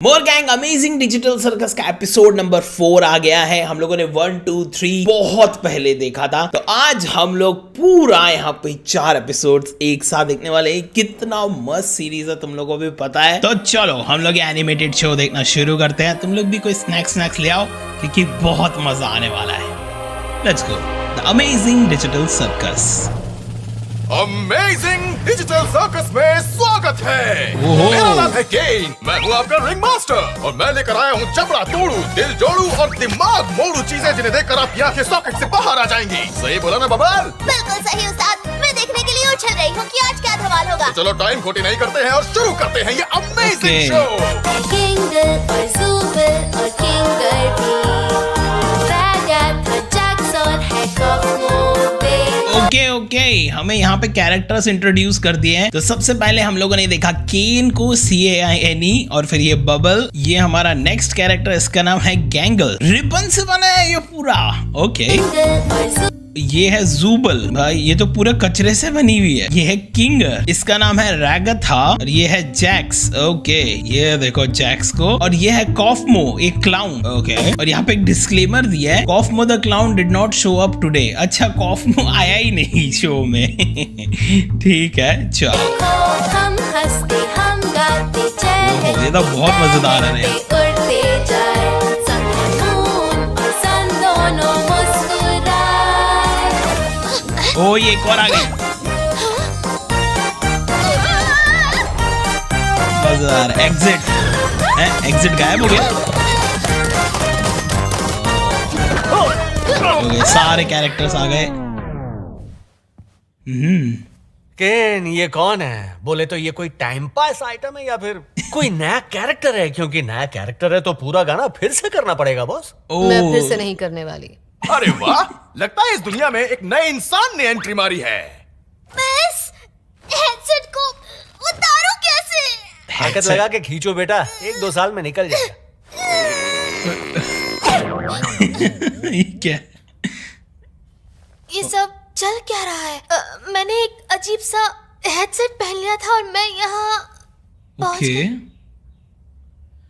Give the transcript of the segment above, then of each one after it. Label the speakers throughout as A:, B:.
A: मोर gang amazing digital circus का episode number 4 आ गया है। हम लोगों ने 1, 2, 3 बहुत पहले देखा था, तो आज हम लोग पूरा यहाँ पे 4 एपिसोड्स एक साथ देखने वाले हैं। कितना मस्त सीरीज है तुम लोगों को भी पता है। तो चलो हम लोग एनिमेटेड शो देखना शुरू करते हैं। तुम लोग भी कोई स्नैक्स ले आओ क्योंकि बहुत मजा आने वाला है। Let's go the amazing digital circus.
B: Amazing digital circus में स्वागत है। मेरा नाम है केन, मैं हूँ आपका रिंग मास्टर और मैं लेकर आया हूँ चपड़ा तोड़ू, दिल जोड़ू और दिमाग मोड़ू चीजें जिन्हें देखकर आपकी आंखें सॉकेट से बाहर आ जाएंगी। सही बोला ना बबल?
C: बिल्कुल सही उस्ताद, मैं देखने के लिए उछल रही हूँ कि आज क्या धमाल होगा।
B: तो चलो टाइम खोटी नहीं करते हैं और शुरू करते हैं ये अमेजिंग शो।
C: किंगर और ज़ूबल और किंगर भी, रागत, जैक्सन है कॉफमोबे।
A: ओके हमें यहाँ पे कैरेक्टर्स इंट्रोड्यूस कर दिए हैं। तो सबसे पहले हम लोगों ने देखा केन को, CAINE, और फिर ये बबल। ये हमारा नेक्स्ट कैरेक्टर, इसका नाम है गैंगल। रिबन से बना है ये पूरा। ओके ये है ज़ूबल, भाई ये तो पूरा कचरे से बनी हुई है। ये है किंगर, इसका नाम है रैगथा, और ये है जैक्स। ओके ये देखो जैक्स को। और ये है कॉफमो, एक क्लाउन। ओके और यहाँ पे एक डिस्क्लेमर दिया है, Kaufmo the clown did not show up today. अच्छा कॉफमो आया ही नहीं शो में। ठीक है चलो।
C: हम हंसते हम गाते चले,
A: ये तो बहुत मजेदार है यार।
C: उड़ते जाए, दोनों मुस्कुराए।
A: ओ ये एक और आ गई। मजेदार। एग्जिट गायब हो गया। ओके सारे कैरेक्टर्स आ गए।
D: केन ये कौन है? बोले तो ये कोई टाइम पास आइटम है या फिर कोई नया कैरेक्टर है? क्योंकि नया कैरेक्टर है तो पूरा गाना फिर से करना पड़ेगा बॉस।
E: मैं फिर से नहीं करने वाली।
B: अरे वाह, लगता है इस दुनिया में एक नए इंसान ने एंट्री मारी है।
C: मैं इस हेडसेट को उतारूं कैसे?
D: ताकत लगा के खींचो बेटा, 1-2 साल में निकल जाएगा।
A: ये क्या?
C: ये सब चल क्या रहा है? मैंने एक अजीब सा हेडसेट पहन लिया था और मैं यहाँ पहुंच
A: ओके
C: गई।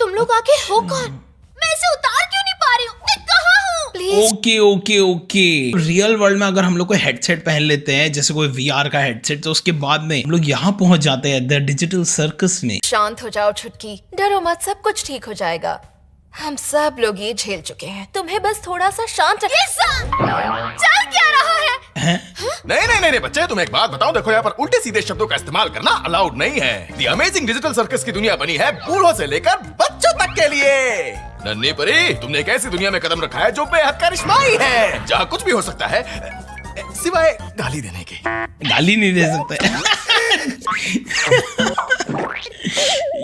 C: तुम लोग आके हो कौन? मैं इसे उतार क्यों नहीं पा रही हूँ? मैं कहाँ हूँ? प्लीज।
A: ओके रियल वर्ल्ड में अगर हम लोग कोई हेडसेट पहन लेते हैं, जैसे कोई VR का हेडसेट, तो उसके बाद में हम लोग यहाँ पहुंच जाते हैं द डिजिटल सर्कस में।
E: शांत हो जाओ छुटकी, डरो मत, सब कुछ ठीक हो जाएगा। हम सब लोग ये झेल चुके हैं, तुम्हें बस थोड़ा सा शांत
C: ये सब चल क्या रहा है?
B: नहीं बच्चे, तुम्हें एक बात बताऊं, देखो यहाँ पर उल्टे सीधे शब्दों का इस्तेमाल करना अलाउड नहीं है। द अमेजिंग डिजिटल सर्कस की दुनिया बनी है बूढ़ों से लेकर बच्चों तक के लिए। नन्ही परी, तुमने एक ऐसी दुनिया में कदम रखा है जो बेहद करिश्माई है, जहाँ कुछ भी हो सकता है सिवाय गाली देने के।
A: गाली नहीं दे सकते।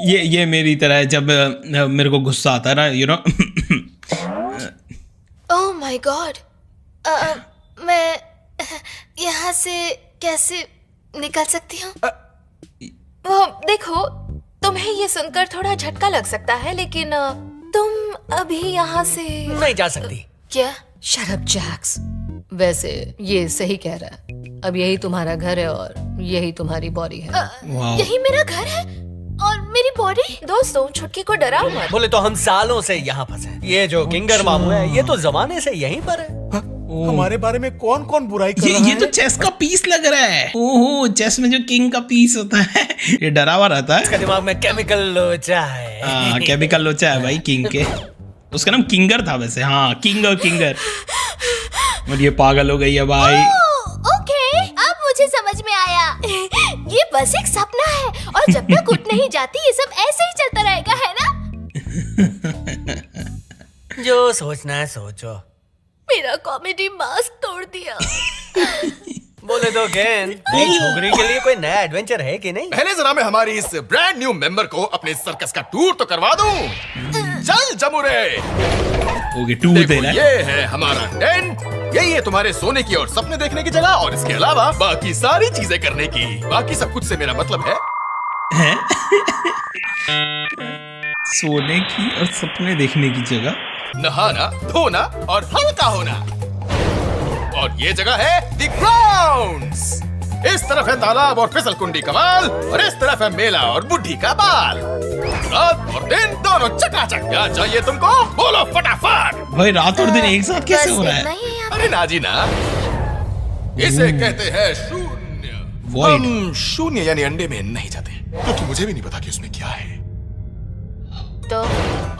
A: ये मेरी तरह है जब मेरे को गुस्सा आता है ना, you know.
C: Oh my God, मैं यहाँ से कैसे निकल सकती हूँ?
E: वो देखो, तुम्हें ये सुनकर थोड़ा झटका लग सकता है, लेकिन तुम अभी यहाँ से
D: नहीं जा सकती।
C: क्या?
E: Shut up Jacks. वैसे ये सही कह रहा है, अब यही तुम्हारा घर है और यही तुम्हारी बॉडी है।
A: वाह।
C: यही मेरा घर है और मेरी बॉडी?
E: दोस्तों छुटकी को डराओ मत।
D: बोले तो हम सालों से यहाँ फंसे। ये जो किंगर मामू है, ये तो जमाने से यहीं पर है।
F: हमारे बारे में कौन कौन बुराई कर रहा
A: ये
F: है?
A: तो चेस का पीस लग रहा है। ओहो, चेस में जो किंग का पीस होता है, ये डरा हुआ रहता है।
D: इसका दिमाग में केमिकल लोचा है।
A: केमिकल लोचा है भाई किंग के। उसका नाम किंगर था वैसे। हाँ किंगर। और ये पागल हो गई है भाई।
C: ओके, अब मुझे समझ में आया। ये बस एक सपना है और जब तक उठ नहीं जाती ये सब ऐसे ही चलता रहेगा, है ना?
D: जो सोचना है सोचो।
C: मेरा कॉमेडी मास्क तोड़ दिया।
D: बोले तो केन, नई छोकरी के लिए कोई नया एडवेंचर है कि नहीं?
B: पहले जरा मैं हमारी इस ब्रांड न्यू मेंबर को अपने सर्कस का टूर तो करवा दूं। चल जमुरे।
A: ओके टूर
B: देखो,
A: देना है।
B: ये है हमारा टेंट, यही है तुम्हारे सोने की और सपने देखने की जगह, और इसके अलावा बाकी सारी चीजें करने की। बाकी सब कुछ से मेरा मतलब है
A: सोने की और सपने देखने की जगह,
B: नहाना, धोना और हल्का होना। और ये जगह है द ग्राउंड्स। इस तरफ है तालाब और फिसल कुंडी कमाल, और इस तरफ है मेला और बुढ़ी का बाल। रात और दिन दोनों चकाचक। क्या चाहिए तुमको? बोलो फटाफट।
A: भाई रात और दिन एक साथ कैसे
C: बस
A: हो रहा
C: इतना
A: है?
C: ही है यहाँ
B: अरे ना जी ना, इसे कहते हैं शून्य।
A: Void.
B: हम शून्य यानी अंडे में नहीं जाते, क्योंकि मुझे भी नहीं पता कि उसमें क्या है।
C: पे। तो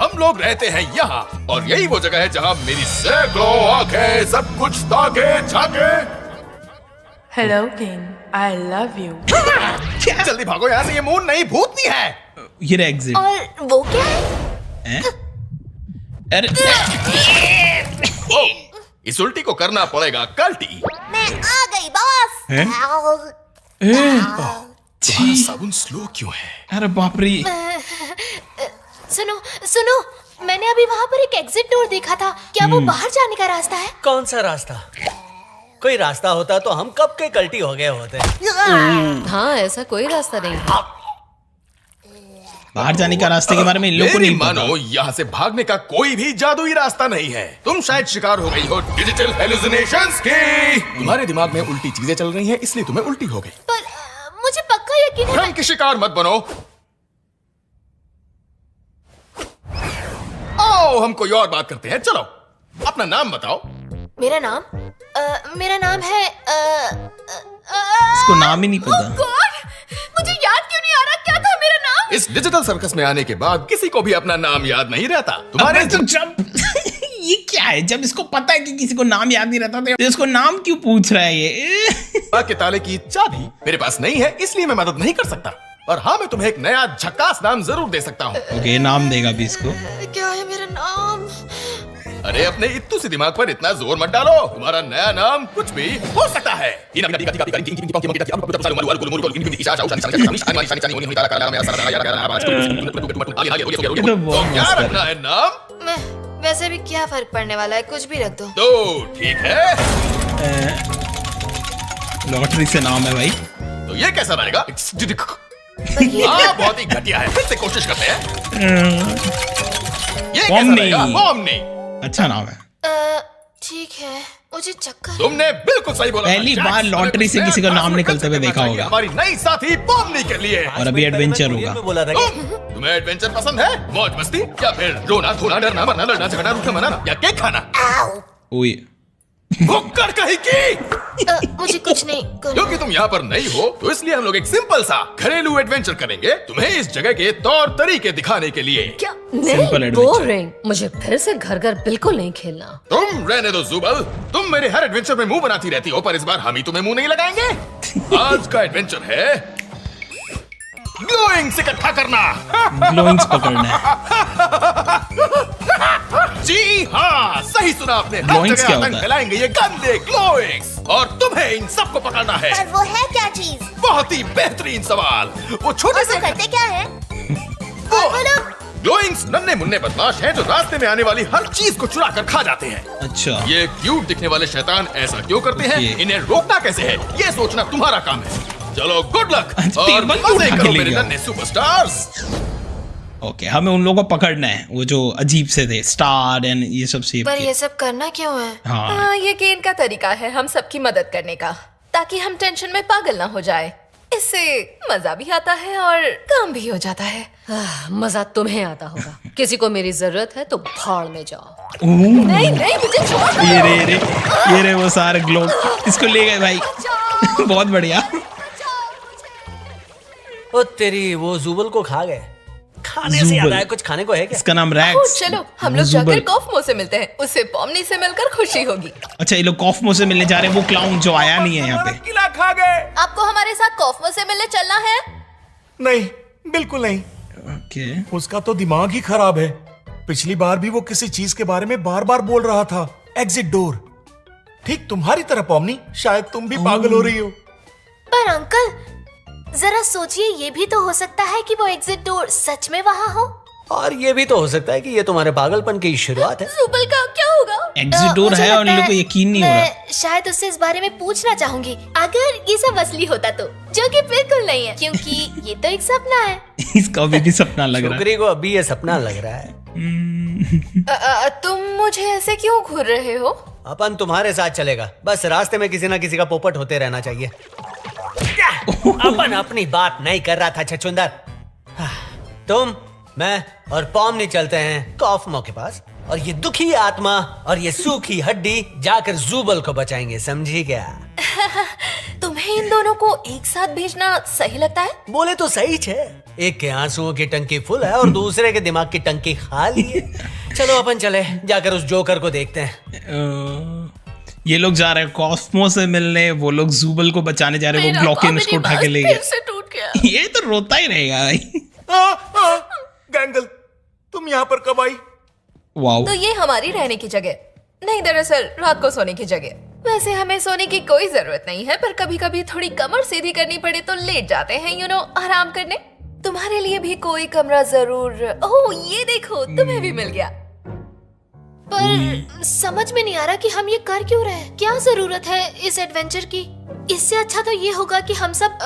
B: हम लोग रहते हैं यहाँ, और यही वो जगह है जहाँ मेरी सैकड़ों आंखें सब कुछ ताके झाके।
G: Hello, King. I love you.
A: क्या?
B: जल्दी भागो यहाँ से, ये मून नहीं भूतनी है।
A: ये रहा एग्जिट।
C: और वो क्या है?
A: हैं? अरे
B: ओ, इस उल्टी को करना पड़ेगा कल्टी।
C: मैं आ गई बॉस।
A: हैं?
B: तुम्हारा साबुन स्लो क्यों है?
A: अरे बाप रे।
C: सुनो सुनो, मैंने अभी वहाँ पर एक एग्जिट डोर देखा था। क्या वो बाहर जाने का रास्ता है?
D: कौन सा रास्ता? कोई रास्ता होता तो हम कब के कल्टी हो गए होते।
E: हाँ, ऐसा कोई रास्ता नहीं है।
A: बाहर जाने का रास्ते के बारे में इन लोगों को
B: मेरी
A: नहीं पता।
B: मानो, यहाँ से भागने का कोई भी जादुई रास्ता नहीं है। तुम शायद शिकार हो गई हो डिजिटल हेलुसिनेशंस की। तुम्हारे दिमाग में उल्टी चीजें चल रही हैं, इसलिए तुम्हें उल्टी हो गई।
C: पर मुझे पक्का यकीन है।
B: भ्रम की शिकार मत बनो। ओ, हम कोई और बात करते हैं। चलो अपना नाम बताओ।
C: मेरा नाम है
A: इसको नाम ही नहीं पता।
C: गॉड, मुझे याद क्यों नहीं आ रहा क्या था मेरा नाम?
B: इस डिजिटल सर्कस में आने के बाद किसी को भी अपना नाम याद नहीं रहता। तुम्हारे
A: अबे तो जब ये क्या है, जब इसको पता है कि किसी को नाम याद नहीं रहता तो इसको नाम क्यों पूछ रहा है ये?
B: के ताले की चाबी मेरे पास नहीं है, इसलिए मैं मदद नहीं कर सकता। पर हाँ, मैं तुम्हें एक नया झकास नाम जरूर दे सकता हूँ।
A: ओके, नाम देगा भी इसको।
C: क्या है मेरा नाम?
B: अरे अपने इत्तू से दिमाग पर इतना जोर मत डालो। तुम्हारा नया नाम कुछ भी हो सकता है।
A: ये तो बहुत
B: क्या
A: मस्त है।
B: रखना है नाम?
E: मैं वैसे भी क्या फर्क पड़ने वाला है, कुछ भी रख दो।
B: तो ठीक है,
A: लॉटरी से नाम है भाई।
B: तो ये कैसा रहेगा? हाँ, बहुत ही घटिया है। फिर से कोशिश करते हैं। ये कैसा
A: पॉमनी।
B: रहेगा? पॉमनी।
A: अच्छा नाम है।
C: ठीक है, मुझे चक्कर।
B: तुमने बिल्कुल सही बोला।
A: पहली
B: जैक,
A: बार लॉटरी से किसी का नाम निकलते हुए देखा होगा।
B: हमारी नई साथी पॉमनी के लिए।
A: और अभी एडवेंचर होगा।
D: बोला था कि
B: तुम्हें एडवेंचर पसंद है? मौज मस्ती, या फिर रोना धोना डरना मरना लड़ना झगड़ना रूठना मनाना, या केक खाना?
A: ओए
B: भुक्कड़ कहीं की।
C: मुझे कुछ नहीं करना।
B: क्योंकि तुम यहाँ पर नहीं हो, तो इसलिए हम लोग एक सिंपल सा घरेलू एडवेंचर करेंगे, तुम्हें इस जगह के तौर तरीके दिखाने के लिए।
E: क्या?
A: Simple
E: नहीं,
A: adventure.
E: बोरिंग। मुझे फिर से घर घर बिल्कुल नहीं खेलना।
B: तुम रहने दो जुबल, तुम मेरे हर एडवेंचर में मुंह बनाती रहती हो, पर इस बार हम ही तुम्हें मुंह नहीं लगाएंगे। आज का एडवेंचर है ग्लोइंग्स इकट्ठा करना।
A: ग्लोइंग्स पकड़ना है।
B: जी हाँ, सही सुना आपने। हर
A: Glowings
B: जगह
A: क्या
B: आतंक
A: होता है?
B: फैलाएंगे ये गंदे ग्लोइंग्स, और तुम्हें इन सबको पकड़ना है।
C: पर वो है क्या चीज?
B: बहुत ही बेहतरीन सवाल। वो छोटे
C: और
B: से
C: वो करते क्या है? और वो लोग
B: ग्लोइंग्स नन्हे मुन्ने बदमाश हैं जो रास्ते में आने वाली हर चीज को चुरा कर खा जाते हैं।
A: अच्छा,
B: ये क्यूट दिखने वाले शैतान ऐसा क्यों करते हैं,
A: ये-
B: इन्हें रोकना कैसे है, ये सोचना तुम्हारा काम है। चलो गुड लक
A: अच्छा,
B: और
A: टेबल क्यों
B: मजे
A: उठा के
B: करो
A: ले
B: मेरे
A: गया?
B: नन्हे सुपरस्टार्स।
A: ओके, हमें उन लोगों को पकड़ना है, वो जो अजीब से थे, स्टार एंड ये सब सेव
E: पर
A: किए।
E: ये सब करना क्यों है?
A: हाँ।
G: हाँ, ये केन का तरीका है हम सबकी मदद करने का, ताकि हम टेंशन में पागल ना हो जाए। इससे मजा भी आता है और काम भी हो जाता है।
E: मजा तुम्हें आता होगा। किसी को मेरी जरूरत है तो भाड़ में जाओ।
G: नहीं नहीं, मुझे छोड़ दो।
A: ये रे वो सारे ग्लो, इसको ले गए भाई। बहुत बढ़िया।
D: ओ तेरी, वो जुबल को खा गए। खाने से
A: जुबल।
D: याद आया, कुछ खाने को है क्या?
A: इसका नाम
G: ओ,
A: रैक्स।
G: चलो हम लोग
A: जुबल।
G: जाकर कॉफमो से मिलते हैं, उससे पॉमनी से मिलकर खुशी होगी।
A: अच्छा, ये लोग कॉफमो से मिलने जा रहे हैं, वो क्लाउन जो आया नहीं है यहाँ पे।
F: किला खा गए।
G: आपको हमारे साथ कॉफमो से मिलने चलना है?
F: नहीं, बिल्कुल नहीं।
A: ओके,
F: उसका तो दिमाग ही खराब है। पिछली बार भी वो किसी चीज के बारे में बार बार बोल रहा था। Exit door. ठीक तुम्हारी तरह पॉमनी, शायद तुम भी पागल हो रही हो।
C: पर अंकल, जरा सोचिए, ये भी तो हो सकता है कि वो एग्जिट डोर सच में वहाँ हो।
D: और ये भी तो हो सकता है कि ये तुम्हारे पागलपन की शुरुआत है।
G: सुबल का क्या होगा?
A: एग्जिट डोर
C: मुझे
A: है और इन
C: लगता
A: लोग को
C: है
A: यकीन नहीं हो रहा।
C: मैं शायद उससे इस बारे में पूछना चाहूंगी, अगर ये सब असली होता तो, जो कि बिल्कुल नहीं है, क्योंकि ये तो एक सपना है।
A: इसका अभी भी सपना लग रहा है।
D: छोकरी को अभी ये सपना लग रहा है।
G: तुम मुझे ऐसे क्यों घूर रहे हो?
D: अपन तुम्हारे साथ चलेगा, बस रास्ते में किसी ना किसी का पोपट होते रहना चाहिए। अपन अपनी बात नहीं कर रहा था छछुंदर। तुम मैं और पॉमनी चलते हैं कॉफमो के पास, और ये दुखी आत्मा और ये सूखी हड्डी जाकर जूबल को बचाएंगे, समझी क्या?
G: तुम्हें इन दोनों को एक साथ भेजना सही लगता है?
D: बोले तो सही छे, एक के आंसुओं की टंकी फुल है और दूसरे के दिमाग की टंकी खाली है। चलो अपन चले, जाकर उस जोकर को देखते हैं।
A: ये लोग जा रहे हैं कॉस्मो से मिलने, वो लोग जूबल को बचाने जा रहे हैं, वो ग्लॉकिन उसको उठा के ले गया।
G: फिर से टूट गया।
A: ये तो रोता ही रहेगा भाई।
F: गैंगल, तुम यहाँ पर कब आई?
A: वाओ।
G: तो ये हमारी रहने की जगह नहीं, दरअसल रात को सोने की जगह। वैसे हमें सोने की कोई जरूरत नहीं है, पर कभी कभी थोड़ी कमर सीधी करनी पड़े तो लेट जाते हैं, यू नो, आराम करने। तुम्हारे लिए भी कोई कमरा जरूर। ओह, ये देखो, तुम्हें भी मिल गया।
C: पर समझ में नहीं आ रहा कि हम ये कर क्यों रहे हैं। क्या जरूरत है इस एडवेंचर की? इससे अच्छा तो ये होगा कि हम सब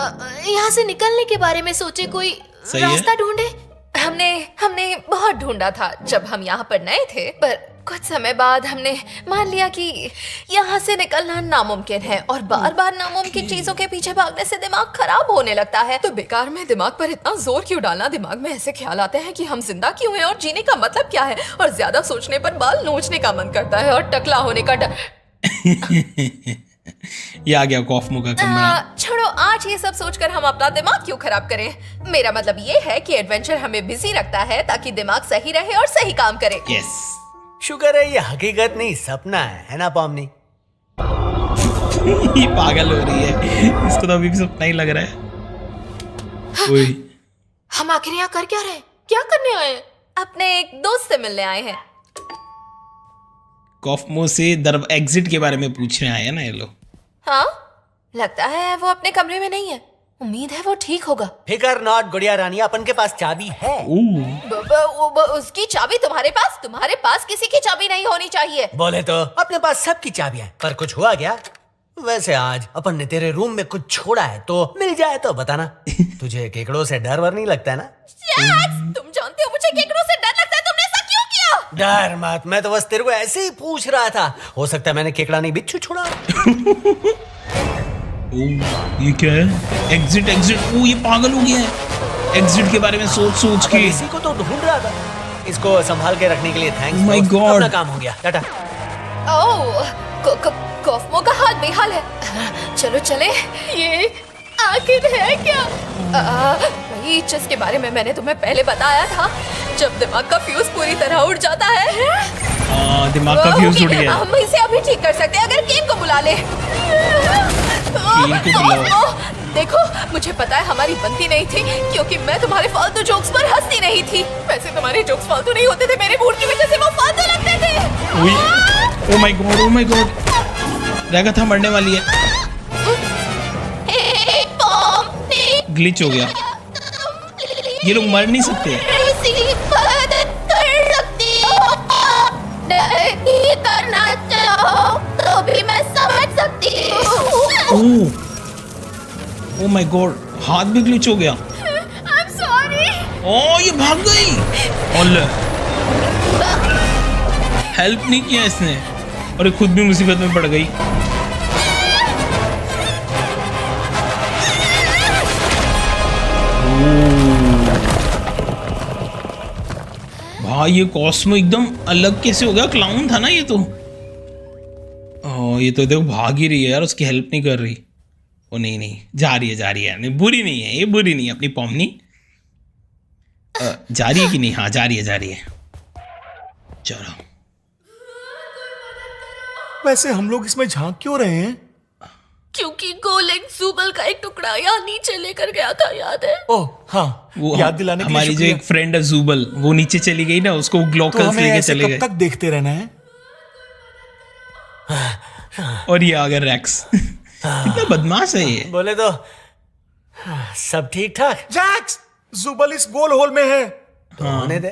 C: यहाँ से निकलने के बारे में सोचे, कोई
A: सही है।
C: रास्ता ढूंढे।
G: हमने बहुत ढूंढा था जब हम यहाँ पर नए थे, पर कुछ समय बाद हमने मान लिया कि यहाँ से निकलना नामुमकिन है, और बार बार नामुमकिन चीजों के पीछे भागने से दिमाग खराब होने लगता है। तो बेकार में दिमाग पर इतना जोर क्यों डालना? दिमाग में ऐसे ख्याल आते हैं कि हम जिंदा क्यों हैं और जीने का मतलब क्या है, और ज्यादा सोचने पर बाल नोचने का मन करता है और टकला होने का डर।
A: ये आ गया कॉफमो का कमरा।
G: छोड़ो, आज ये सब सोचकर हम अपना दिमाग क्यों खराब करें। मेरा मतलब ये है कि एडवेंचर हमें बिजी रखता है ताकि दिमाग सही रहे और सही काम करे।
A: यस।
D: शुक्र है ये हकीकत नहीं, सपना है ना पॉमनी?
A: ये पागल हो रही है, इसको तो अभी भी सपना ही लग रहा है। ओए,
C: हम आखिर यहाँ कर क्या रहे? क्या करने आए हैं?
G: अपने एक दोस्त से मिलने आए हैं।
A: कॉफमो से एग्जिट के बारे में पूछने आए हैं ना ये लोग।
G: हाँ, लगता है वो अपने कमरे में नहीं है। उम्मीद है वो ठीक होगा।
D: फिकर नॉट गुड़िया रानी, अपन के पास चाबी है।
G: उसकी चाबी तुम्हारे पास? तुम्हारे पास किसी की चाबी नहीं होनी चाहिए।
D: बोले तो अपने पास सबकी चाबियां, पर कुछ हुआ क्या? वैसे आज अपन ने तेरे रूम में कुछ छोड़ा है, तो मिल जाए तो बताना। तुझे केकड़ों से डर वर नहीं लगता है ना?
G: तुम जानते हो मुझे केकड़ों से डर लगता है, तुमने ऐसा क्यों किया?
D: डर मत, मैं तो बस तेरे को ऐसे ही पूछ रहा था। हो सकता है मैंने केकड़ा नहीं बिच्छू छोड़ा।
A: ये क्या है? Exit exit. ये पागल हो गया है एग्जिट के बारे में सोच सोच के।
D: इसी को तो ढूंढ रहा था। इसको संभाल के रखने के लिए थैंक्स।
A: My God।
D: अपना काम हो गया, टाटा।
G: ओह, कॉफमो का हाथ बेहाल है। चलो चले। ये आखिर है क्या? वही जिसके बारे में मैंने तुम्हें पहले बताया था, जब दिमाग का फ्यूज पूरी तरह उड़ जाता है।
A: दिमाग का फ्यूज उड़ गया।
G: हम इसे अभी ठीक कर सकते हैं अगर केन को बुला ले।
A: केन को बुलाओ।
G: देखो, मुझे पता है हमारी बनती नहीं थी, क्योंकि मैं तुम्हारे फालतू जोक्स पर हंसती नहीं थी। वैसे तुम्हारे जोक्स फालतू नहीं होते थे, मेरे मूड की वजह से वो फालतू लगते थे।
A: ओह माय गॉड, रेगा था मरने वाली है। ग्लिच हो गया। ये लोग मर नहीं सकते।
C: नहीं करना चाहो तो भी मैं समझ सकती हूँ।
A: ओह माय गॉड, हाथ भी ग्लिच हो गया।
C: I'm sorry।
A: ओह, ये भाग गई। हेल्प नहीं किया इसने, और ये खुद भी मुसीबत में पड़ गई। भाई ये कॉस्मो एकदम अलग कैसे हो गया? क्लाउन था ना ये तो। ये तो देखो भाग ही रही है यार, उसकी हेल्प नहीं कर रही। ओ नहीं, जा रही है। नहीं, बुरी नहीं है ये, बुरी नहीं है अपनी पॉमनी। जा रही है कि नहीं? हाँ, जा रही है। चलो।
F: वैसे हम लोग इसमें झांक क्यों रहे हैं?
C: क्योंकि गोलेग जूबल का एक टुकड़ा यहाँ नीचे लेकर गया था, याद है?
F: ओह हाँ,
A: वो
F: याद दिलाने के लिए
A: हमारी जो
F: शुक्रिया।
A: एक फ्रेंड है जूबल, वो नीचे चली गई ना, उसको
F: तो
A: ग्लोकल्स
F: हमें
A: लेके
F: ऐसे
A: चले
F: कब
A: गए।
F: तक देखते रहना है?
A: और ये आ गया रैक्स। कितना बदमाश है ये।
D: बोले तो सब ठीक ठाक।
F: जैक्स, जुबल इस गोल होल में है।
D: तो होने दे।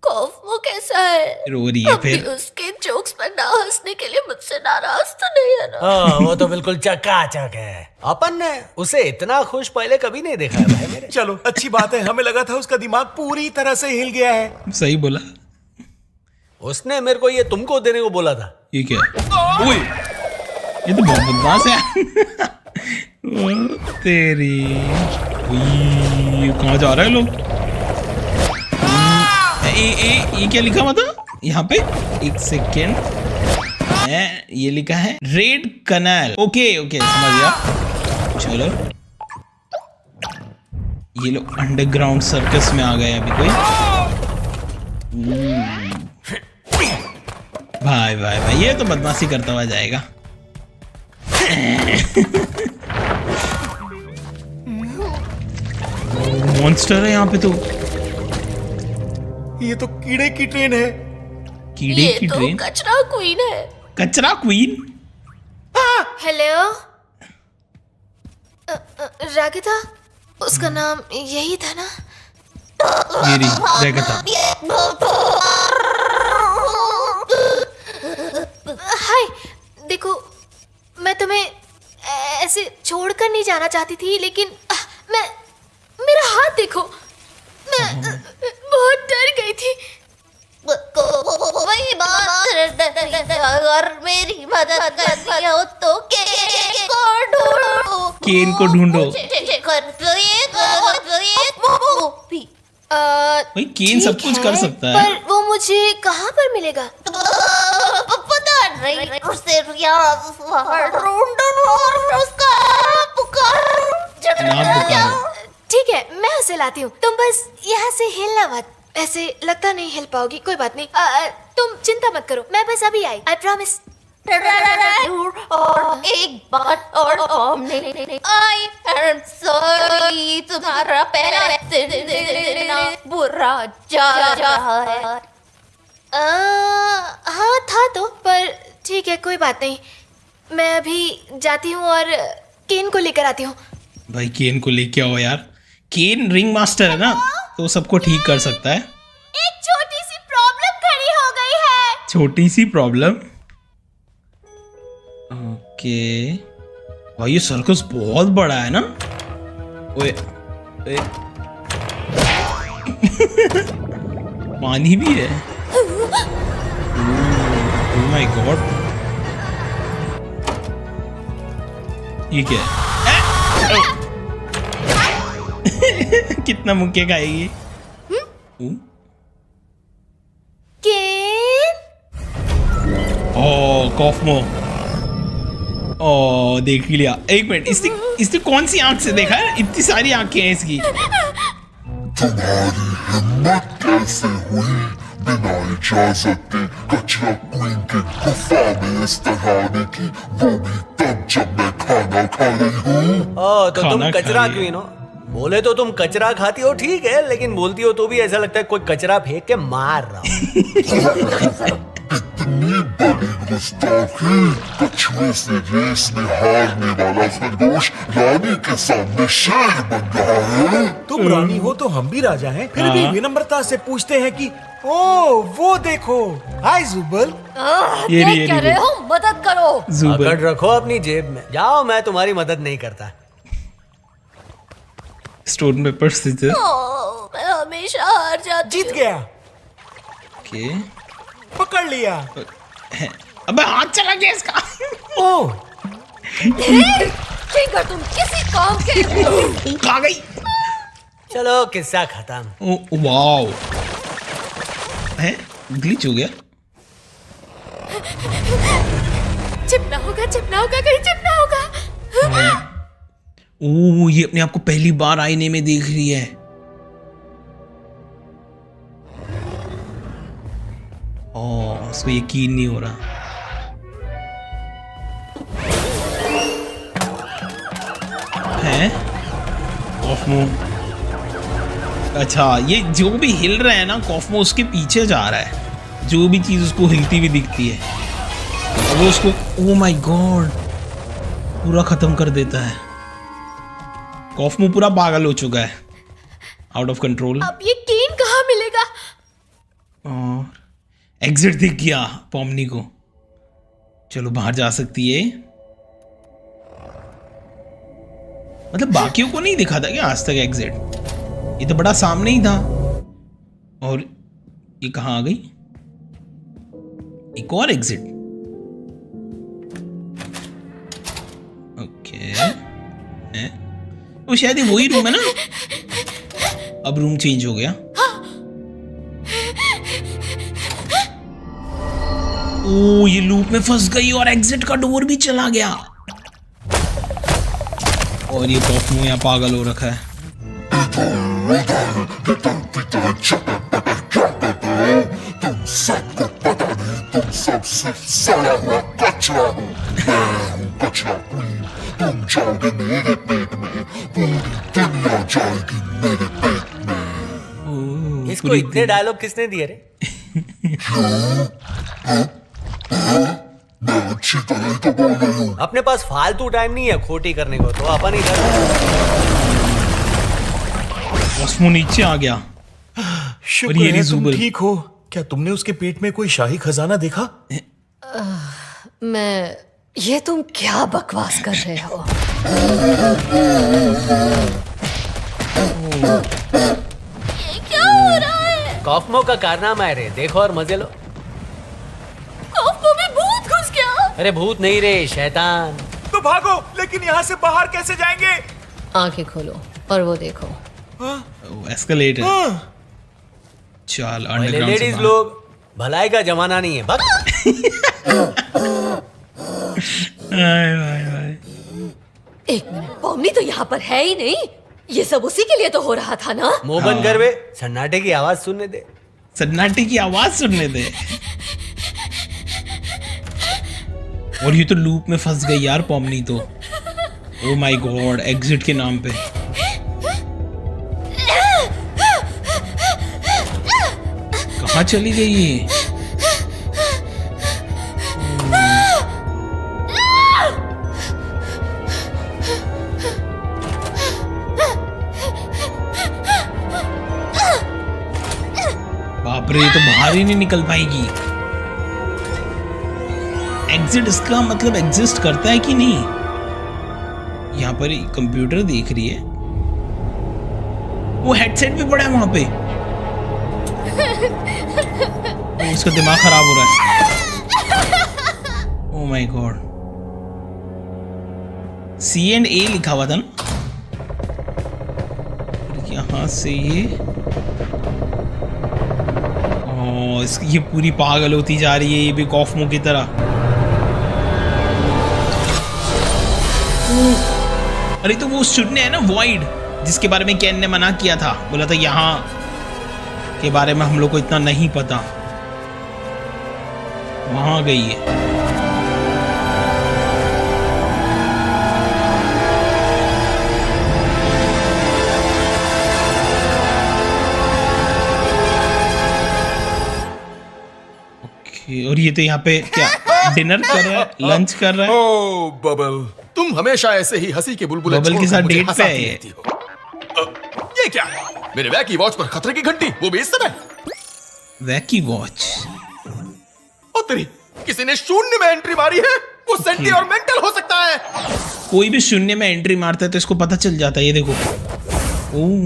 C: कॉफमो कैसा है?
A: रो रही है
C: अभी
A: फिर।
C: उसके जोक्स पर ना हंसने के लिए मुझसे नाराज तो नहीं है ना?
D: वो तो बिल्कुल चकाचक है। अपन ने उसे इतना खुश पहले कभी नहीं देखा है भाई मेरे।
F: चलो, अच्छी बात है। हमें लगा था उसका दिमाग पूरी तरह से हिल गया है।
A: सही बोला।
D: उसने मेरे को ये तुमको देने को बोला था।
A: ये क्या है? ओए, ये तो बहुत बदमाश है। ओ, तेरी। कहाँ जा रहे हैं लोग? ये क्या लिखा हुआ था यहाँ पे? एक सेकेंड, ये लिखा है रेड कनाल। ओके ओके, समझ गया। चलो, ये लोग अंडरग्राउंड सर्कस में आ गए अभी कोई। भाई भाई भाई, ये तो बदमाशी करता हुआ जाएगा। मॉन्स्टर है यहाँ पे तो।
F: ये तो कीड़े की ट्रेन है।
A: कीड़े की
C: तो
A: ट्रेन?
C: कचरा क्वीन है।
A: कचरा क्वीन?
C: हेलो, रागिता, उसका नाम यही था ना?
A: मेरी रेगता।
C: हाय, देखो, मैं तुम्हें ऐसे छोड़कर नहीं जाना चाहती थी, लेकिन मेरा हाथ देखो, मैं बहुत डर गई थी।
H: वही बात, अगर मेरी मदद करनी हो तो केन को ढूंढो।
A: केन को ढूंढो। भाई केन सब कुछ कर सकता है।
C: पर वो मुझे कहाँ पर मिलेगा?
H: पता नहीं, उसे ढूंढो और उसका पुकारो।
A: नाम पुकारो।
C: ठीक है, मैं उसे लाती हूँ, तुम बस यहाँ से हिलना मत। ऐसे लगता नहीं हिल पाओगी, कोई बात नहीं। तुम चिंता मत करो, मैं बस अभी आई, आई प्रॉमिस।
H: और एक बात और, आई एम सॉरी, तुम्हारा पहला दिन बुरा जा रहा है।
C: हाँ था तो, पर ठीक है, कोई बात नहीं। मैं अभी जाती हूँ और केन को लेकर आती हूँ।
A: भाई केन को लेके आओ यार। केन रिंग मास्टर है ना, तो सबको ठीक कर सकता है।
C: एक छोटी सी प्रॉब्लम खड़ी हो गई है।
A: छोटी सी प्रॉब्लम? ओके। भाई ये सर्कस बहुत बड़ा है ना। ओए, ओए। पानी भी है। ओह माय गॉड, ये क्या है? कितना मुक्के खाएगी?
C: केन?
A: ओह कॉफमो। ओह देख ही लिया। एक मिनट, इसने कौन सी आंख से देखा है? इतनी सारी आंखें हैं इसकी।
I: तुम्हारी हिम्मत कैसे हुई बिना इजाजत के कचरा क्वीन के गुफा में इस तरह आने की, वो भी तब जब मैं खाना खा रही हूँ।
D: तो तुम
A: खाना खा
D: कचरा
A: रही
D: क्वीन हो। बोले तो तुम कचरा खाती हो ठीक है, लेकिन बोलती हो तो भी ऐसा लगता है कोई कचरा फेंक के मार रहा हो।
I: इतनी बड़ी गुस्ताखी, कछुए से रेस में हारने वाला खरगोश रानी के सामने शेर बन रहा है।
F: तुम रानी हो तो हम भी राजा हैं, फिर भी विनम्रता से पूछते हैं कि ओ वो देखो। हाय जुबल।
A: ये
H: क्या रहे हो, मदद करो।
D: पकड़ रखो अपनी जेब में। जाओ, मैं तुम्हारी मदद नहीं करता।
A: Stone paper scissor.
H: मैं हमेशा हार जाती
F: जीत गया।
A: ओके,
F: पकड़ लिया।
A: अबे हाथ चला गया इसका।
F: ओ
H: ठीक है, तुम किसी काम के
A: खा गई।
D: चलो किस्सा खत्म।
A: ओ वाओ, है ग्लिच हो गया।
C: चिपना होगा, चिपना होगा, कहीं चिपना होगा।
A: ओ ये अपने आप को पहली बार आईने में देख रही है। ओ उसको यकीन नहीं हो रहा। है कॉफमो। अच्छा, ये जो भी हिल रहा है ना कॉफमो, उसके पीछे जा रहा है। जो भी चीज उसको हिलती हुई दिखती है वो उसको, ओ माय गॉड, पूरा खत्म कर देता है। कॉफमो पूरा पागल हो चुका है, आउट ऑफ कंट्रोल।
C: अब ये केन कहाँ मिलेगा?
A: और एग्जिट दिख गया पॉमनी को। चलो बाहर जा सकती है। मतलब बाकियों को नहीं दिखा था क्या आज तक एग्जिट? ये तो बड़ा सामने ही था। और ये कहाँ आ गई? एक और एग्जिट। ओके, वो शायद ये वही रूम है ना। अब रूम चेंज हो गया। ओ ये लूप में फंस गई और एग्जिट का डोर भी चला गया। और ये कॉस्मो यहाँ पागल हो रखा है।
I: तुम सबको पता नहीं, तुम सबसे सड़ा हुआ कचरा हो। मैं हूँ कचरा क्वीन, तुम जाओगे मेरे पेट में, पूरी दुनिया जाएगी मेरे पेट में।
D: इसको इतने डायलॉग किसने दिए रे?
I: मैं अच्छी तरह तो बोल रही हूँ।
D: अपने पास फालतू टाइम नहीं है खोटी करने को, तो अपन इधर।
A: कॉस्मो नीचे आ गया।
F: शुक्र
A: ये
F: है तुम
A: रिजुबल।
F: ठीक हो। क्या तुमने उसके पेट में कोई शाही खजाना देखा?
H: मैं ये तुम क्या बकवास कर रहे हो?
C: ये क्या हो रहा है?
D: कॉस्मो का कारनामा है रे, देखो और मजे लो।
C: कॉस्मो में भूत घुस गया।
D: अरे भूत नहीं रे, शैतान।
F: तो भागो, लेकिन यहाँ से बाहर कैसे जाएंगे?
H: आंखें खोलो और वो देखो।
A: एस्केलेटर। चल अंडरग्राउंड से
D: लेडीज
A: बाहर।
D: लोग, भलाई का जमाना नहीं है।
H: एक मिनट, पॉमनी तो यहाँ पर है ही नहीं। ये सब उसी के लिए तो हो रहा था ना?
D: मुंह बंद कर बे, सन्नाटे की आवाज सुनने दे।
A: सन्नाटे की आवाज सुनने दे। और ये तो लूप में फंस गई यार पॉमनी तो। ओ माय गॉड, एग्जिट के नाम पे। कहाँ चली गई ये? बाप रे, ये तो बाहर ही नहीं निकल पाएगी। एग्जिट इसका मतलब एग्जिस्ट करता है कि नहीं? यहाँ पर कंप्यूटर देख रही है। वो हेडसेट भी पड़ा है वहां पे। उसका दिमाग खराब हो रहा है। Oh my God. C&A लिखा हुआ था ना। यहाँ से ये ये पूरी पागल होती जा रही है, ये भी कॉस्मो की तरह। अरे तो वो शून्य है ना, वॉइड, जिसके बारे में केन ने मना किया था, बोला था यहाँ के बारे में हम लोग को इतना नहीं पता। वहां गई है। और ये तो यहाँ पे क्या डिनर कर रहा है, लंच कर रहा है।
B: ओ बबल, तुम हमेशा ऐसे ही हंसी के बुलबुले
A: बबल के साथ
B: छोड़कर मुझे
A: डेट पे
B: हंसाती
A: है ये।
B: रहती हो। ये क्या? मेरे वैकी वॉच पर खतरे की घंटी, वो भी इस समय।
A: वैकी वॉच।
B: ओ तेरी, किसी ने शून्य में एंट्री मारी है। वो सेंटी और मेंटल हो सकता है।
A: कोई भी शून्य में एंट्री मारता है तो इसको पता चल जाता है। ये देखो। ओह,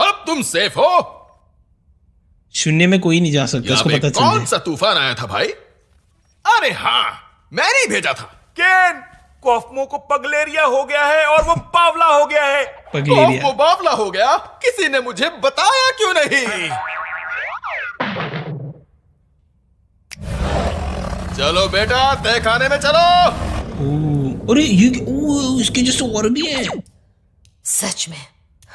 B: अब तुम सेफ हो।
A: शून्य में कोई नहीं जा सकता, इसको
B: यहाँ
A: पता
B: पे
A: चल
B: कौन
A: जाए।
B: सा तूफान आया था भाई? अरे हाँ, मैंने ही भेजा था।
F: केन, कॉस्मो को पगलेरिया हो गया है और वो बावला हो गया है।
A: पगलेरिया।
B: वो बावला हो गया, किसी ने मुझे बताया क्यों नहीं? चलो बेटा, तय खाने में चलो।
A: ओह, अरे ये इसके जैसे और भी है।
H: सच में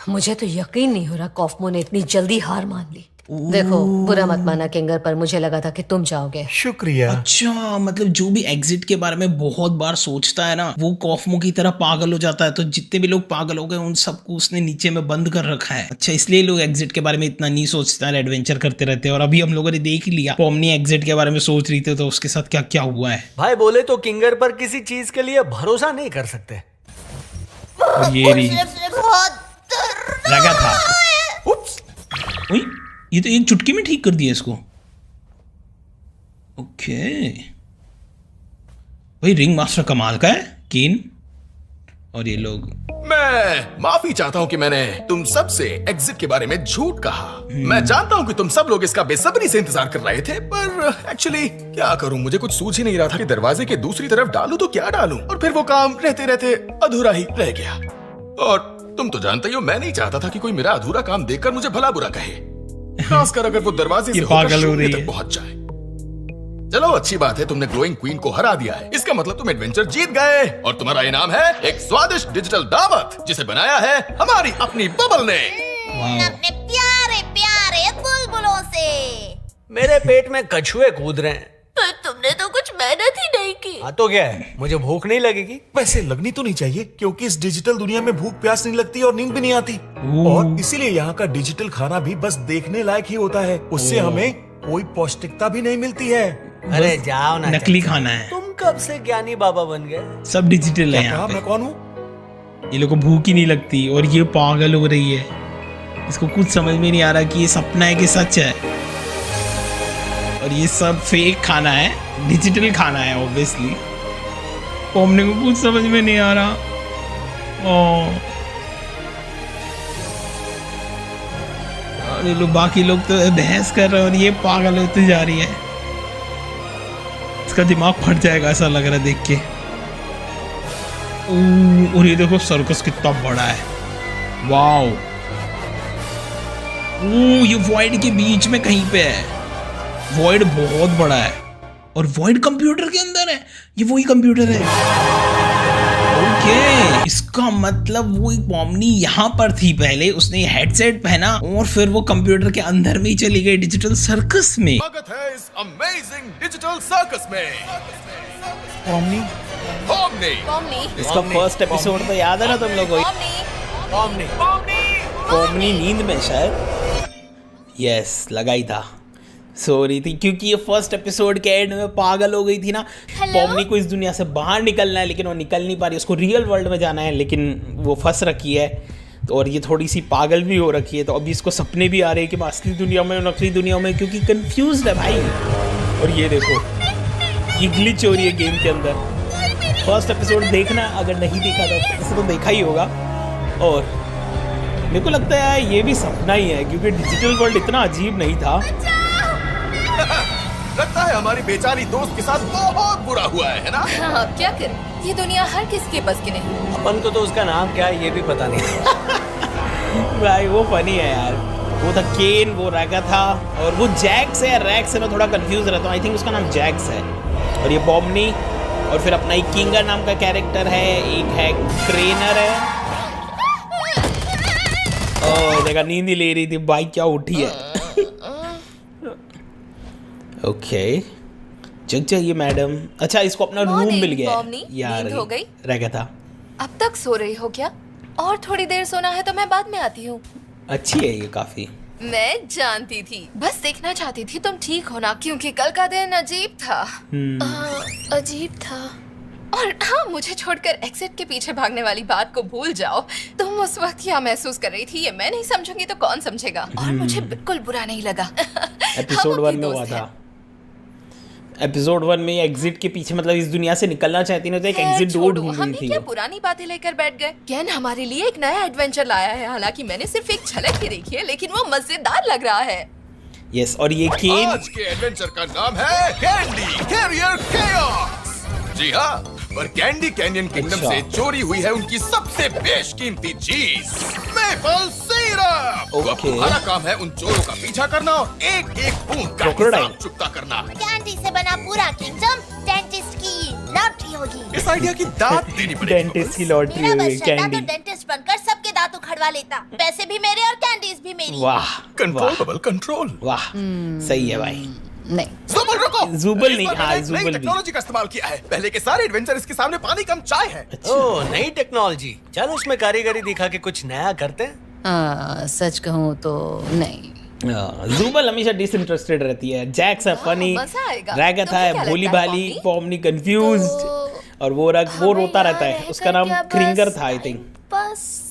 H: मुझे तो यकीन नहीं हो रहा कॉस्मो ने इतनी जल्दी हार मान ली। देखो, बुरा मत माना किंगर, पर मुझे लगा था कि तुम जाओगे।
F: शुक्रिया।
A: अच्छा, मतलब जो भी एग्जिट के बारे में बहुत बार सोचता है ना, वो कॉस्मो की तरह पागल हो जाता है। तो जितने भी लोग पागल हो गए उन सबको उसने नीचे में बंद कर रखा है। अच्छा, इसलिए लोग एग्जिट के बारे में इतना नहीं सोचते हैं, एडवेंचर करते रहते हैं। और अभी हम लोगों ने देख लिया, पॉमनी एग्जिट के बारे में सोच रही थी तो उसके साथ क्या क्या हुआ है।
D: भाई बोले तो किंगर पर किसी चीज के लिए भरोसा नहीं कर सकते।
A: और ये रही लगा था। ओए, ये तो एक चुटकी में ठीक कर दिया इसको। ओके भाई, रिंग मास्टर कमाल का है केन। और ये लोग,
B: मैं माफी चाहता हूं कि मैंने तुम सब से एग्जिट के बारे में झूठ कहा। मैं जानता हूं कि तुम सब लोग इसका बेसब्री से इंतजार कर रहे थे, पर एक्चुअली क्या करूं, मुझे कुछ सूझ ही नहीं रहा था कि दरवाजे के दूसरी तरफ डालूं तो क्या डालूं। और फिर वो काम रहते रहते अधूरा ही रह गया। और तुम तो जानते ही हो, मैं नहीं चाहता था कि कोई मेरा अधूरा काम देखकर मुझे भला बुरा कहे, खासकर अगर वो दरवाजे से
A: ये पागल हो
B: होकर
A: रही
B: शून्य
A: है।
B: तक पहुंच जाए। चलो अच्छी बात है, तुमने ग्लोइंग क्वीन को हरा दिया है। इसका मतलब तुम एडवेंचर जीत गए और तुम्हारा इनाम है एक स्वादिष्ट डिजिटल दावत जिसे बनाया है हमारी अपनी बबल ने।
C: अपने प्यारे प्यारे बुलबुलों से।
D: मेरे पेट में कछुए कूद रहे हैं।
C: पर तुमने तो कुछ मेहनत ही नहीं की।
D: हाँ तो क्या है, मुझे भूख नहीं लगेगी?
F: वैसे लगनी तो नहीं चाहिए, क्योंकि इस डिजिटल दुनिया में भूख प्यास नहीं लगती और नींद भी नहीं आती। और इसीलिए यहाँ का डिजिटल खाना भी बस देखने लायक ही होता है। उससे हमें कोई पौष्टिकता भी नहीं मिलती है।
D: अरे जाओ ना,
A: नकली खाना है,
D: तुम कब से ज्ञानी बाबा बन गए?
A: सब डिजिटल है यहाँ
F: क्या मैं
A: पे।
F: कौन हूँ?
A: ये लोग को भूख ही नहीं लगती और ये पागल हो रही है। इसको कुछ समझ में नहीं आ रहा कि ये सपना है कि सच है। और ये सब फेक खाना है, डिजिटल खाना है ऑब्वियसली। पॉमनी को कुछ समझ में नहीं आ रहा। और ये लोग, बाकी लोग तो बहस कर रहे हैं और ये पागल होती जा रही है। इसका दिमाग फट जाएगा ऐसा लग रहा है देख के। और ये देखो सर्कस कितना बड़ा है। वाओ, ये वॉइड के बीच में कहीं पे है। वॉइड बहुत बड़ा है और वॉइड कंप्यूटर के अंदर है। ये वही कंप्यूटर है। ओके, इसका मतलब वो एक पॉमनी यहाँ पर थी पहले, उसने हेडसेट पहना और फिर वो कंप्यूटर के अंदर में ही चली गई डिजिटल सर्कस में।
B: स्वागत है इस अमेजिंग डिजिटल सर्कस में।
F: पॉमनी,
B: पॉमनी।
A: इसका फर्स्ट एपिसोड तो याद है ना तुम लोगों को? पॉमनी नींद में शायद, यस लगा ही था, सो रही थी क्योंकि ये फर्स्ट एपिसोड के एंड में पागल हो गई थी ना। पॉमनी को इस दुनिया से बाहर निकलना है लेकिन वो निकल नहीं पा रही। उसको रियल वर्ल्ड में जाना है लेकिन वो फंस रखी है। तो और ये थोड़ी सी पागल भी हो रखी है। तो अभी इसको सपने भी आ रहे हैं कि मैं असली दुनिया में नकली दुनिया में, क्योंकि कंफ्यूज है भाई। और ये देखो, ये ग्लिच हो रही है गेम के अंदर। फर्स्ट एपिसोड देखना, अगर नहीं देखा तो इसे तो देखा ही होगा। और मेरे को लगता है ये भी सपना ही है क्योंकि डिजिटल वर्ल्ड इतना अजीब नहीं था।
B: लगता है हमारी बेचारी दोस्त के साथ बहुत बुरा हुआ है ना?
G: हाँ, अब क्या करें, ये दुनिया हर किसी के बस की नहीं।
D: अपन को तो उसका नाम क्या है ये भी पता नहीं।
A: भाई वो फनी है यार। वो था केन, वो रैगा था, और वो जैक्स है या रैक्स है, मैं थोड़ा कंफ्यूज रहता हूँ। आई थिंक उसका नाम जैक्स है। और ये पॉमनी, और फिर अपना एक किंगर नाम का कैरेक्टर है, एक है क्रेनर है। ओह देखा, नींद ही ले रही थी भाई, क्या उठी है। ओके, जग जाइए मैडम। अच्छा, इसको अपना रूम
G: Morning,
A: मिल गया
G: पॉमनी,
A: है यार,
G: नींद हो गई?
A: रह गया था।
G: अब तक सो रही हो क्या? और थोड़ी देर सोना है तो मैं बाद में आती हूँ।
A: अच्छी है ये काफी।
G: मैं जानती थी, बस देखना चाहती थी तुम ठीक हो ना, क्योंकि कल का दिन अजीब था।
C: अजीब था।
G: और हाँ, मुझे छोड़कर एग्जिट के पीछे भागने वाली बात को भूल जाओ। तुम उस वक्त क्या महसूस कर रही थी ये मैं नहीं समझूंगी तो कौन समझेगा। और मुझे बिल्कुल बुरा नहीं लगा।
A: एपिसोड 1 में हुआ था। एपिसोड 1 में एग्जिट के पीछे, मतलब इस दुनिया से निकलना चाहती नहीं तो एक एग्जिट डोर ढूंढ रही
G: हमने
A: थी।
G: क्या पुरानी बातें लेकर बैठ गए। केन हमारे लिए एक नया एडवेंचर लाया है। हालांकि मैंने सिर्फ एक झलक ही देखी है, लेकिन वो मजेदार लग रहा है।
A: यस, और ये केन,
B: आज के एडवेंचर का नाम है कैंडी कैरियर केओस। जी हाँ, पर कैंडी कैनियन किंगडम
A: अच्छा।
B: से चोरी हुई है उनकी सबसे बेशकीमती चीज, मेपल सिरप। तो अब
A: ओके।
B: तुम्हारा काम है उन चोरों का पीछा करना और एक एक बूंद का
A: Crocodile।
B: हिसाब चुकता करना।
C: कैंडी से बना पूरा किंगडम डेंटिस्ट की लॉटरी होगी।
B: इस आइडिया की दाद देनी पड़ेगी।
A: डेंटिस्ट की लॉटरी
C: मेरा
A: हुई
C: बस रहता
A: कैंडी।
C: तो डेंटिस्ट बनकर सबके दांत उखड़वा लेता। पैसे भी मेरे और कैंडीज भी मेरी।
A: वाह
B: कंट्रोल
A: वाह
B: बबल कंट्रोल।
A: वाह, सही है भाई।
G: नहीं,
B: जुबल रुको।
A: जुबल नहीं,
B: इस बार
A: हाँ,
B: मैंने
A: जुबल
B: नई
A: भी।
B: टेक्नोलॉजी का इस्तेमाल किया है। पहले के सारे एडवेंचर इसके सामने पानी कम चाय है।
D: ओह, नई टेक्नोलॉजी। चल उसमें कारीगरी दिखा के कुछ नया करते हैं।
H: सच कहूँ तो नहीं।
A: जुबल हमेशा डिसइंटरेस्टेड रहती है। जैक्स है फनी,
G: मजा आएगा।
A: रैगथ
G: तुम्हें
A: है
G: क्या
A: भोली
G: लगता है,
A: भाली,
G: पॉमनी?
A: पॉमनी कंफ्यूज्ड, और वो वो रोता रहता है। उसका नाम क्रिंगर था आई थिंक।
C: बस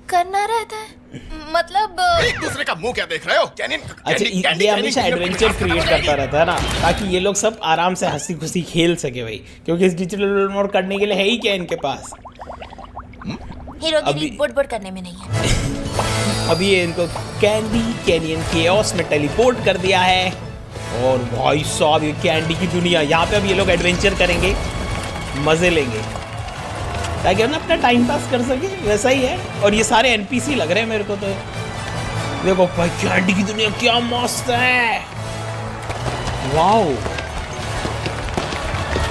C: करना रहता है।
G: मतलब
B: एक दूसरे का मुंह क्या देख रहे हो? कैनियन
A: अच्छा, ये हमेशा एडवेंचर क्रिएट करता रहता है ना, ताकि ये लोग सब आराम से हंसी खुशी खेल सके भाई, क्योंकि इस डिजिटल मोड करने के लिए है ही क्या इनके पास।
C: हीरोगिरी
A: अभी-
C: बुड़ करने में नहीं है।
A: अभी ये इनको कैंडी कैनियन केओस में टेलीपोर्ट कर दिया है। और भाई साहब, ये कैंडी की दुनिया, यहाँ पे अब ये लोग एडवेंचर करेंगे, मजे लेंगे, ताकि हम अपना टाइम पास कर सके। वैसा ही है। और ये सारे एनपीसी लग रहे हैं मेरे को तो। देखो भाई, कैंडी की दुनिया क्या मस्त है। वाओ,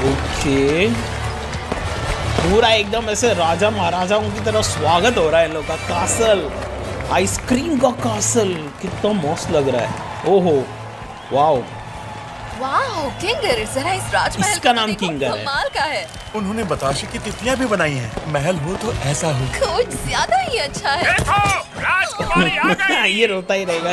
A: ओके, पूरा एकदम ऐसे राजा महाराजाओं की तरह स्वागत हो रहा है इन लोग का। कासल, आइसक्रीम का कासल, कितना मस्त लग रहा है। ओहो, वाओ,
G: वाह किंगर, जरा इस राजमहल
A: इसका
G: को
A: नाम
G: देखो,
A: किंगर है।
G: कमाल का है।
F: उन्होंने बताशे की तितलियां भी बनाई हैं। महल हो तो ऐसा हो।
G: कुछ ज्यादा ही अच्छा है।
B: राजकुमारी आ गई।
A: ये रोता ही रहेगा,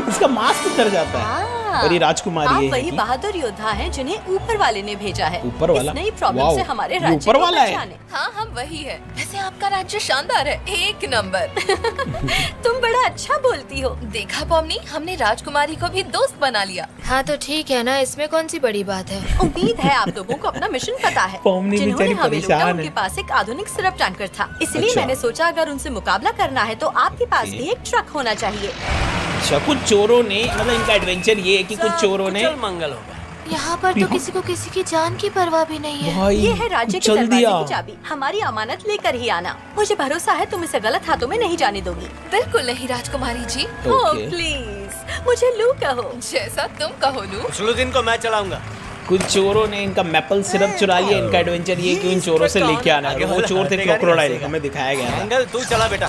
A: इसका मास्क उतर जाता है। और ये राजकुमारी
J: आप
A: है
J: वही
A: कि?
J: बहादुर योद्धा हैं जिन्हें ऊपर वाले ने भेजा है।
A: ऊपर वाला?
J: इस नई प्रॉब्लम
A: वाओ,
J: से हमारे
A: ये
J: राज्य
A: ऊपर
J: को
A: वाला है?
J: बचाने।
G: हाँ हम वही है। वैसे आपका राज्य शानदार है, एक नंबर।
J: तुम बड़ा अच्छा बोलती हो।
G: देखा पॉमनी, हमने राजकुमारी को भी दोस्त बना लिया।
C: हाँ तो ठीक है ना, इसमें कौन सी बड़ी बात है।
J: उम्मीद है आप लोगों को अपना मिशन पता है।
A: पॉमनी
J: जिन्होंने
A: बेचारी
J: हमें लूटा
A: परेशान
J: उनके
A: है।
J: पास एक आधुनिक सिरप टैंकर था, इसलिए
A: अच्छा।
J: मैंने सोचा अगर उनसे मुकाबला करना है तो आपके पास भी एक ट्रक होना चाहिए।
A: अच्छा, कुछ चोरों ने, मतलब इनका एडवेंचर ये है कि कुछ चोरों ने,
D: कुशल मंगल होगा।
C: यहाँ पर तो किसी को किसी की जान की परवाह भी नहीं है।
A: भाई
J: ये है राज्य के
A: चल
J: दरवाजे
A: दिया।
J: की चाबी। हमारी अमानत लेकर ही आना। मुझे भरोसा है तुम इसे गलत हाथों में नहीं जाने दोगी।
G: बिल्कुल नहीं राजकुमारी जी,
J: ओह
A: ओके।
J: प्लीज, मुझे लू कहो।
G: जैसा तुम कहो लू।
D: सुलुद्दीन को मैं चलाऊंगा।
A: कुछ चोरों ने इनका मैपल सिरप चुरा लिया। इनका एडवेंचर ये कि उन चोरों से लेके आना है। वो चोर थे क्रोकोडाइल, हमें दिखाया गया था।
D: एंगल तू चला बेटा।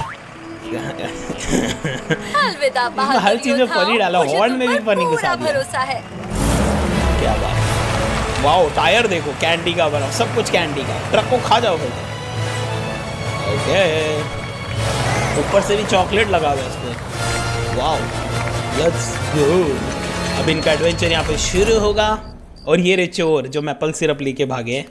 J: अलविदा बहादुर
A: हर चीज में
J: योद्धाओं,
A: फनी डाला,
J: मुझे
A: हॉर्न
J: तुम
A: में भी
J: पर
A: फनी
J: पूरा
A: घुसा दिया।
J: भरोसा है।
A: क्या बात, वाओ, टायर देखो कैंडी का बना, सब कुछ कैंडी का। ट्रक को खा जाओ फिर। ओके, ऊपर से भी चॉकलेट लगा हुआ है इस पे। Wow, let's go. अब इनका एडवेंचर यहाँ पे शुरू होगा। और ये रे चोर जो मैपल सिरप लेके भागे हैं,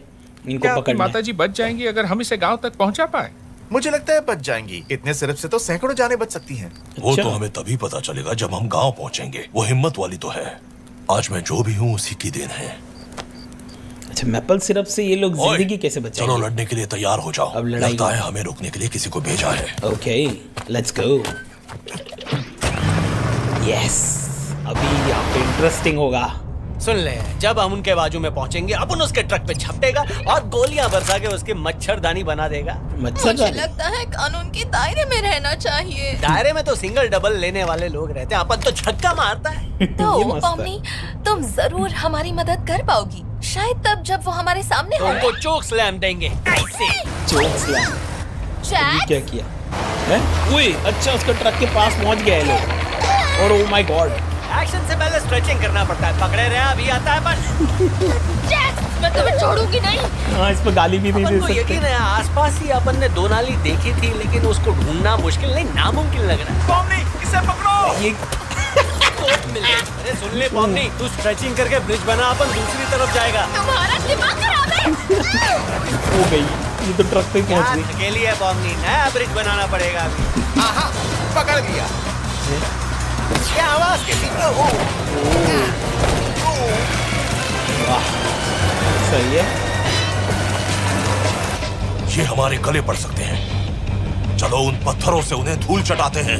A: इनको पकड़ना है।
K: माताजी बच जाएंगी अगर हम इसे गांव तक पहुंचा पाए।
F: मुझे लगता है बच जाएंगी। इतने सिरप से तो सैकड़ों जाने बच सकती हैं।
I: वो
A: अच्छा।
I: तो हमें तभी पता चलेगा जब हम गांव पहुंचेंगे। वो हिम्मत वाली तो है। आज मैं जो भी हूँ उसी की देन है।
A: अच्छा, मैपल सिरप से ये लोग
I: ओए,
A: जिंदगी कैसे
I: चलो
A: बचाएंगे?
I: लड़ने के लिए तैयार हो जाओ।
A: अब लड़ाई
I: लगता
A: हो।
I: है हमें रोकने के लिए किसी को भेजा है।
A: Okay, let's go. यस, अभी यहाँ पे इंटरेस्टिंग होगा।
D: सुन ले, जब हम उनके बाजू में पहुंचेंगे अपन उसके ट्रक पे झपटेगा और गोलियां बरसा के उसकी मच्छरदानी बना देगा।
A: मच्छर
G: मुझे लगता है कानून के दायरे में रहना चाहिए।
D: दायरे में तो सिंगल डबल लेने वाले लोग रहते हैं, अपन तो झटका मारता है।
G: तो
A: ये मस्त है।
G: पॉमनी, तुम जरूर हमारी मदद कर पाओगी, शायद तब जब वो हमारे सामने
D: तो
G: हो।
D: उनको चोक स्लैम देंगे ऐसे।
A: Choke slam. ये
G: जैक,
A: क्या किया है? उई, अच्छा उसके ट्रक के पास पहुंच गए लोग। और ओ माय गॉड,
D: एक्शन से पहले स्ट्रेचिंग करना पड़ता है। पकड़े रहे, अभी आता है अपन।
G: जैक, मैं तुम्हें छोड़ूंगी नहीं।
A: हाँ इस पे गाली भी नहीं
D: अपन
A: दे
D: को
A: सकते।
D: यकीन है आसपास ही अपन ने दो नाली देखी थी, लेकिन उसको ढूंढना मुश्किल नहीं, नामुमकिन लग रहा है।
F: पॉमनी, इसे पकड़ो।
A: ये
D: अरे सुन ले पॉमनी, तू स्ट्रेचिंग करके ब्रिज बना, अपन दूसरी तरफ जाएगा।
G: तुम्हारा दिमाग खराब है।
A: हो गई, ये तो ट्रक पे ही पहुंच गई।
D: अकेली है पॉमनी, नया ब्रिज बनाना पड़ेगा अभी।
B: आहा, पकड़ लिया।
D: क्या आवाज कैसी?
A: वाह, सही है।
I: ये हमारे गले पड़ सकते हैं। चलो उन पत्थरों से उन्हें धूल चटाते हैं।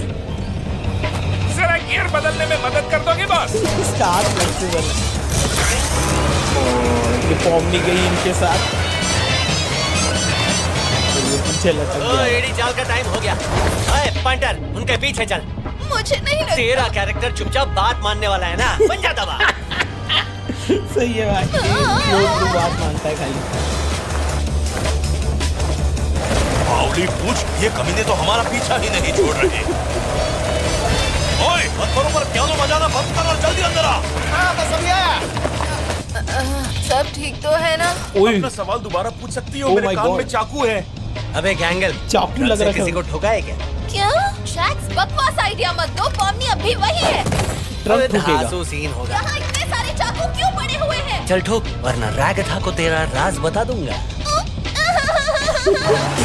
K: जरा गियर बदलने में मदद कर दोगे बॉस?
A: इसका हाथ फ्लेक्सिबल है। और ये पॉमनी गई इनके साथ, तो ये पीछे लटक
D: ओ,
A: गया।
D: एडी चाल का टाइम हो गया। अरे पंटर, उनके पीछे चल।
G: मुझे नहीं लगता।
D: तेरा कैरेक्टर चुपचाप बात मानने वाला है ना, बन जा दबा।
A: सही है भाई, वो बात मानता है खाली।
I: बावली पूछ, ये कमीने तो हमारा पीछा ही नहीं छोड़ रहे। ओए, पत्थरों पर पियानो बजाना बंद कर और जल्दी अंदर आ।
B: हाँ, बस अभी आया।
G: सब ठीक तो है ना?
A: ओए,
F: अपना सवाल दोबारा पूछ सकती हो।
A: Oh
F: मेरे
A: my
F: कान
A: God.
F: में चाकू है।
D: अबे गैंगल,
A: चाकू लग रहा है
D: किसी को ठोका है क्या?
G: क्या? जैक्स, बकवास आइडिया मत दो। पॉमनी अभी वही है।
A: ट्रक ठुकेगा।
D: धांसू सीन होगा।
G: यहाँ इतने सारे चाकू क्यों पड़े हुए हैं?
D: चल ठोक, वरना रैगथा को तेरा राज बता दूंगा।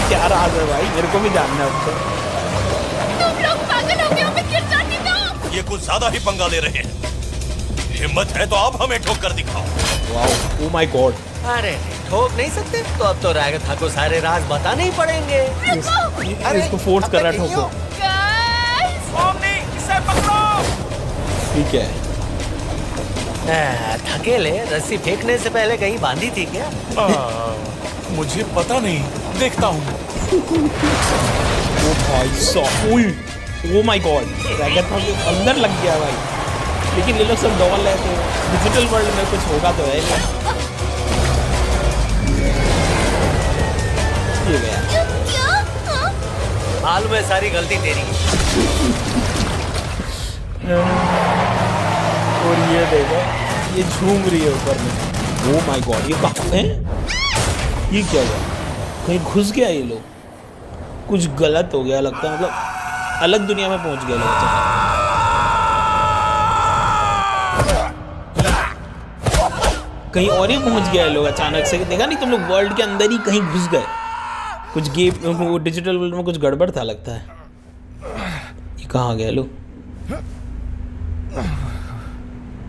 A: क्या राज है भाई, मेरे को भी जानना है उसको।
G: तुम लोग पागल हो गए हो, मैं गिर जाती हूँ।
I: ये कुछ ज्यादा ही पंगा ले रहे हैं। हिम्मत है तो आप हमें ठोक कर दिखाओ।
A: Wow, oh my God.
D: अरे ठोक नहीं सकते तो अब तो रैगथा को सारे राज बताने ही पड़ेंगे।
A: इसको फोर्स कर रहा है ठोको।
G: गाइस,
F: पॉमनी, इसे पकड़ो।
A: ठीक है।
D: थकेले, रस्सी फेंकने से पहले कहीं बांधी थी क्या?
F: मुझे पता नहीं, देखता हूँ।
A: ओ भाई साहब, ओ माय गॉड, रैगथ के अंदर लग गया भाई। लेकिन ये लोग सब डॉल है तो डिजिटल वर्ल्ड में कुछ होगा तो है नहीं।
D: मालूम है सारी गलती तेरी।
A: और ये देखो, ये झूम रही है ऊपर में। ओह माय गॉड, ये कहाँ है? ये क्या हुआ? कहीं घुस गया ये लोग? कुछ गलत हो गया लगता है, मतलब अलग दुनिया में पहुंच गए लोग अचानक। कहीं और ही पहुंच गया है लोग अचानक से। देखा नहीं तुम लोग, वर्ल्ड के अंदर ही कहीं घुस गए। कुछ गेम डिजिटल वर्ल्ड में कुछ गड़बड़ था लगता है। ये कहाँ गए लोग?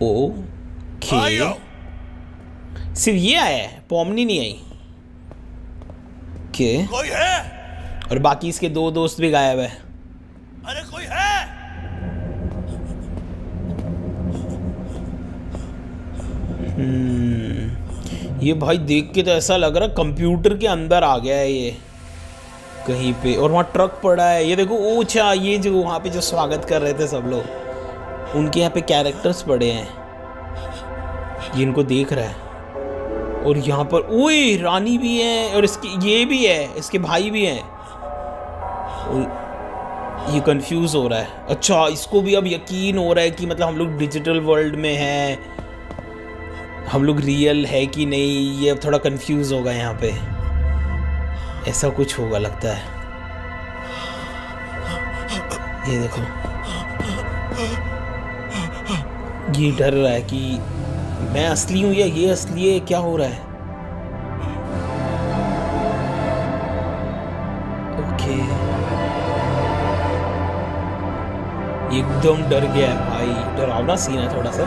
A: ओके, सिर्फ ये आया है, पॉमनी नहीं आई। ओके,
K: कोई है?
A: और बाकी इसके 2 दोस्त भी गायब है।
K: अरे कोई है?
A: ये भाई देख के तो ऐसा लग रहा है कंप्यूटर के अंदर आ गया है ये कहीं पे। और वहाँ ट्रक पड़ा है, ये देखो। ओछा, ये जो वहाँ पे जो स्वागत कर रहे थे सब लोग, उनके यहाँ पे कैरेक्टर्स पड़े हैं। ये इनको देख रहा है। और यहाँ पर ओए रानी भी है, और इसकी ये भी है, इसके भाई भी हैं। और ये कंफ्यूज हो रहा है। अच्छा, इसको भी अब यकीन हो रहा है कि मतलब हम लोग डिजिटल वर्ल्ड में हैं, हम लोग रियल है कि नहीं। ये अब थोड़ा कंफ्यूज होगा यहाँ पे, ऐसा कुछ होगा लगता है। ये देखो, ये डर रहा है कि मैं असली हूँ या ये असली है, क्या हो रहा है। ओके, एकदम डर गया है भाई। डरावना सीन है थोड़ा सा।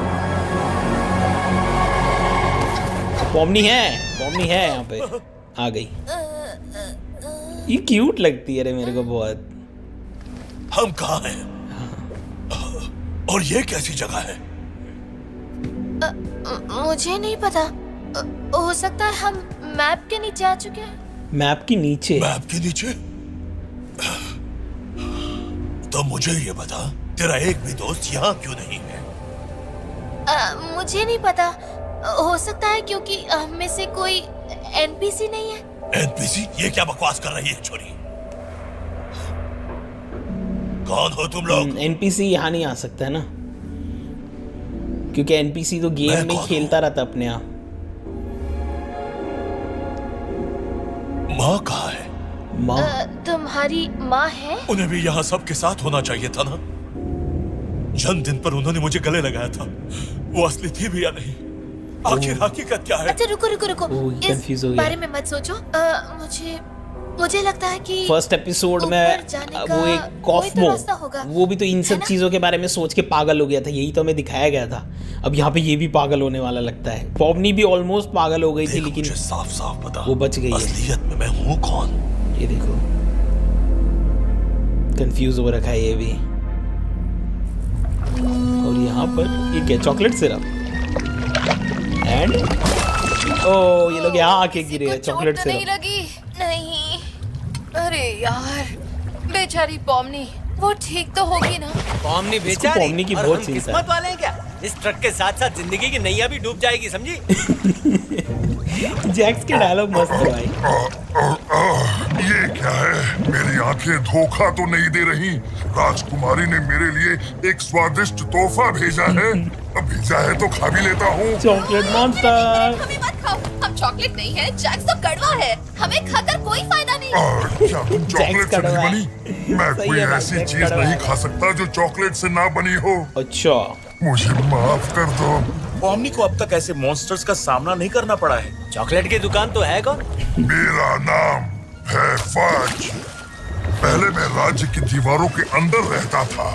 A: पॉमनी है यहाँ पे, आ गई। ये क्यूट लगती है रे मेरे को बहुत।
K: हम कहाँ हैं? और ये कैसी जगह है?
C: मुझे नहीं पता। हो सकता है हम मैप के नीचे आ चुके हैं।
A: मैप के नीचे?
K: मैप के नीचे? तो मुझे ये बता, तेरा एक भी दोस्त यहाँ क्यों नहीं है?
C: मुझे नहीं पता। हो सकता है क्योंकि हम में से कोई एनपीसी नहीं है।
K: एनपीसी? ये क्या बकवास कर रही है छोरी? कौन हो तुम लोग?
A: एनपीसी यहाँ नहीं आ सकता है ना, क्योंकि एनपीसी तो गेम में खेलता रहता अपने आप।
K: माँ कहाँ है?
A: माँ?
C: तुम्हारी माँ है?
K: उन्हें भी यहाँ सबके साथ होना चाहिए था ना। जन्मदिन पर उन्होंने मुझे गले लगाया था, वो असली थी भी या नहीं? आखिर हकीकत क्या है?
C: अच्छा रुको।
A: कंफ्यूज हो
C: इस
A: गया।
C: बारे में मत सोचो। मुझे लगता है कि
A: फर्स्ट एपिसोड में वो एक कॉफमो, वो भी तो इन सब चीजों के बारे में सोच के पागल हो गया था। यही तो हमें दिखाया गया था। अब यहाँ पे ये भी पागल होने वाला लगता है। पॉमनी भी ऑलमोस्ट पागल हो गई थी, लेकिन
K: साफ साफ बता,
A: वो बच गई है।
K: असलियत में मैं हूँ कौन?
A: ये देखो, कंफ्यूज हो रखा है ये भी। और यहाँ पर ये क्या, चॉकलेट सिरप? एंड ओ, ये लोग यहाँ आके गिरे हैं। चॉकलेट सिरप
G: नहीं लगी? नहीं। अरे यार, बेचारी पॉमनी, वो ठीक तो होगी ना?
D: पॉमनी बेचारी,
A: पॉमनी की
D: और
A: बहुत
D: हम
A: चिंता
D: किस्मत वाले हैं क्या? इस ट्रक के साथ साथ जिंदगी की नैया भी डूब जाएगी, समझी?
A: जैक्स के डायलॉग मस्त है भाई।
I: ये क्या है? मेरी आंखें धोखा तो नहीं दे रही। राजकुमारी ने मेरे लिए एक स्वादिष्ट तोहफा भेजा है। अब भेजा है तो खा भी लेता हूँ।
A: Chocolate monster.
G: हमें मत खाओ, हम चॉकलेट नहीं है। जैक्स तो कड़वा है, हमें खाकर कोई फायदा नहीं।
I: क्या तुम चॉकलेट से नहीं बनी? मैं कोई ऐसी चीज नहीं खा सकता जो चॉकलेट से ना बनी हो।
A: अच्छा,
I: मुझे माफ कर दो।
F: पॉमनी को अब तक ऐसे मॉन्स्टर्स का सामना नहीं करना पड़ा है।
D: चॉकलेट की दुकान तो है कौन?
I: मेरा नाम है फज। पहले मैं राज्य की दीवारों के अंदर रहता था,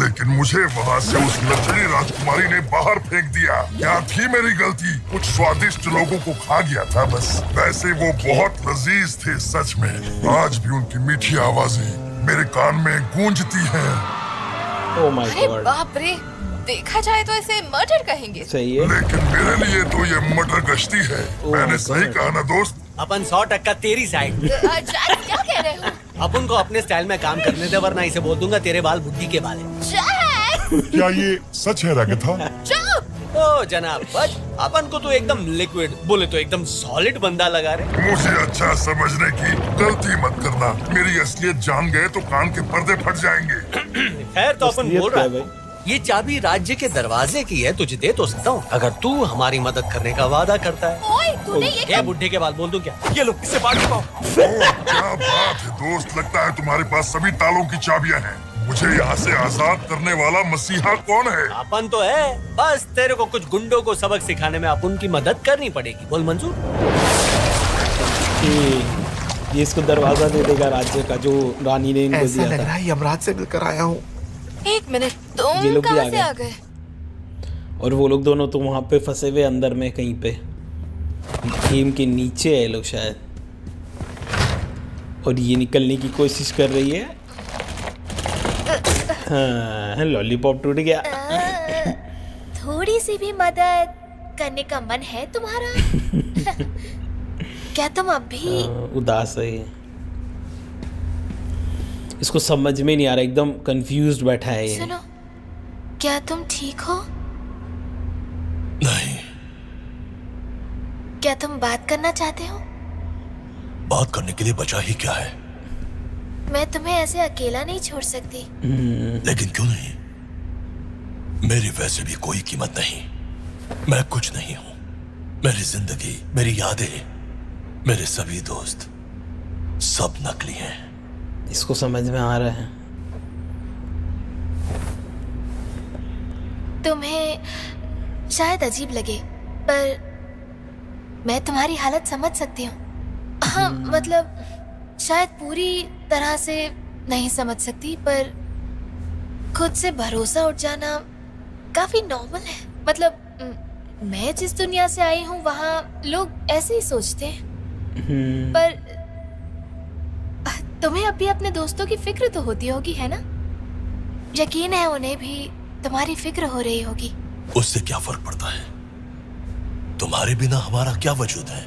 I: लेकिन मुझे वहाँ से उस लचड़ी राजकुमारी ने बाहर फेंक दिया। क्या थी मेरी गलती? कुछ स्वादिष्ट लोगों को खा गया था बस। वैसे वो बहुत लजीज थे सच में। आज भी उनकी मीठी आवाजें मेरे कान में गूंजती हैं।
A: ओह माय
G: अरे
A: गॉड।
G: बाप रे, देखा जाए तो इसे मर्डर कहेंगे।
A: सही है।
I: लेकिन मेरे लिए तो ये मटर गश्ती है। मैंने सही कहा ना दोस्त?
D: अपन 100% तेरी साइड।
G: जैक, क्या कह रहे हो?
D: अपन को अपने स्टाइल में काम करने दे, वरना इसे बोल दूंगा तेरे बाल बुद्धि के बाल हैं।
G: जैक,
I: क्या ये सच है रागथा?
G: चुप!
D: ओ जनाब बच, अपन को तो एकदम लिक्विड, बोले तो एकदम सॉलिड बंदा लगा रहे।
I: मुझे अच्छा समझने की गलती मत करना। मेरी असलियत जान गए तो कान के पर्दे फट जाएंगे।
D: खैर तो अपन
A: असलियत
D: बोल
A: क्या
D: रहा
A: है
D: है ये चाबी राज्य के दरवाजे की है, तुझे दे तो सकता हूँ अगर तू हमारी मदद करने का वादा करता है।
G: ओए तूने ये
D: बुढ़े के बाद बोल दूं क्या? ये लो इससे बांट पाओ।
I: क्या बात है दोस्त, लगता है तुम्हारे पास सभी तालों की चाबियां हैं। मुझे यहाँ से आजाद करने वाला मसीहा कौन है?
D: अपन तो है, बस तेरे को कुछ गुंडों को सबक सिखाने में अपन की मदद करनी पड़ेगी। बोल मंजूर?
A: ये इसको दरवाजा दे देगा राज्य का जो रानी ने इनको
F: ऐसा
A: दिया
F: लग
A: था।
F: रहा है यमराज से मिलकर आया हूँ।
G: एक मिनट,
A: ये
G: तुम
A: लोग भी
G: कहाँ से
A: आ
G: आ गए?
A: और वो लोग दोनों तो वहां पे फंसे हुए अंदर में कहीं पे, गेम के नीचे है लोग शायद, और ये निकलने की कोशिश कर रही है। हाँ, लॉलीपॉप टूट गया।
C: थोड़ी सी भी मदद करने का मन है तुम्हारा? क्या तुम अब भी
A: उदास है ये। इसको समझ में नहीं आ रहा, एकदम कंफ्यूज्ड बैठा है ये।
C: सुनो, क्या तुम ठीक हो?
K: नहीं,
C: क्या तुम बात करना चाहते हो?
K: बात करने के लिए बचा ही क्या है?
C: मैं तुम्हें ऐसे अकेला नहीं छोड़ सकती।
K: लेकिन क्यों नहीं? मेरी वैसे भी कोई कीमत नहीं। मैं कुछ नहीं हूं। मेरी जिंदगी, मेरी यादें, मेरे सभी दोस्त सब नकली हैं।
A: इसको समझ में आ रहा है।
C: तुम्हें शायद अजीब लगे, पर मैं तुम्हारी हालत समझ सकती हूँ। हाँ, मतलब शायद पूरी तरह से नहीं समझ सकती, पर खुद से भरोसा उठ जाना काफी नॉर्मल है। मतलब मैं जिस दुनिया से आई हूँ वहाँ लोग ऐसे ही सोचते हैं, पर तुम्हें अब भी अपने दोस्तों की फिक्र तो होती होगी, है ना? यकीन है उन्हें भी तुम्हारी फिक्र हो रही होगी।
K: उससे क्या फर्क पड़ता है? तुम्हारे बिना हमारा क्या वजूद है?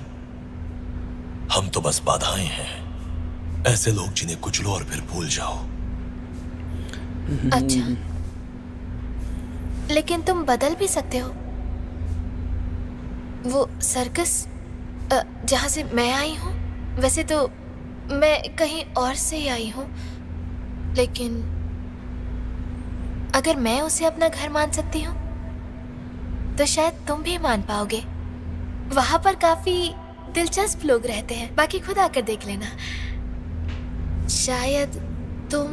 K: हम तो बस बाधाएं हैं, ऐसे लोग जिन्हें कुचलो और फिर भूल जाओ।
C: अच्छा, लेकिन तुम बदल भी सकते हो। वो सर्कस जहाँ से मैं आई हूँ, वैसे तो मैं कहीं और से ही आई हूँ, लेकिन अगर मैं उसे अपना घर मान सकती हूँ तो शायद तुम भी मान पाओगे। वहां पर काफी दिलचस्प लोग रहते हैं, बाकी खुद आकर देख लेना। शायद तुम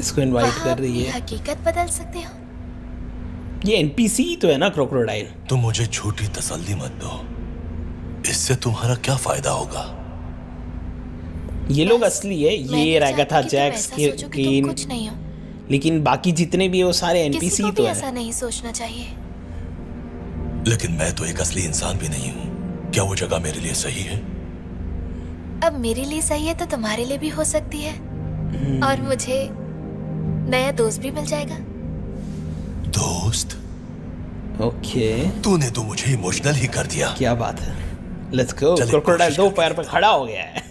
A: इसको इनवाइट
C: वहाँ
A: कर रही
C: अपनी
A: है।
C: हकीकत बदल सकते हो।
A: ये एनपीसी तो है ना, क्रोकोडाइल।
K: तुम मुझे झूठी तसल्ली मत दो, इससे तुम्हारा क्या फायदा होगा?
A: ये लोग असली है।
C: मैं
A: ये
C: नहीं
A: रैगा था
C: चाहती कि तुम
A: जैक्स
C: ऐसा
A: के
C: सोचो कि तुम
A: केन,
C: कुछ नहीं हो।
A: लेकिन बाकी जितने भी है वो सारे
C: किसी
A: एनपीसी
C: को
A: तो
C: भी
A: है।
C: ऐसा नहीं सोचना चाहिए।
K: लेकिन मैं तो एक असली इंसान भी नहीं हूँ। क्या वो जगह मेरे लिए सही है?
C: अब मेरे लिए सही है तो तुम्हारे लिए भी हो सकती है, और मुझे नया दोस्त भी मिल जाएगा।
K: दोस्त?
A: ओके,
K: तूने तो मुझे इमोशनल ही कर दिया।
A: क्या बात है। Let's go.
K: चलिए,
A: क्रोकोडाइल
K: कोशिश
A: दो
K: करते
A: पैर पे खड़ा हो गया है।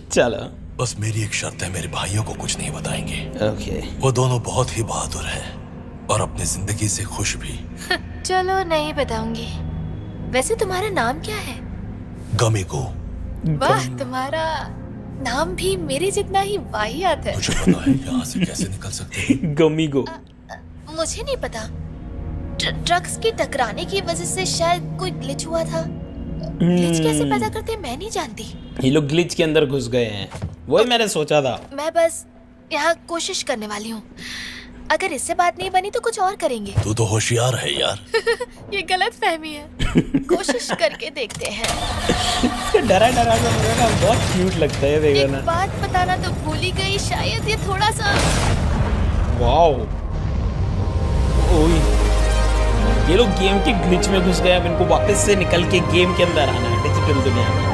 A: चलो।
K: बस मेरी एक शर्त है, मेरे भाइयों को कुछ नहीं बताएंगे।
A: ओके।
K: वो दोनों बहुत ही बहादुर हैं और अपनी जिंदगी से खुश भी।
C: चलो, नहीं बताऊंगी। वैसे तुम्हारा नाम क्या है?
K: गमिको।
C: वाह, तुम्हारा नाम भी मेरे जितना ही वाहियात है।
K: मुझे पता है यहाँ से कैसे निकल सकते हैं।
A: गमीगो।
C: मुझे नहीं पता। ट्रक्स के टकराने की वजह से शायद कोई ग्लिच हुआ था। ग्लिच कैसे पैदा करते हैं मैं नहीं जानती।
A: ये लोग ग्लिच के अंदर घुस गए हैं, वही मैंने सोचा था।
C: मैं बस यहाँ कोशिश करने वाली हूँ। अगर इससे बात नहीं बनी तो कुछ और करेंगे।
K: तू तो होशियार है यार।
C: ये गलत फहमी है। कोशिश करके देखते हैं।
A: इसका डरा डरा सा लगा, बहुत क्यूट लगता है देखो
C: एक
A: ना।
C: बात बताना तो भूल ही गई, शायद ये थोड़ा सा।
A: वाओ, ओए ये लोग गेम के ग्लिच में घुस गए। अब इनको वापस से निकल के गेम के अंदर आना है, डिजिटल दुनिया में।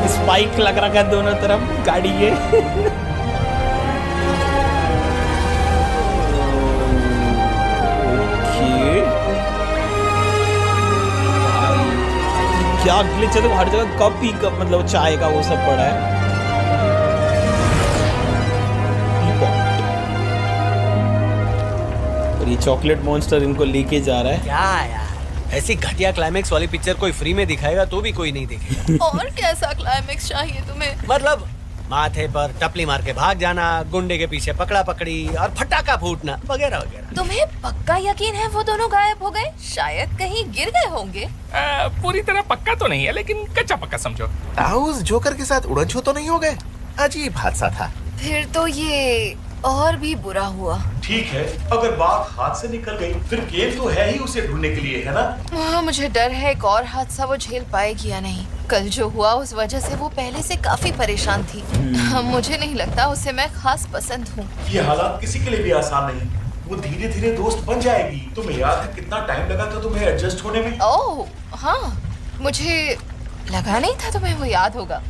A: स्पाइक लग रखा है दोनों तरफ गाड़ी के। ओके, क्या ग्लिच है? तो हर जगह कप ही कप, मतलब चाय का वो सब पड़ा है। और ये चॉकलेट मॉन्स्टर इनको लेके जा रहा है।
D: क्या यार, ऐसी घटिया क्लाइमेक्स वाली पिक्चर कोई फ्री में दिखाएगा तो भी कोई नहीं देखेगा।
G: और कैसा क्लाइमेक्स चाहिए तुम्हें?
D: मतलब माथे पर टपली मार के भाग जाना, गुंडे के पीछे पकड़ा पकड़ी और फटाका फूटना वगैरह वगैरह।
G: तुम्हें पक्का यकीन है वो दोनों गायब हो गए? शायद कहीं गिर गए होंगे।
L: पूरी तरह पक्का तो नहीं है, लेकिन कच्चा पक्का समझो।
B: हाउस जोकर के साथ उड़न-छू तो नहीं हो गए? अजीब हादसा था।
G: फिर तो ये और भी बुरा हुआ।
F: ठीक है, अगर बात हाथ से निकल गई फिर केन तो है ही उसे ढूंढने के लिए, है ना?
G: मुझे डर है एक और हादसा वो झेल पाएगी या नहीं। कल जो हुआ उस वजह से वो पहले से काफी परेशान थी। मुझे नहीं लगता उसे मैं खास पसंद हूँ।
F: ये हालात किसी के लिए भी आसान नहीं। वो धीरे धीरे दोस्त बन जाएगी। तुम्हें याद है कितना टाइम लगा था तुम्हें एडजस्ट होने में?
G: ओह हाँ, मुझे लगा नहीं था तुम्हें वो याद होगा।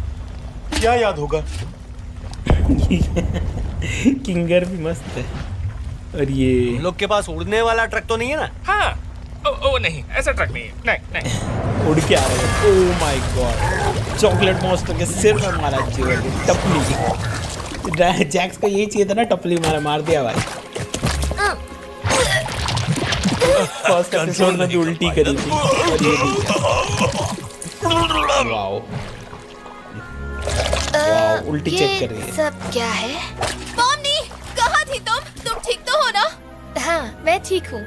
F: क्या याद होगा?
A: किंगर भी मस्त है। और ये
D: तुम लोग के पास उड़ने वाला ट्रक तो नहीं है ना?
L: हाँ, ओ नहीं, ऐसा ट्रक नहीं है। नहीं।
A: उड़ के आ रहे हैं। Oh my God, chocolate monster के सिर पर मारा जीवन टपली। जैक्स को यही चाहिए था ना, टपली मार दिया भाई। फर्स्ट एपिसोड में जो उल्टी करी थी और ये भी। वाओ उल्टी चेक कर रही है।
C: सब क्या है?
G: पॉमनी, कहाँ थी तुम ठीक तो हो ना?
C: हाँ, मैं ठीक हूँ।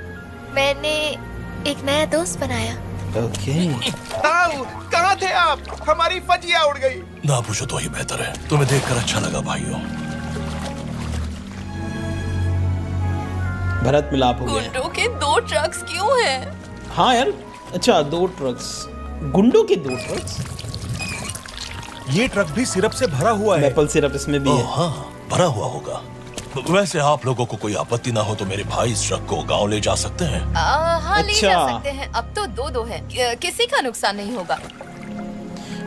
C: मैंने एक नया दोस्त बनाया।
A: ओके।
B: कहाँ थे आप? हमारी फजिया उड़ गई।
K: ना पूछो तो ही बेहतर है। तुम्हें देखकर अच्छा लगा भाइयों।
A: भरत मिलाप हो गया।
G: गुंडों के 2 ट्रक्स क्यों हैं?
A: हाँ यार, अच्छा 2 ट्रक्स, गुंडों के 2 ट्रक्स।
F: ये ट्रक भी सिरप से भरा हुआ है।
A: मैपल सिरप इसमें भी है।
K: हाँ, भरा हुआ होगा। वैसे आप लोगों को कोई आपत्ति ना हो तो मेरे भाई इस ट्रक को गांव ले जा सकते हैं।
G: हाँ, ले जा
A: अच्छा।
G: सकते हैं। अब तो 2-2 हैं। किसी का नुकसान नहीं होगा।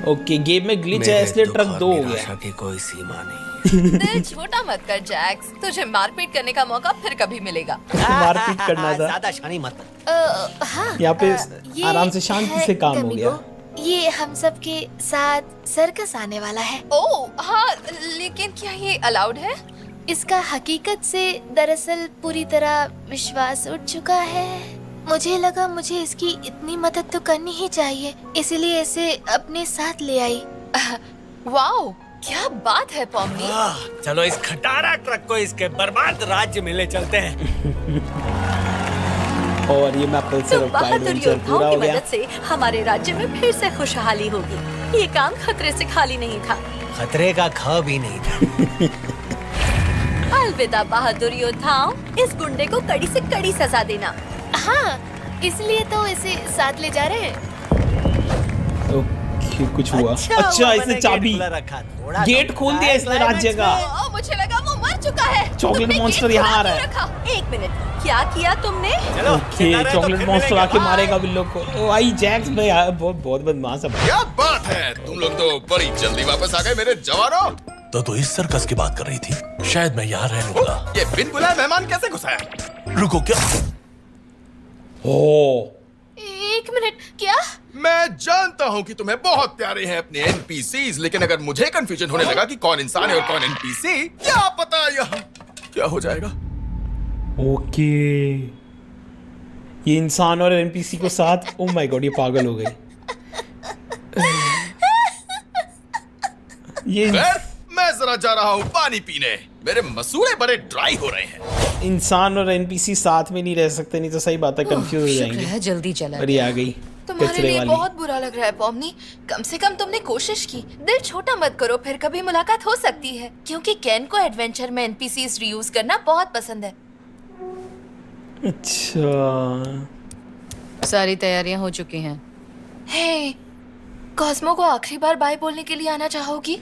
A: ओके, गेम में ग्लिच है इसलिए ट्रक 2 हो गया।
D: की कोई सीमा नहीं।
G: दिल छोटा मत कर जैक्स, तुझे मारपीट करने का मौका फिर कभी मिलेगा।
A: मारपीट करना था।
D: ज्यादा शानी मत।
C: हाँ,
A: यहाँ पे
C: ये
A: आराम से शांति
C: है
A: से काम हो
C: गमीगो।
A: गया।
C: ये हम सब के साथ सर्कस आने वाला है।
G: ओह हाँ, लेकिन क्या ये अलाउड है?
C: इसका हकीकत से दरअसल पूरी तरह विश्वास उठ चुका है। मुझे लगा मुझे इसकी इतनी मदद तो करनी ही चाहिए, इसलिए इसे अपने साथ ले आई।
G: वाओ, क्या बात है पॉमनी।
D: चलो इस खटारा ट्रक को इसके बर्बाद राज्य में ले चलते हैं।
A: और ये मैपल
J: तो
A: सिरप का
J: बहादुर
A: एडवेंचर
J: योद्धाओं
A: पूरा
J: की
A: हो गया।
J: मदद से हमारे राज्य में फिर से खुशहाली होगी। ये काम खतरे से खाली नहीं था।
D: खतरे का ख भी नहीं था।
J: अलविदा बहादुर योद्धाओं, इस गुंडे को कड़ी से कड़ी सजा देना।
C: हाँ, इसलिए तो इसे साथ ले जा रहे हैं।
A: ओके, कुछ हुआ।
D: हुआ
A: अच्छा
D: मैंने
A: इसने
D: गेट
A: चाबी
D: खुला रखा। थोड़ा
A: गेट
D: तो
A: खोल दिया इसने राज्य का।
G: मुझे लगा वो मर चुका है।
A: चॉकलेट
G: तुमने
A: मॉन्स्टर
G: गेट
A: यहाँ आ
G: खुला
A: रहा है।
G: क्यों रखा?
J: एक मिनट, क्या किया तुमने?
D: चलो,
A: ओके,
D: जिंदा रहे तो
A: चॉकलेट
D: फिर
A: मॉन्स्टर
D: मिलेंगे।
A: आके मारेगा बिल्लो को। ओ आई जैक्स भाई यार, बहुत बदमाश है भाई।
B: क्या बात है, तुम लोग तो बड़ी जल्दी वापस आ गए मेरे जवानों।
K: तो इस सर्कस की बात कर रही थी। शायद मैं यहाँ रहने वाला।
B: ये बिन बुलाए मेहमान कैसे घुसाया?
K: रुको, क्या?
A: ओ
C: 1 मिनट, क्या?
B: मैं जानता हूँ कि तुम्हें बहुत प्यारे हैं अपने NPCs, लेकिन अगर मुझे कंफ्यूजन होने लगा कि कौन इंसान है और कौन NPC, क्या पता यहाँ क्या हो जाएगा।
A: ओके, ये इंसान और एनपीसी को साथ। ओ माय गॉड, ये पागल हो गई। ये
B: खैर, मैं जरा जा रहा हूँ पानी पीने। मेरे मसूड़े बड़े ड्राई हो रहे हैं।
A: इंसान और एनपीसी साथ में नहीं रह सकते, नहीं तो सही बात है, कंफ्यूज हो
H: शुक्र
A: जाएंगे।
H: है जल्दी चला
A: और ये आ गई
G: तुम्हारे
A: कचरे
G: लिए
A: वाली।
G: बहुत बुरा लग रहा है पॉमनी। कम से कम तुमने कोशिश की। दिल छोटा मत करो, फिर कभी मुलाकात हो सकती है। क्योंकि कैन को एडवेंचर में NPCs रीयूज करना बहुत पसंद है।
A: अच्छा,
H: सारी तैयारियां हो चुकी हैं।
G: हे, कॉस्मो को आखिरी बार बाय बोलने के लिए आना चाहोगी?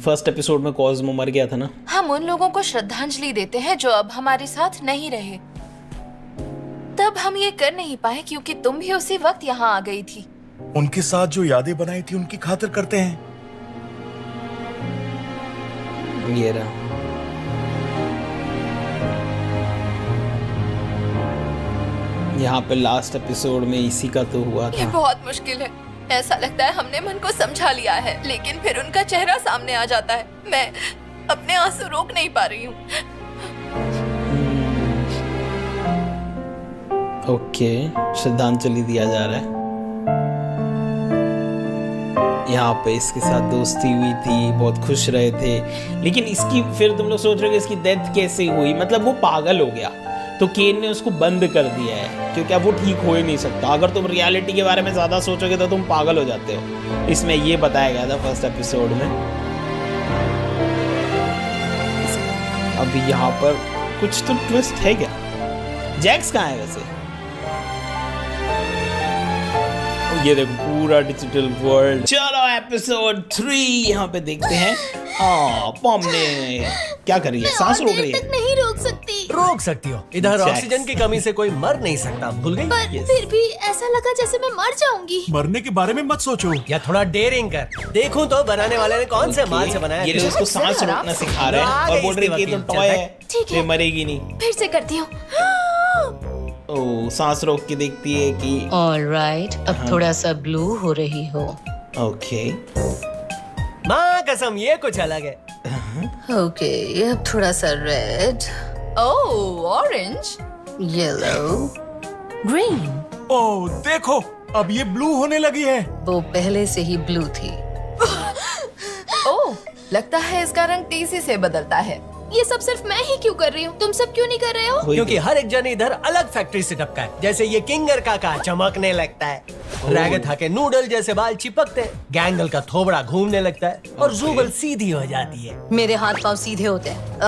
A: फर्स्ट एपिसोड में कॉस्मो मर गया था ना।
G: हम उन लोगों को श्रद्धांजलि देते हैं जो अब हमारे साथ नहीं रहे। तब हम ये कर नहीं पाए क्योंकि तुम भी उसी वक्त यहाँ आ गई थी।
F: उनके साथ जो यादें बनाई थी उनकी खातिर करते हैं।
A: ये रहा। यहाँ पे लास्ट एपिसोड में इसी का तो हुआ
G: ये
A: था।
G: बहुत मुश्किल है। ऐसा लगता है हमने मन को समझा लिया है, लेकिन फिर उनका चेहरा सामने आ जाता है। मैं अपने आंसू रोक नहीं पा रही हूँ।
A: ओके, श्रद्धांजलि दिया जा रहा है। यहाँ पे इसके साथ दोस्ती हुई थी, बहुत खुश रहे थे, लेकिन इसकी फिर तुम लोग सोच रहे हो कि इसकी डेथ कैसे हुई? मतलब वो पागल हो गया तो केन ने उसको बंद कर दिया है, क्योंकि अब वो ठीक हो ही नहीं सकता। अगर तुम रियलिटी के बारे में ज़्यादा सोचोगे तो तुम पागल हो जाते हो। इसमें ये बताया गया था फर्स्ट एपिसोड में। अभी यहाँ पर कुछ तो ट्विस्ट है क्या? जैक्स कहाँ है वैसे? ये देखो पूरा डिजिटल वर्ल्ड। चलो एपिसोड 3 यहाँ पे देखते हैं। पॉम ने क्या करी है? सांस रोक रही है।
C: तक नहीं रोक सकती।
D: रोक सकती हो, इधर
A: Jax.
D: ऑक्सीजन की कमी से कोई मर नहीं सकता, भूल गई?
C: पर फिर भी ऐसा लगा जैसे मैं मर जाऊंगी।
F: मरने के बारे में मत सोचो।
D: या थोड़ा डेयरिंग कर। देखूं तो बनाने वाले ने कौन से माल से बनाया?
A: ये लोग उसको सांस रोकना सिखा रहे हैं और बोल रहे हैं कि ये तो टॉय है,
C: ठीक है।
A: ये मरेगी नहीं।
C: फिर से करती हूँ।
A: ओ, सांस रोक के देखती है कि
H: ऑलराइट, अब थोड़ा सा ब्लू हो रही हो।
A: ओके।
D: माँ कसम, ये कुछ अलग है।
H: ओके, अब थोड़ा सा रेड,
G: ओह ऑरेंज,
H: येलो, ग्रीन।
F: ओह देखो, अब ये ब्लू होने लगी है।
H: वो पहले से ही ब्लू थी।
G: ओह लगता है इसका रंग तेजी से बदलता है।
C: ये सब सिर्फ मैं ही क्यों कर रही हूँ? तुम सब क्यों नहीं कर रहे हो?
D: क्योंकि हर एक जन इधर अलग फैक्ट्री से टपका है। जैसे ये किंगर का चमकने लगता है, रैगथा के नूडल जैसे बाल चिपकते हैं, गैंगल का थोबड़ा घूमने लगता है और जूबल सीधी हो जाती है।
H: मेरे हाथ पांव सीधे होते हैं।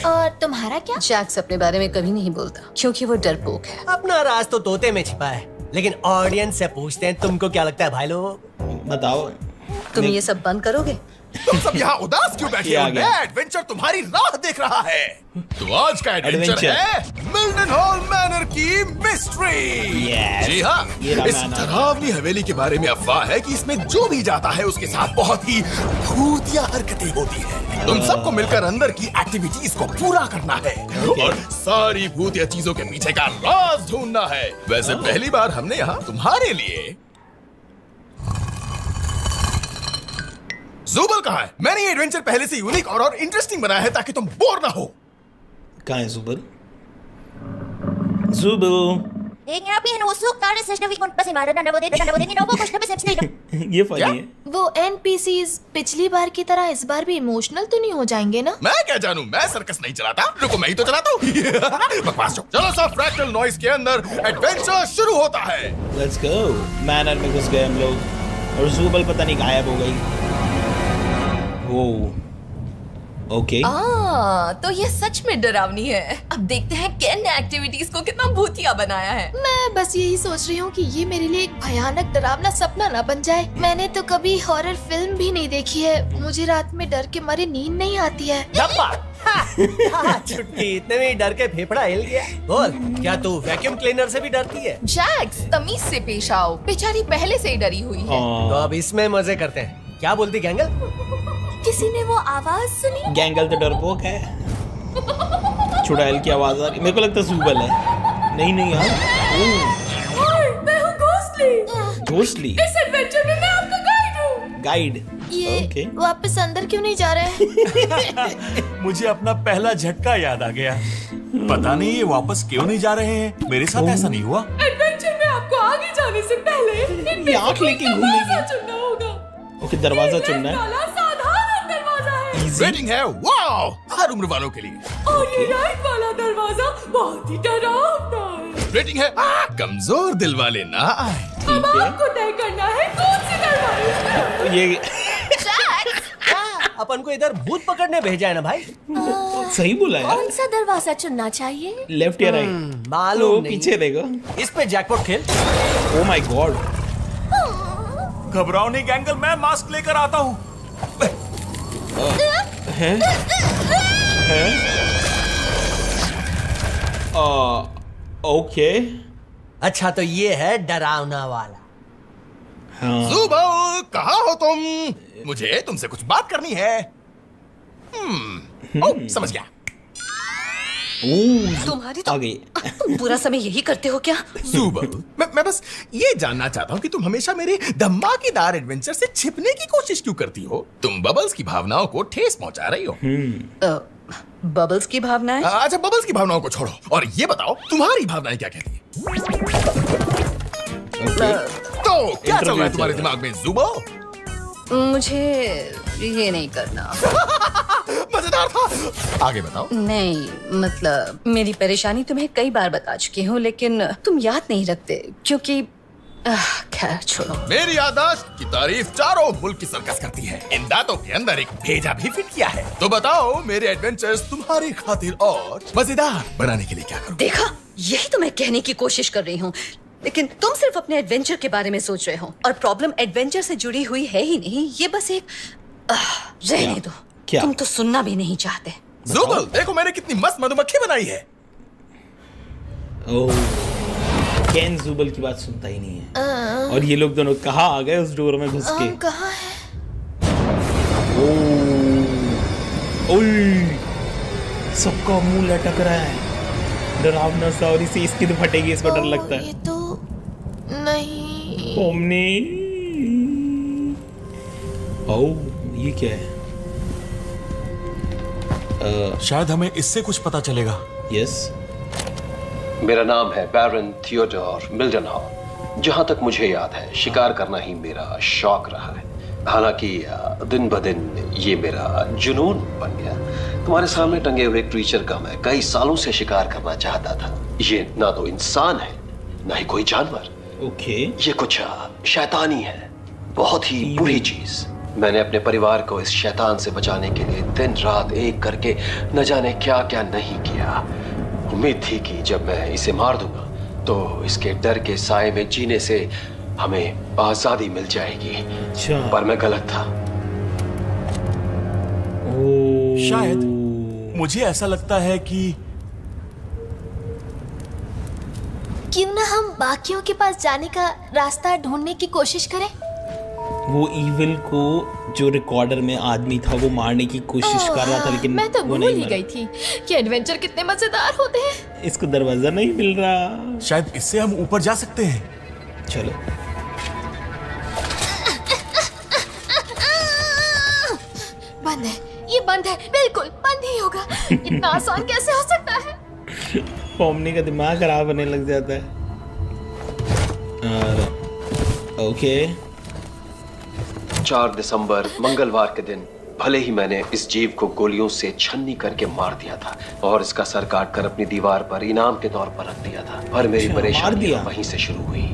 C: और तुम्हारा क्या?
H: जैक्स अपने बारे में कभी नहीं बोलता क्योंकि वो डरपोक है।
D: अपना राज तो तोते में छिपा है, लेकिन ऑडियंस से पूछते हैं तुमको क्या लगता है भाई लोग?
A: बताओ।
H: तुम ये सब बंद करोगे?
B: तुम सब यहाँ उदास क्यों बैठे हो?
A: गया।
B: नया एडवेंचर तुम्हारी राह देख रहा है। तो आज का एडवेंचर
A: एडवेंचर।
B: है मिल्डनहॉल मैनर की मिस्ट्री।
A: Yes,
B: जी हाँ,
A: ये रहा
B: इस
A: मैनर।
B: डरावनी हवेली के बारे में अफवाह है कि इसमें जो भी जाता है उसके साथ बहुत ही भूतिया हरकतें होती है। तुम सबको मिलकर अंदर की एक्टिविटीज को पूरा करना है और सारी भूतिया चीजों के पीछे का राज ढूंढना है। वैसे पहली बार हमने यहाँ तुम्हारे लिए ज़ुबल कहाँ है? मैंने ये एडवेंचर पहले से यूनिक और इंटरेस्टिंग बनाया है ताकि तुम बोर ना हो।
A: कहाँ है ज़ुबल? ज़ुबल। ये फनी है।
C: वो NPCs पिछली बार की तरह इस बार भी इमोशनल तो नहीं हो जाएंगे ना?
B: मैं क्या जानूं, मैं सर्कस नहीं चलाता। रुको, मैं ही तो चलाता हूँ। बकवास छोड़ो। चलो सब फ्रैक्टल नॉइज के अंदर एडवेंचर शुरू होता है।
A: Let's go. मैनर में घुस गए हम लोग और ज़ुबल पता नहीं गायब हो गई। ओके।
G: तो ये सच में डरावनी है। अब देखते हैं केन ने एक्टिविटीज को कितना भूतिया बनाया है।
C: मैं बस यही सोच रही हूँ कि ये मेरे लिए एक भयानक डरावना सपना ना बन जाए। मैंने तो कभी हॉरर फिल्म भी नहीं देखी है। मुझे रात में डर के मारे नींद नहीं आती है।
D: छुट्टी, इतने में डर के फेफड़ा हिल गया। बोल, क्या तू वैक्यूम क्लीनर से भी डरती है?
G: जैक्स तमीज से पेश आओ, बेचारी पहले से ही डरी हुई है।
D: तो अब इसमें मजे करते हैं। क्या बोलती गैंगल?
C: किसी ने वो आवाज सुनी?
A: गैंगल तो डरपोक है। चुड़ैल की आवाज आ रही। मेरे को लगता है ज़ुबल है। नहीं यार।
C: मैं हूँ घोस्टली।
A: घोस्टली।
C: इस एडवेंचर में मैं आपका गाइड हूँ।
A: गाइड।
C: ये
A: ओके।
C: वापस अंदर क्यों नहीं जा रहे हैं?
F: मुझे अपना पहला झटका याद आ गया। पता नहीं ये वापस क्यों नहीं जा रहे हैं। मेरे साथ ऐसा नहीं हुआ।
C: एडवेंचर में आपको आगे जाने से पहले
A: ये आँख लेके घूमेगी।
C: चुनना होगा।
A: ओके, दरवाजा चुनना है।
C: साधारण दरवाजा है
B: रेटिंग है वाओ, हर उम्र वालों के लिए।
C: और ये राइट वाला दरवाजा बहुत ही डरावना है।
B: रेटिंग है कमजोर दिल वाले ना आए।
C: अब आपको तय करना है कौन सी दरवाजा।
A: ये
D: अपन को इधर भूत पकड़ने भेजा है ना भाई?
A: सही बोला यार।
C: कौन सा दरवाजा चुनना चाहिए?
A: लेफ्ट या राइट?
D: मालूम नहीं।
A: पीछे देखो।
D: इस पे जैकपॉट खेल।
A: Oh my God.
F: घबराओ नहीं गैंगल, मैं मास्क लेकर आता हूँ।
A: ओके।
D: अच्छा, तो ये है डरावना वाला।
B: ज़ुबल, कहाँ हो तुम? मुझे तुमसे कुछ बात करनी है। समझ गया।
H: तुम्हारी तो
A: आ गई।
H: तुम पूरा समय यही करते हो क्या?
B: ज़ुबल, मैं बस ये जानना चाहता हूँ कि तुम हमेशा मेरे धमाकेदार एडवेंचर से छिपने की कोशिश क्यों करती हो? तुम बबल्स की भावनाओं को ठेस पहुंचा रही हो।
E: बबल्स की भावनाएं?
B: अच्छा, बबल्स की भावनाओं को छोड़ो और ये बताओ तुम्हारी भावनाएं क्या कहती हैं? तो क्या चल रहा है तुम्हारे दिमाग में जुबो?
E: मुझे ये नहीं करना।
B: मजेदार था, आगे बताओ।
E: नहीं, मतलब मेरी परेशानी तुम्हें कई बार बता चुकी हूँ, लेकिन तुम याद नहीं रखते क्योंकि खैर छोड़ो।
B: मेरी याददाश्त की तारीफ चारों मुल्क की सर्कस करती है। इन दांतों के अंदर एक भेजा भी फिट किया है। तो बताओ मेरे एडवेंचर्स तुम्हारी खातिर और मजेदार बनाने के लिए क्या करूं?
E: देखा, यही तो मैं कहने की कोशिश कर रही हूँ, लेकिन तुम सिर्फ अपने एडवेंचर के बारे में सोच रहे हो और प्रॉब्लम एडवेंचर से जुड़ी हुई है ही नहीं। ये बस एक रहने दो।
A: क्या?
E: तुम तो सुनना भी नहीं चाहते।
B: जुगल, देखो मैंने कितनी मस्त मधुमक्खी बनाई है।
A: केन जुबल की बात सुनता ही नहीं है। और ये लोग दोनों कहाँ आ गए उस डोर में घुस के?
C: कहाँ है?
A: सबका मुंह लटक रहा है, डरावना सा, और इसे इसकी तो फटेगी, इसको डर लगता है।
C: ये तो नहीं।
A: ओमनी, ये क्या है?
F: शायद हमें इससे कुछ पता चलेगा।
A: यस।
M: मेरा नाम है बैरन थियोडोर मिल्डनहॉल। जहां तक मुझे याद है, शिकार करना ही मेरा शौक रहा है। हालांकि दिन ब दिन ये मेरा जुनून बन गया। तुम्हारे सामने टंगे हुए क्रीचर का मैं कई सालों से शिकार करना चाहता था। ये ना तो इंसान है, ना ही कोई जानवर।
A: ओके।
M: ये कुछ शैतानी है, बहुत ही बुरी चीज। मैंने अपने परिवार को इस शैतान से बचाने के लिए दिन रात एक करके न जाने क्या क्या नहीं किया। उम्मीद थी कि जब मैं इसे मार दूंगा तो इसके डर के साए में जीने से हमें आजादी मिल जाएगी। पर मैं गलत था।
F: शायद मुझे ऐसा लगता है कि
C: क्यों ना हम बाकियों के पास जाने का रास्ता ढूंढने की कोशिश करें?
A: वो ईविल को जो रिकॉर्डर में आदमी था वो मारने की कोशिश कर रहा था, लेकिन
C: मैं तो
A: वो
C: भूल
A: नहीं
C: ही
A: मरा।
C: गई थी कि एडवेंचर कितने मजेदार होते हैं।
A: इसको दरवाजा नहीं मिल रहा।
F: शायद इससे हम ऊपर जा सकते हैं।
A: चलो।
C: बंद है, ये बंद है, बिल्कुल बंद ही होगा। इतना आसान कैसे हो सकता है?
A: पोमनी का दिमाग खराब होने लग जाता है। ओके।
M: 4 दिसंबर मंगलवार के दिन भले ही मैंने इस जीव को गोलियों से छन्नी करके मार दिया था और इसका सर काट कर अपनी दीवार पर इनाम के तौर पर रख दिया था, पर मेरी परेशानी वहीं से शुरू हुई।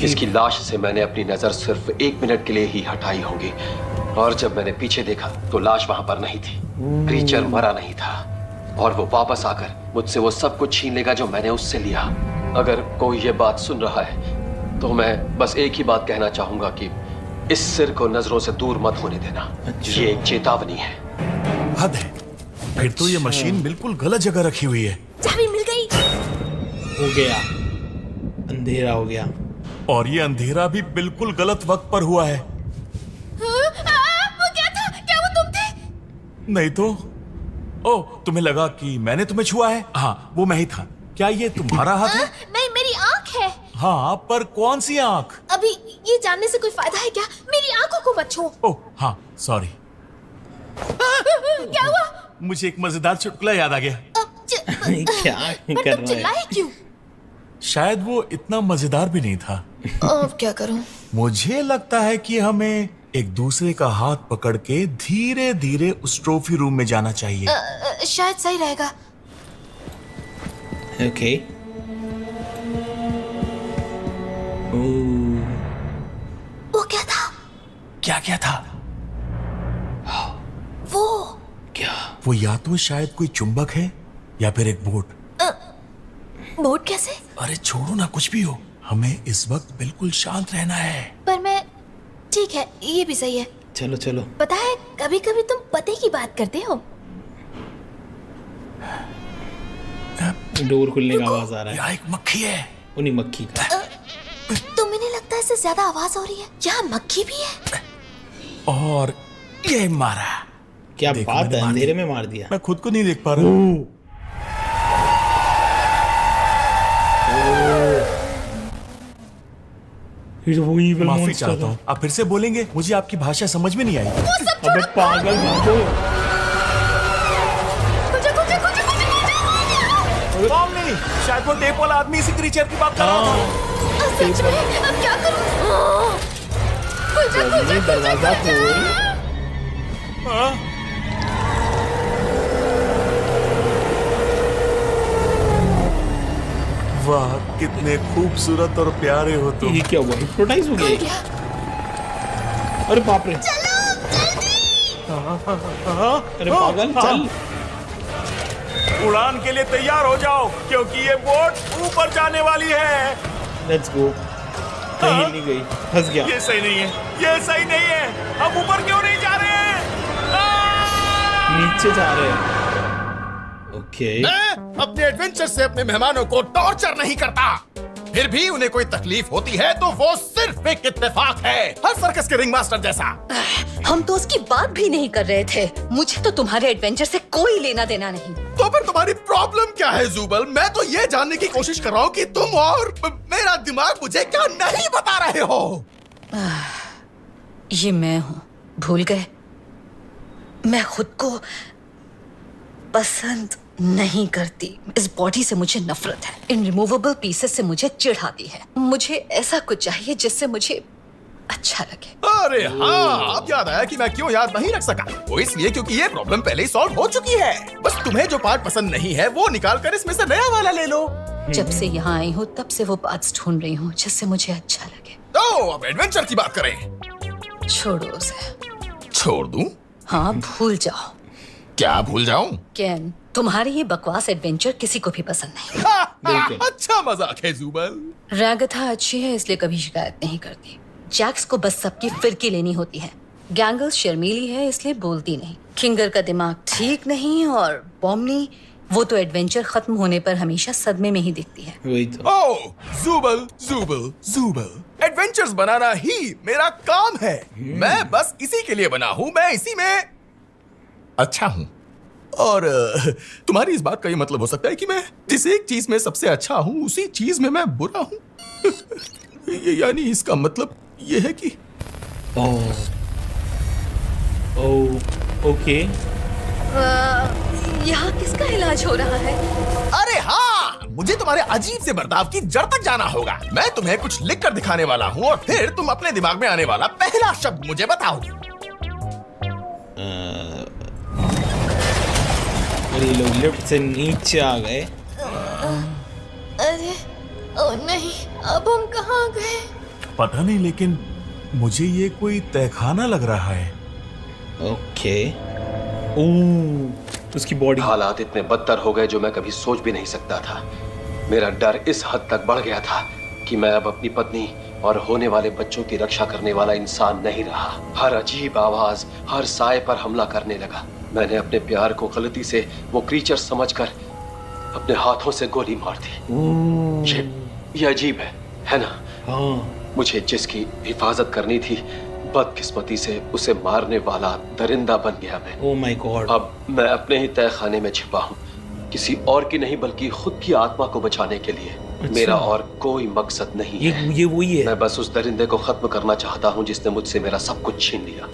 M: इसकी लाश से मैंने अपनी नजर सिर्फ 1 मिनट के लिए ही हटाई होगी, और जब मैंने पीछे देखा तो लाश वहां पर नहीं थी। क्रीचर मरा नहीं था और वो वापस आकर मुझसे वो सब कुछ छीन लेगा जो मैंने उससे लिया। अगर कोई ये बात सुन रहा है तो मैं बस एक ही बात कहना चाहूंगा कि इस सिर को नजरों से दूर मत होने देना। ये एक चेतावनी है।
F: हद है, फिर तो ये मशीन बिल्कुल गलत जगह रखी हुई है।
C: चाबी मिल गई।
A: हो गया, अंधेरा हो गया।
F: और ये अंधेरा भी बिल्कुल गलत वक्त पर हुआ है।
C: वो क्या था? क्या वो तुम थे?
F: नहीं तो। ओह, तुम्हें लगा कि मैंने तुम्हें छुआ है? हाँ, वो मैं ही था। क्या ये तुम्हारा हाथ है?
C: नहीं, मेरी आंख है।
F: हाँ, पर कौन सी आंख?
C: अभी ये जानने से कोई फायदा है क्या? मेरी आंखों को मत छू।
F: ओह हाँ, सॉरी।
C: क्या हुआ?
F: मुझे एक मजेदार चुटकुला याद आ गया।
A: क्या
C: पर
A: कर
C: तुम
A: रहा
C: चिल्लाए क्यों?
F: शायद वो इतना मजेदार भी नहीं था।
C: अब क्या करूं?
F: मुझे लगता है कि हमें एक दूसरे का हाथ पकड़ के धीरे धीरे उस ट्रॉफी रूम में जाना चाहिए।
C: शायद सही रहेगा।
A: ओके।
C: वो क्या था?
F: क्या क्या था?
C: वो
A: क्या?
F: वो या तो शायद कोई चुंबक है या फिर एक बोट।
C: बोट कैसे?
F: अरे छोड़ो ना, कुछ भी हो, हमें इस वक्त बिल्कुल शांत रहना है।
C: पर मैं ठीक है, ये भी सही है।
A: चलो चलो।
C: पता है, कभी कभी तुम पते की बात करते हो।
A: डोर खुलने का आवाज आ रहा है।
F: यहाँ एक मक्खी है।
A: उन्हीं मक्खी का।
C: तो मैंने लगता है इससे ज्यादा आवाज हो रही है। यहाँ मक्खी भी है।
F: और ये मारा।
A: क्या बात है, अंधेरे में मार दिया।
F: मैं खुद को नहीं देख पा रहा। माफी चाहता हूँ। आप फिर से बोलेंगे? मुझे आपकी भाषा समझ में नहीं आई।
A: अबे पागल भागो।
F: ओमनी, शायद वो टेप वाला आदमी इसी क्रीचर की बात कर रहा था।
C: सच में अब क्या करूं?
A: दरवाजा खोल।
F: वाह, कितने खूबसूरत और प्यारे हो तुम।
A: ये क्या हुआ? हिप्नोटाइज हो गया? अरे बाप रे! अरे पागल, चल।
F: उड़ान के लिए तैयार हो जाओ, क्योंकि ये बोट ऊपर जाने वाली है।
A: Let's go. कहीं नहीं गई, फंस गया।
F: ये सही नहीं है, ये सही नहीं है। हम ऊपर क्यों नहीं जा रहे हैं?
A: नीचे जा रहे हैं। ओके।
B: मैं अपने एडवेंचर से अपने मेहमानों को टॉर्चर नहीं करता। फिर भी उन्हें कोई तकलीफ होती है तो वो सिर्फ एक इत्तेफाक है, हर सर्कस के रिंग मास्टर जैसा।
E: हम तो उसकी बात भी नहीं कर रहे थे। मुझे तो तुम्हारे एडवेंचर से कोई लेना देना नहीं।
B: तो फिर तुम्हारी प्रॉब्लम क्या है जुबल? मैं तो ये जानने की कोशिश कर रहा हूँ कि तुम और मेरा दिमाग मुझे क्या नहीं बता रहे हो।
E: ये मैं हूँ, भूल गए? मैं खुद को पसंद नहीं करती। इस बॉडी से मुझे नफरत है। इन रिमूवेबल पीसेस से मुझे चिढ़ आती है। मुझे ऐसा कुछ चाहिए जिससे मुझे अच्छा लगे।
B: अरे हाँ, अब याद आया कि मैं क्यों याद नहीं रख सका। वो इसलिए क्योंकि ये प्रॉब्लम पहले ही सॉल्व हो चुकी है। बस तुम्हें जो पार्ट पसंद नहीं है वो निकाल कर इसमें से नया वाला ले लो।
E: जब से यहाँ आई हूँ तब से वो पार्ट्स ढूंढ रही हूँ जिससे मुझे अच्छा लगे।
B: तो अब एडवेंचर की बात करें।
E: छोड़ो उसे।
B: छोड़ दूं?
E: हाँ, भूल जाओ।
B: क्या भूल जाऊं?
E: केन, तुम्हारी ये बकवास एडवेंचर किसी को भी पसंद नहीं।
B: अच्छा मजाक है जुबल।
E: रागथा अच्छी है इसलिए कभी शिकायत नहीं करती। जैक्स को बस सबकी फिरकी लेनी होती है। गैंगल शर्मीली है इसलिए बोलती नहीं। किंगर का दिमाग ठीक नहीं और बॉम्नी, वो तो एडवेंचर खत्म होने पर हमेशा सदमे में ही दिखती है।
A: वही तो।
B: ओह, जुबल जुबल जुबल, एडवेंचर्स बनाना ही मेरा काम है। मैं बस इसी के लिए बना हूँ। मैं इसी में अच्छा हूँ। और तुम्हारी इस बात का ये मतलब हो सकता है कि मैं जिस एक चीज में सबसे अच्छा हूँ उसी चीज में मैं बुरा हूँ। यानी इसका मतलब ये है कि
A: ओके।
E: यहाँ किसका इलाज हो रहा है?
B: अरे हाँ, मुझे तुम्हारे अजीब से बर्ताव की जड़ तक जाना होगा। मैं तुम्हें कुछ लिख कर दिखाने वाला हूँ और फिर तुम अपने दिमाग में आने वाला पहला शब्द मुझे बताओगे।
A: ये लोग लिफ्ट से नीचे आ गए।
C: अरे ओ नहीं, अब हम कहाँ गए?
F: पता नहीं, लेकिन मुझे ये कोई तहखाना लग रहा है।
A: ओके। उसकी बॉडी।
M: हालात इतने बदतर हो गए जो मैं कभी सोच भी नहीं सकता था। मेरा डर इस हद तक बढ़ गया था कि मैं अब अपनी पत्नी और होने वाले बच्चों की रक्षा करने वाला इंसान नहीं रहा। हर अजीब आवाज हर साए पर हमला करने लगा। मैंने अपने प्यार को गलती से वो क्रीचर समझकर अपने हाथों से गोली मार दी। ये अजीब है ना?
A: हाँ।
M: मुझे जिसकी हिफाजत करनी थी, बदकिस्मती से उसे मारने वाला दरिंदा बन गया मैं।
A: Oh my God.
M: अब मैं अपने ही तहखाने में छिपा हूँ, किसी और की नहीं बल्कि खुद की आत्मा को बचाने के लिए। अच्छा। मेरा और कोई मकसद नहीं है।
A: ये वही है।
M: मैं बस उस दरिंदे को खत्म करना चाहता हूँ जिसने मुझसे मेरा सब कुछ छीन लिया।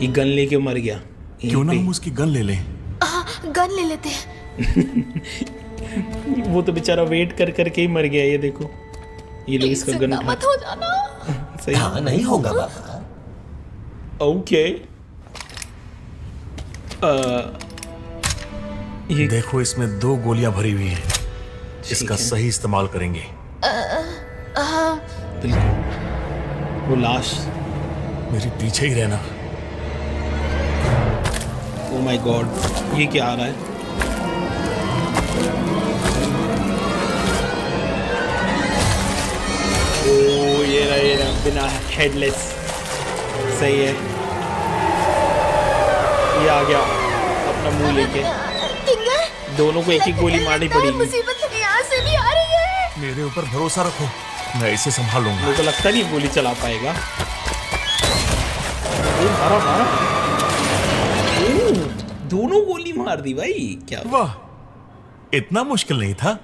A: ये गन लेके मर गया।
F: क्यों ना हम उसकी गन ले लें?
C: गन ले लेते हैं।
A: वो तो बेचारा वेट कर करके ही मर गया। ये देखो, ये लोग इसका गन
C: मत हो जाना।
A: सही।
D: हाँ, नहीं होगा बाबा।
A: ओके।
F: ये देखो, इसमें 2 गोलियां भरी हुई हैं। इसका सही इस्तेमाल करेंगे।
A: वो लाश
F: मेरे पीछे ही रहना।
A: ओह माय गॉड, ये क्या आ रहा है? ओ ये रहा बिना हेडलेस। सही है। ये आ गया अपना मुंह लेके। दोनों को एक गोली मारनी पड़ेगी।
C: मुसीबत यहाँ से भी आ रही है।
F: मेरे ऊपर भरोसा रखो, मैं इसे संभाल लूंगा।
A: मुझे तो लगता नहीं गोली चला पाएगा। मारा मारा। दोनों गोली मार दी भाई। क्या
F: वाह, इतना मुश्किल नहीं था।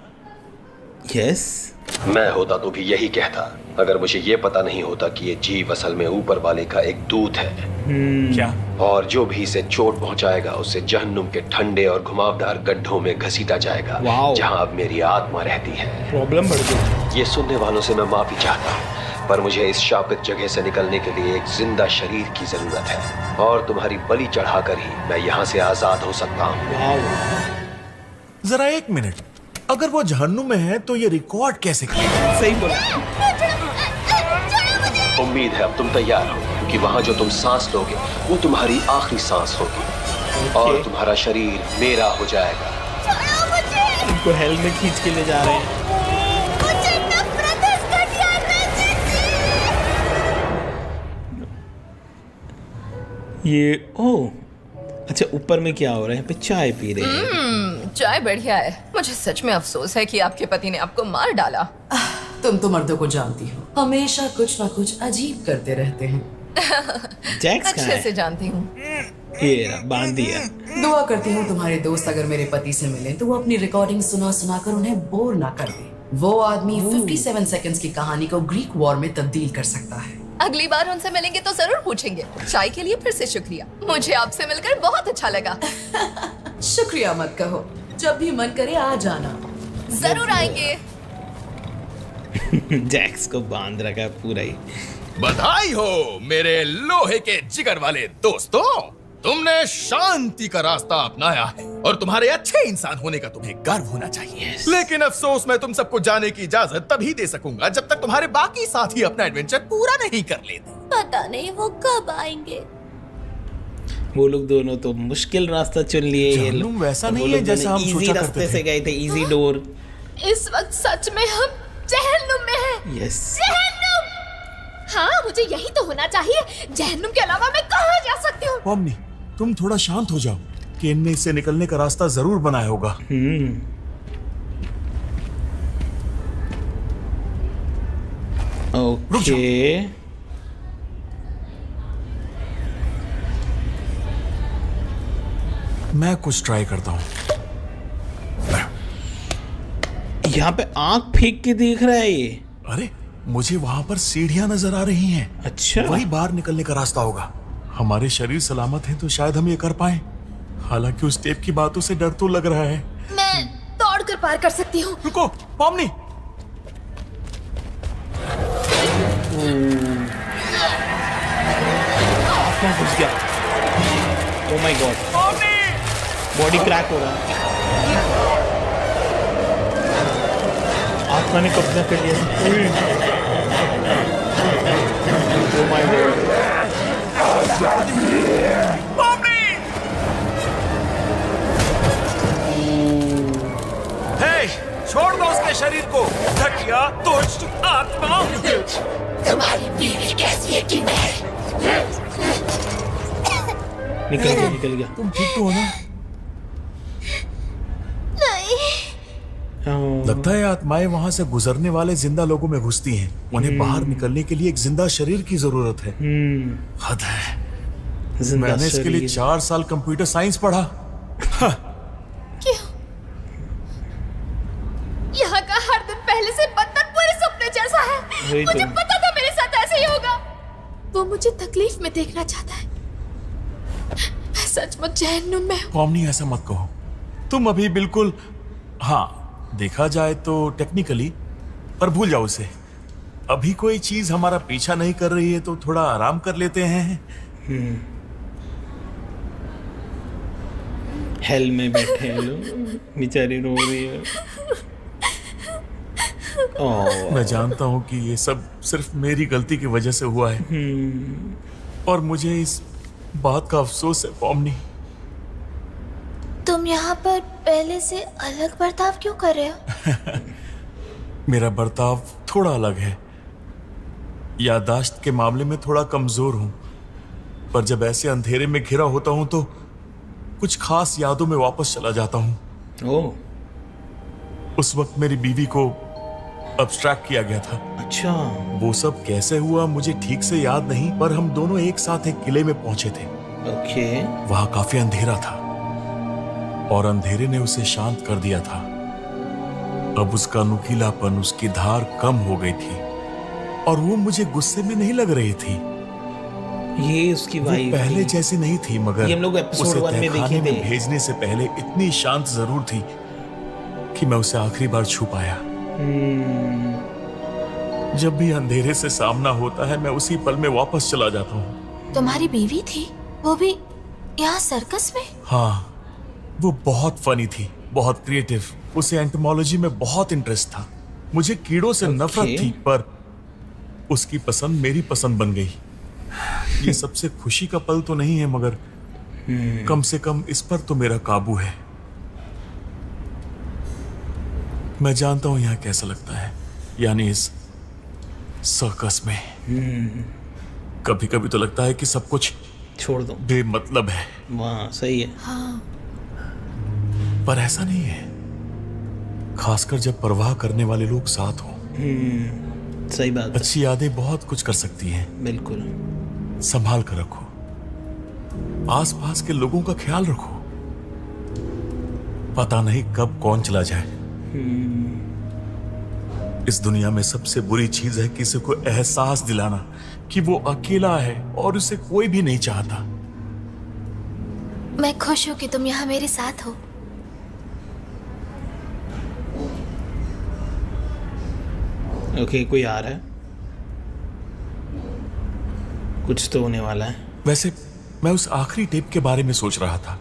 A: यस।
M: मैं होता तो भी यही कहता। अगर मुझे ये पता नहीं होता कि ये जीव असल में ऊपर वाले का एक दूत है।
F: क्या?
M: और जो भी इसे चोट पहुंचाएगा उसे जहन्नुम के ठंडे और घुमावदार गड्ढों में घसीटा जाएगा, जहां अब मेरी आत्मा रहती है।
A: प्रॉब्लम बढ़ गई।
M: ये सुनने वालों से मैं माफी चाहता हूँ, पर मुझे इस शापित जगह से निकलने के लिए एक जिंदा शरीर की जरूरत है, और तुम्हारी बलि चढ़ाकर ही मैं यहाँ से आजाद हो सकता हूँ।
F: जरा एक मिनट, अगर वो जहन्नुम में है तो ये रिकॉर्ड कैसे किया?
A: सही बोला।
M: उम्मीद है अब तुम तैयार हो, क्योंकि वहाँ जो तुम सांस लोगे वो तुम्हारी आखिरी सांस होगी, और तुम्हारा शरीर मेरा हो जाएगा।
A: इनको हेल में खींच के ले जा रहे हैं। ये ओह, अच्छा ऊपर में क्या हो रहा है? यहाँ पे चाय पी रहे हैं।
G: चाय बढ़िया है। मुझे सच में अफसोस है कि आपके पति ने आपको मार डाला।
N: तुम तो मर्दों को जानती हो, हमेशा कुछ ना कुछ अजीब करते रहते हैं।
A: जैक्स कहाँ
G: अच्छे
A: है?
G: से जानती हूँ।
A: ये रहा, बांध दिया।
N: दुआ करती हूँ तुम्हारे दोस्त अगर मेरे पति से मिले तो वो अपनी रिकॉर्डिंग सुना सुना कर उन्हें बोर ना कर दे। वो आदमी 57 सेकंड्स की कहानी को ग्रीक वॉर में तब्दील कर सकता है।
G: अगली बार उनसे मिलेंगे तो जरूर पूछेंगे। चाय के लिए फिर से शुक्रिया, मुझे आपसे मिलकर बहुत अच्छा लगा।
N: शुक्रिया मत कहो, जब भी मन करे आ जाना।
G: जरूर आएंगे।
A: जैक्स को बांध रखा पूरा ही।
B: बधाई हो मेरे लोहे के जिगर वाले दोस्तों, तुमने शांति का रास्ता अपनाया है, और तुम्हारे अच्छे इंसान होने का तुम्हें गर्व होना चाहिए। लेकिन अफसोस मैं तुम सबको जाने की इजाजत तभी दे सकूंगा जब तक तुम्हारे बाकी साथी अपना एडवेंचर पूरा नहीं कर लेते।
J: पता नहीं वो कब आएंगे।
A: वो लोग दोनों तो मुश्किल रास्ता चुन लिए। ये लोग
F: वैसा नहीं है जैसा हम
A: इजी
F: सोचा
A: रास्ते
F: करते
A: से
F: थे।
A: गए थे, इजी डोर।
C: इस वक्त सच में हम जहन्नुम में हैं।
A: यस।
C: जहन्नुम। हाँ, मुझे यही तो होना चाहिए। जहन्नुम के अलावा मैं कहाँ जा सकती हूँ?
F: पॉमनी, तुम थोड़ा शांत हो जाओ। केन ने इससे निकलने का रास्ता जरूर बनाया होगा।
A: ओके।
F: मैं कुछ ट्राई करता हूँ।
A: यहाँ पे आंख फेंक के देख रहा है ये।
F: अरे, मुझे वहां पर सीढ़ियां नजर आ रही हैं।
A: अच्छा,
F: वही बाहर निकलने का रास्ता होगा। हमारे शरीर सलामत हैं तो शायद हम ये कर पाए। हालांकि उस टेप की बातों से डर तो लग रहा है।
C: मैं दौड़कर पार कर सकती हूँ।
F: रुको, पॉमनी।
A: आत्मा घुस गया। Oh my God, body crack हो रहा है। आत्मा ने कब्जा कर लिया। Oh my God.
F: हे, छोड़ दो उसके शरीर को। घटिया दुष्ट आत्मा।
I: तुम्हारी बीवी कैसी है कि
A: निकल गया।
F: तुम ठीक तो हो ना? लगता है आत्माएं वहां से गुजरने वाले जिंदा लोगों में घुसती हैं। उन्हें बाहर निकलने के लिए एक जिंदा शरीर की जरूरत है। हद है। मैंने इसके लिए 4 साल कंप्यूटर साइंस पढ़ा।
C: क्यों? यहाँ का हर दिन पहले से बदतर पूरे सपने जैसा है। मुझे पता था मेरे साथ ऐसे ही होगा। वो मुझे तकलीफ में देखना चाहता है। मैं सचमुच जहन्नुम में हूँ।
F: पॉमनी, ऐसा मत कहो। तुम अभी बिल्कुल, हाँ, देखा जाए तो टेक्निकली, पर भूल जाओ उसे। अभी कोई चीज हमारा पीछा नहीं कर रही है तो थोड़ा आराम कर लेते हैं।
A: हेल में बैठे हैं लोग, बेचारी रो रही है।
F: मैं जानता हूं कि ये सब सिर्फ मेरी गलती की वजह से हुआ है, और मुझे इस बात का अफसोस है। पॉमनी,
C: तुम यहाँ पर पहले से अलग बर्ताव क्यों कर रहे हो?
F: मेरा बर्ताव थोड़ा अलग है। याददाश्त के मामले में थोड़ा कमजोर हूं, पर जब ऐसे अंधेरे में घिरा होता हूं तो कुछ खास यादों में वापस चला जाता हूं। उस वक्त मेरी बीवी को अब्स्ट्रैक्ट किया गया था।
A: अच्छा,
F: वो सब कैसे हुआ मुझे ठीक से याद नहीं, पर हम दोनों एक साथ एक किले में पहुंचे थे।
A: ओके।
F: वहां काफी अंधेरा था और अंधेरे ने उसे शांत कर दिया था। अब उसका नुकीलापन, उसकी धार कम हो गई थी। और वो मुझे गुस्से में नहीं लग रही थी।
A: ये उसकी
F: वो
A: वाइफ
F: पहले जैसी नहीं थी, मगर
A: ये हम लोग एपिसोड
F: उसे
A: 1 में
F: तहखाने
A: देखे
F: में
A: थे।
F: भेजने से पहले इतनी शांत जरूर थी कि मैं उसे आखिरी बार छू पाया। जब भी अंधेरे से सामना होता है, मैं उसी पल में वापस चला जाता हूँ।
C: तुम्हारी बीवी थी, वो भी यहाँ सर्कस में?
F: हाँ, वो बहुत फनी थी, बहुत क्रिएटिव। उसे एंटोमोलॉजी में बहुत इंटरेस्ट था। मुझे कीड़ों से नफरत थी, पर उसकी पसंद मेरी पसंद बन गई। ये सबसे खुशी का पल तो नहीं है, मगर कम से कम इस पर तो मेरा काबू है। मैं जानता हूं यहाँ कैसा लगता है, यानी इस सर्कस में। कभी कभी तो लगता है कि सब कुछ
A: छोड़ दो,
F: बेमतलब है।
A: वाह, सही है।
C: हाँ।
F: पर ऐसा नहीं है, खासकर जब परवाह करने वाले लोग साथ हों।
A: सही बात है।
F: अच्छी यादें बहुत कुछ कर सकती हैं।
A: बिल्कुल।
F: संभाल कर रखो, आसपास के लोगों का ख्याल रखो। पता नहीं कब कौन चला जाए। इस दुनिया में सबसे बुरी चीज है किसी को एहसास दिलाना कि वो अकेला है और उसे कोई भी नहीं चाहता।
C: मैं खुश हूँ कि तुम यहाँ मेरे साथ हो।
A: ओके, कोई आ रहा है, कुछ तो होने वाला है।
F: वैसे मैं उस आखिरी टेप के बारे में सोच रहा था।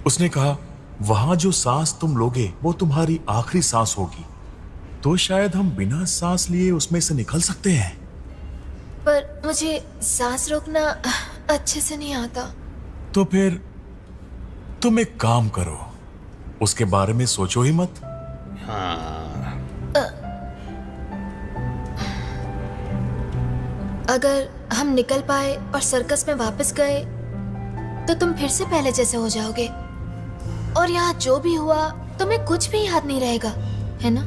F: उसने कहा वहां जो सांस तुम लोगे वो तुम्हारी आखिरी सांस होगी, तो शायद हम बिना सांस लिए उसमें से निकल सकते हैं।
C: पर मुझे सांस रोकना अच्छे से नहीं आता।
F: तो फिर तुम एक काम करो, उसके बारे में सोचो ही मत।
A: हाँ।
C: अगर हम निकल पाए और सर्कस में वापस गए तो तुम फिर से पहले जैसे हो जाओगे, और यहाँ जो भी हुआ तुम्हें कुछ भी याद नहीं रहेगा, है ना?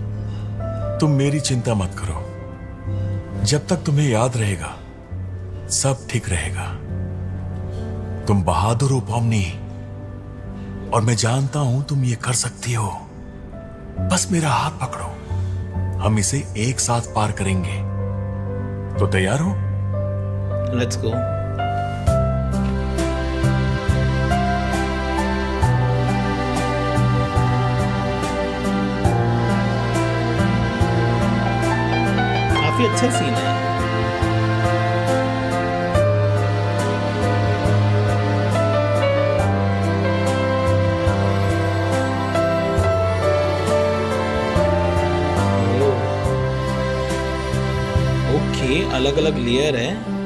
F: तुम मेरी चिंता मत करो, जब तक तुम्हें याद रहेगा सब ठीक रहेगा। तुम बहादुर हो पॉमनी, और मैं जानता हूं तुम ये कर सकती हो। बस मेरा हाथ पकड़ो, हम इसे एक साथ पार करेंगे। तो तैयार हो?
A: Let's go. काफी अच्छा सीन है। ओके, अलग अलग लेयर है।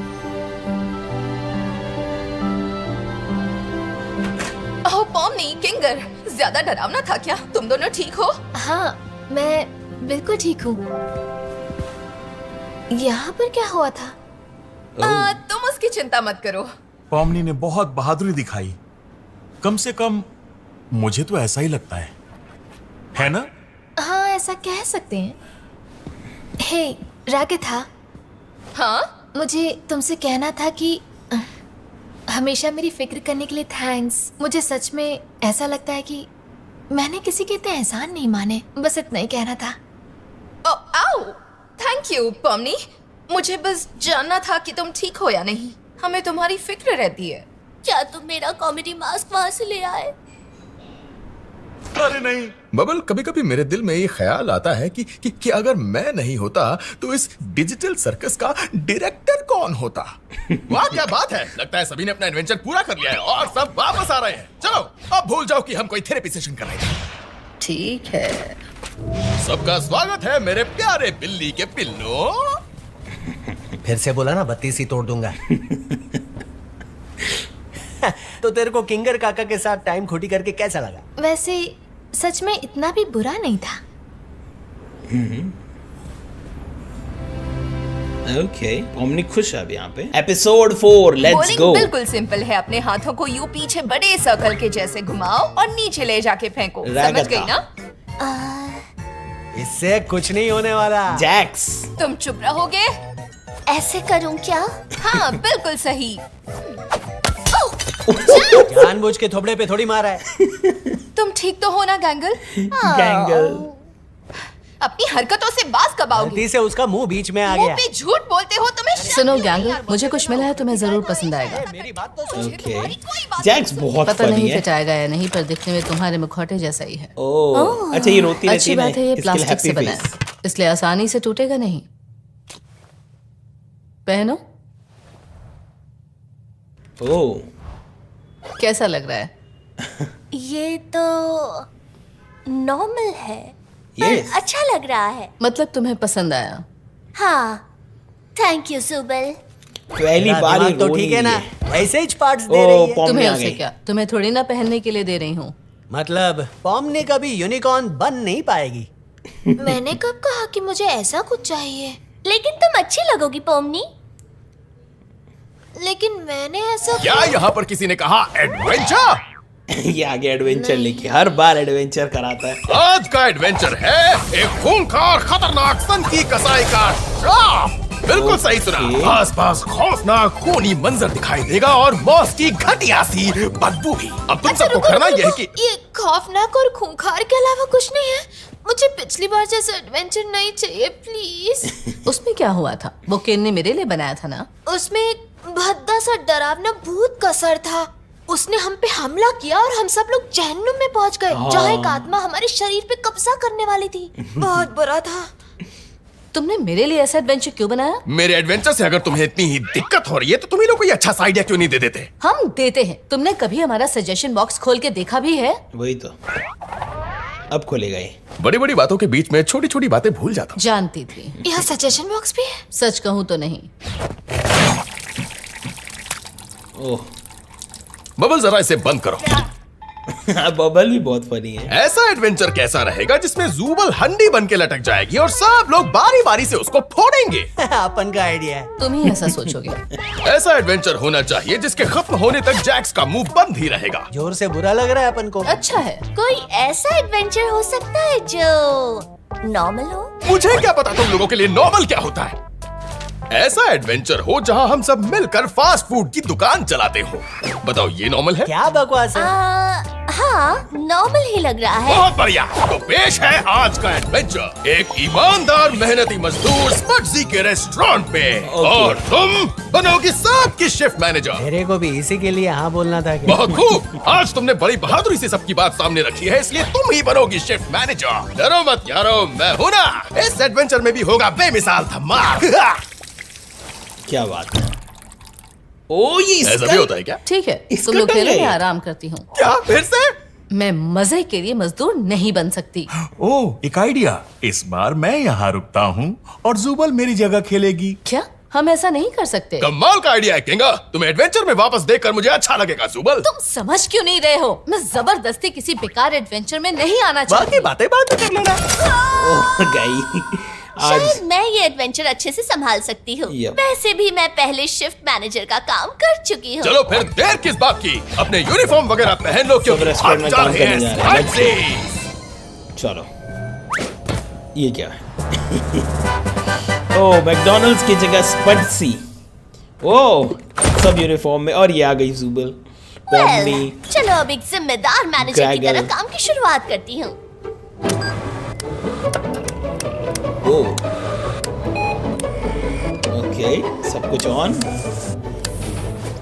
G: ओह पॉमनी, किंगर, ज्यादा डरावना था क्या? तुम दोनों ठीक हो?
C: हाँ, मैं बिल्कुल ठीक हूँ। यहाँ पर क्या हुआ था?
G: तुम उसकी चिंता मत करो।
F: पॉमनी ने बहुत बहादुरी दिखाई, कम से कम मुझे तो ऐसा ही लगता है ना?
C: हाँ, ऐसा कह सकते हैं। हे रागिथा,
G: हाँ?
C: मुझे तुमसे कहना था कि हमेशा मेरी फिक्र करने के लिए थैंक्स। मुझे सच में ऐसा लगता है कि मैंने किसी के इतने एहसान नहीं माने। बस इतना ही कहना था।
G: आओ, थैंक यू पॉमनी। मुझे बस जानना था कि तुम ठीक हो या नहीं। हमें तुम्हारी फिक्र रहती है।
J: क्या तुम मेरा कॉमेडी मास्क वहां से ले आए?
F: अरे नहीं
B: बबल, कभी कभी मेरे दिल में ये ख्याल आता है कि अगर मैं नहीं होता तो इस डिजिटल सर्कस का डायरेक्टर कौन होता। वाह क्या बात है, लगता है सभी ने अपना एडवेंचर पूरा कर लिया है और सब वापस आ रहे हैं। चलो अब भूल जाओ कि हम कोई थेरेपी सेशन कर रहे थे।
E: ठीक है।
B: सबका स्वागत है मेरे प्यारे बिल्ली के पिल्लों।
D: फिर से बोला ना, बत्तीस ही तोड़ दूंगा। तो तेरे को किंगर काका के साथ टाइम खोटी करके कैसा लगा?
C: वैसे सच में इतना भी बुरा नहीं था।
A: ओके, पॉमनी खुश है अब यहाँ पे। एपिसोड 4, लेट्स
G: बॉलिंग
A: गो।
G: बिल्कुल सिंपल है। अपने हाथों को यूं पीछे बड़े सर्कल के जैसे घुमाओ और नीचे ले जाके फेंको। समझ गई ना?
D: इससे कुछ नहीं होने वाला।
A: जैक्स,
G: तुम चुप रहोगे?
C: ऐसे करूं क्या?
G: हाँ, बिल्कुल सही।
D: जानबूझ के थोबड़े पे थोड़ी मारा है।
G: तुम ठीक तो हो ना गैंगल?
A: गैंगल।
G: अपनी हरकतों से बाज कब आओगी?
D: गलती से उसका मुंह बीच में आ
G: मुंह
D: गया।
G: पे झूठ बोलते हो तुम्हें शर्म
E: सुनो
G: नहीं
E: गैंगल,
G: आती?
E: मुझे कुछ मिला है, तुम्हें जरूर पसंद आएगा।
D: मेरी बात तो सुन।
A: ओके जैक्स बहुत
E: पता
A: फनी
E: नहीं
A: है।
E: फिट आएगा या नहीं, पर दिखने में तुम्हारे मुखौटे जैसा ही है।
A: ओह अच्छा ये रोती रहती
E: अच्छी
A: ना,
E: बात है, ये
A: इसके लिए
E: प्लास्टिक से
A: happy
E: बना
A: face।
E: है, इसलिए आसानी से टूटेगा नहीं। पहनो।
A: ओह
E: कैसा लग रहा है?
J: ये तो नॉर्मल है,
A: यस
J: अच्छा लग रहा है।
E: मतलब तुम्हें पसंद आया?
J: हाँ, थैंक यू सुबल।
A: पहली बार ही
D: तो
A: रो
D: ठीक
A: नहीं
D: है ना,
A: है।
D: ऐसे ही पार्ट्स दे रही है।
A: पॉम
E: तुम्हें
A: आ
E: उसे
A: गई।
E: क्या, तुम्हें थोड़ी ना पहनने के लिए दे रही हूँ।
D: मतलब पॉम ने कभी यूनिकॉर्न बन नहीं पाएगी।
C: मैंने कब कहा कि मुझे ऐसा कुछ चाहिए?
J: लेकिन तुम अच्छी लगोगी पोमनी।
C: लेकिन मैंने ऐसा
B: क्या यहाँ पर किसी ने कहा एडवेंचर?
A: ये आगे एडवेंचर लेके हर बार एडवेंचर कराता है।
B: आज का एडवेंचर है एक खूंखार खतरनाक सन की कसाई का श्राप। बिल्कुल सही सुना। आसपास खौफनाक खूनी मंजर दिखाई देगा और मौत की घटिया सी बदबू भी। अब तुम सबको करना यह है कि
C: ये खौफनाक और खूंखार के अलावा कुछ नहीं है। मुझे पिछली बार जैसा एडवेंचर नहीं चाहिए प्लीज।
E: उसमें क्या हुआ था? वो केन ने मेरे लिए बनाया था ना।
C: उसमें एक भद्दा सा डरावना भूत का सर था। उसने हम पे हमला किया और हम सब लोग जहन्नुम में पहुंच गए, जहाँ एक आत्मा हमारे शरीर पे कब्जा करने वाली थी। बहुत बुरा था।
E: तुमने मेरे लिए ऐसा एडवेंचर क्यों बनाया?
B: मेरे एडवेंचर से अगर तुम्हें इतनी ही दिक्कत हो रही है तो तुम ही लोग कोई अच्छा सा आइडिया क्यों नहीं दे देते?
E: हम देते हैं। तुमने कभी हमारा सजेशन बॉक्स खोल के देखा भी है?
A: वही तो अब खोलेगा ये।
B: बड़ी बड़ी बातों के बीच में छोटी छोटी बातें भूल जाता हूँ।
E: जानती थी।
C: यहाँ सजेशन बॉक्स भी है?
E: सच कहूँ तो नहीं।
A: ओह
B: बबल जरा इसे बंद करो।
A: बबल भी बहुत फनी है।
B: ऐसा एडवेंचर कैसा रहेगा जिसमें जूबल हंडी बन के लटक जाएगी और सब लोग बारी बारी से उसको फोड़ेंगे?
D: अपन का आइडिया है।
E: तुम ही ऐसा सोचोगे।
B: ऐसा एडवेंचर होना चाहिए जिसके खत्म होने तक जैक्स का मुंह बंद ही रहेगा।
D: जोर से बुरा लग रहा है अपन को।
E: अच्छा है।
J: कोई ऐसा एडवेंचर हो सकता है जो नॉर्मल हो?
B: मुझे क्या पता तुम लोगों के लिए नॉर्मल क्या होता है। ऐसा एडवेंचर हो जहां हम सब मिलकर फास्ट फूड की दुकान चलाते हो। बताओ ये नॉर्मल है?
D: क्या बकवास है?
J: हाँ, नॉर्मल ही लग रहा है।
B: बहुत बढ़िया। तो पेश है आज का एडवेंचर। एक ईमानदार मेहनती मजदूर स्पटजी के रेस्टोरेंट में और तुम बनोगी सबकी शिफ्ट मैनेजर।
D: मेरे को भी इसी के लिए हाँ बोलना था क्या?
B: बहुत खूब। आज तुमने बड़ी बहादुरी से सबकी बात सामने रखी है, इसलिए तुम ही बनोगी शिफ्ट मैनेजर। डरो मत यारो, मैं हूं ना। इस एडवेंचर में भी होगा बेमिसाल धमाल।
A: क्या बात है। ओ ये
B: ऐसा भी होता है क्या?
E: ठीक है,
A: इसका
E: तुम लोग
A: टंग
E: खेलो,
A: है।
E: मैं आराम करती हूँ।
B: क्या फिर से?
E: मैं मजे के लिए मजदूर नहीं बन सकती।
F: ओह एक आइडिया। इस बार मैं यहाँ रुकता हूँ और जुबल मेरी जगह खेलेगी।
E: क्या हम ऐसा नहीं कर सकते?
B: कमाल का आइडिया है केंगा। तुम्हें एडवेंचर में वापस देखकर मुझे अच्छा लगेगा जुबल।
E: तुम समझ क्यों नहीं रहे हो? मैं जबरदस्ती किसी बेकार एडवेंचर में नहीं आना चाहती।
B: बाकी बातें बाद में कर लेना।
A: ओह गई। आज
J: शायद मैं ये एडवेंचर अच्छे से संभाल सकती हूँ।
A: Yep.
J: वैसे भी मैं पहले शिफ्ट मैनेजर का काम कर चुकी हूँ।
B: चलो फिर देर किस बात की, अपने यूनिफॉर्म वगैरह पहन लो क्योंकि
A: रेस्टोरेंट में
B: हम जा
A: काम
B: रहे
A: करने जा रहे हैं।
B: हैं sightseeing।
A: चलो ये क्या है? ओह मैकडॉनल्ड्स की जगह स्पटसी। ओह सब यूनिफॉर्म में और ये आ गई जुबल। पॉम्नी।
J: चलो अब एक जिम्मेदार मैनेजर की
A: Gaggle।
J: तरह काम की शुरुआत करती हूँ।
A: ओह ओके सब कुछ ऑन।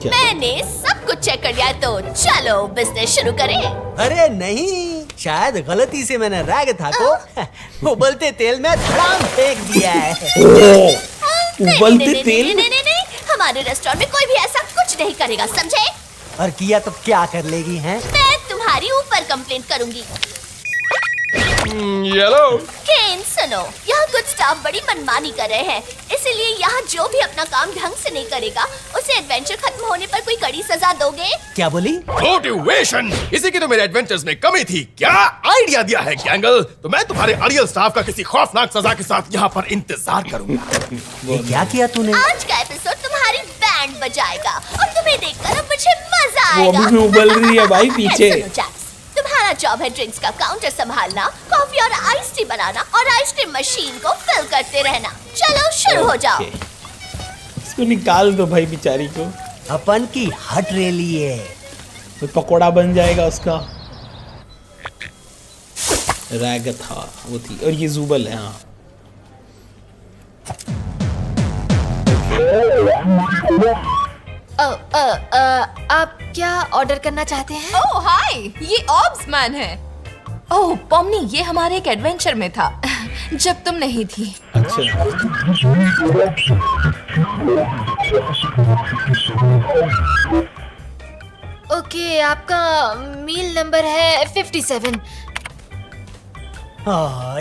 A: क्या?
J: मैंने सब कुछ चेक कर लिया है, तो चलो बिजनेस शुरू करें।
D: अरे नहीं, शायद गलती से मैंने रैग था को उबलते तेल में धड़ाम फेंक दिया है।
A: उबलते तेल?
J: नहीं, हमारे रेस्टोरेंट में कोई भी ऐसा कुछ नहीं करेगा, समझे?
D: और किया तो क्या कर लेगी हैं?
J: मैं तुम्हारी ऊपर कंप्लेंट करूंगी।
B: येलो।
J: केन सुनो, यहाँ कुछ स्टाफ बड़ी मनमानी कर रहे हैं, इसीलिए यहाँ जो भी अपना काम ढंग से नहीं करेगा उसे एडवेंचर खत्म होने पर कोई कड़ी सजा दोगे?
D: क्या बोली?
B: मोटिवेशन, इसी की तो मेरे एडवेंचर्स में कमी थी। क्या आइडिया दिया है गैंगल। तो मैं तुम्हारे अड़ियल स्टाफ का किसी खौफनाक सजा के साथ यहाँ पर इंतजार करूंगा।
D: ये क्या किया तूने?
J: आज का एपिसोड तुम्हारी बैंड बजाएगा और तुम्हें देखकर अब मुझे मजा
A: वो
J: आएगा।
A: अभी भी उबल रही है भाई पीछे।
J: सुनो जैक्स, तुम्हारा जॉब है ड्रिंक्स का काउंटर संभालना, कॉफी और आइस टी बनाना और आइसक्रीम मशीन को फिल करते रहना। चलो शुरू हो जाओ।
A: इसको निकाल दो भाई बेचारी को।
D: अपन की हट रेली है।
A: कोई पकोड़ा बन जाएगा उसका। रैगथा वो थी और ये जुबल है। हाँ
C: आप क्या ऑर्डर करना चाहते हैं?
G: ओह हाय, ये ऑब्स मैन है। ओह पॉमनी, ये हमारे एक एडवेंचर में था जब तुम नहीं थी।
C: ओके, आपका मील नंबर है 57।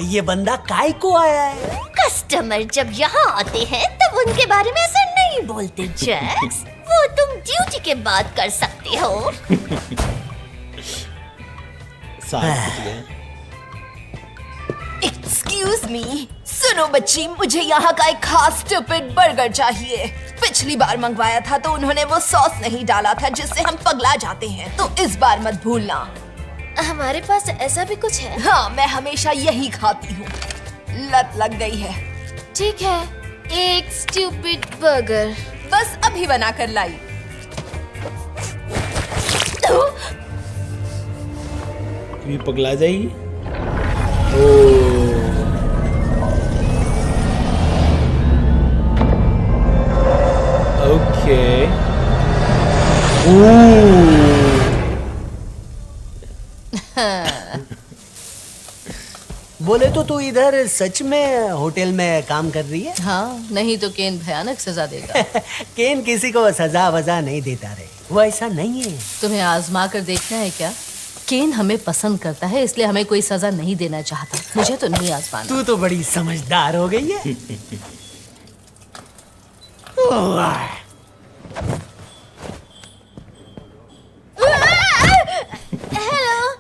D: ये बंदा काय को आया है?
J: कस्टमर जब यहाँ आते हैं तब उनके बारे में ऐसा नहीं बोलते जैक्स। वो तुम ड्यूटी के बाद कर सकते हो।
G: एक्सक्यूज मी, सुनो बच्ची, मुझे यहाँ का एक खास स्टूपिड बर्गर चाहिए। पिछली बार मंगवाया था तो उन्होंने वो सॉस नहीं डाला था जिससे हम पगला जाते हैं, तो इस बार मत भूलना।
C: हमारे पास ऐसा भी कुछ है?
G: हाँ, मैं हमेशा यही खाती हूँ, लत लग गई है।
C: ठीक है, एक स्टूपिड बर्गर।
G: बस अभी बना कर लाई।
A: ये पगला जाएगी। ओके।
D: बोले तो तू इधर सच में होटल में काम कर रही है?
E: हाँ, नहीं तो केन भयानक सजा देगा।
D: केन किसी को सजा वजा नहीं देता रे, वो ऐसा नहीं है।
E: तुम्हें आजमा कर देखना है क्या? केन हमें पसंद करता है, इसलिए हमें कोई सजा नहीं देना चाहता। मुझे तो नहीं आजमाना।
D: तू तो बड़ी समझदार हो गई है।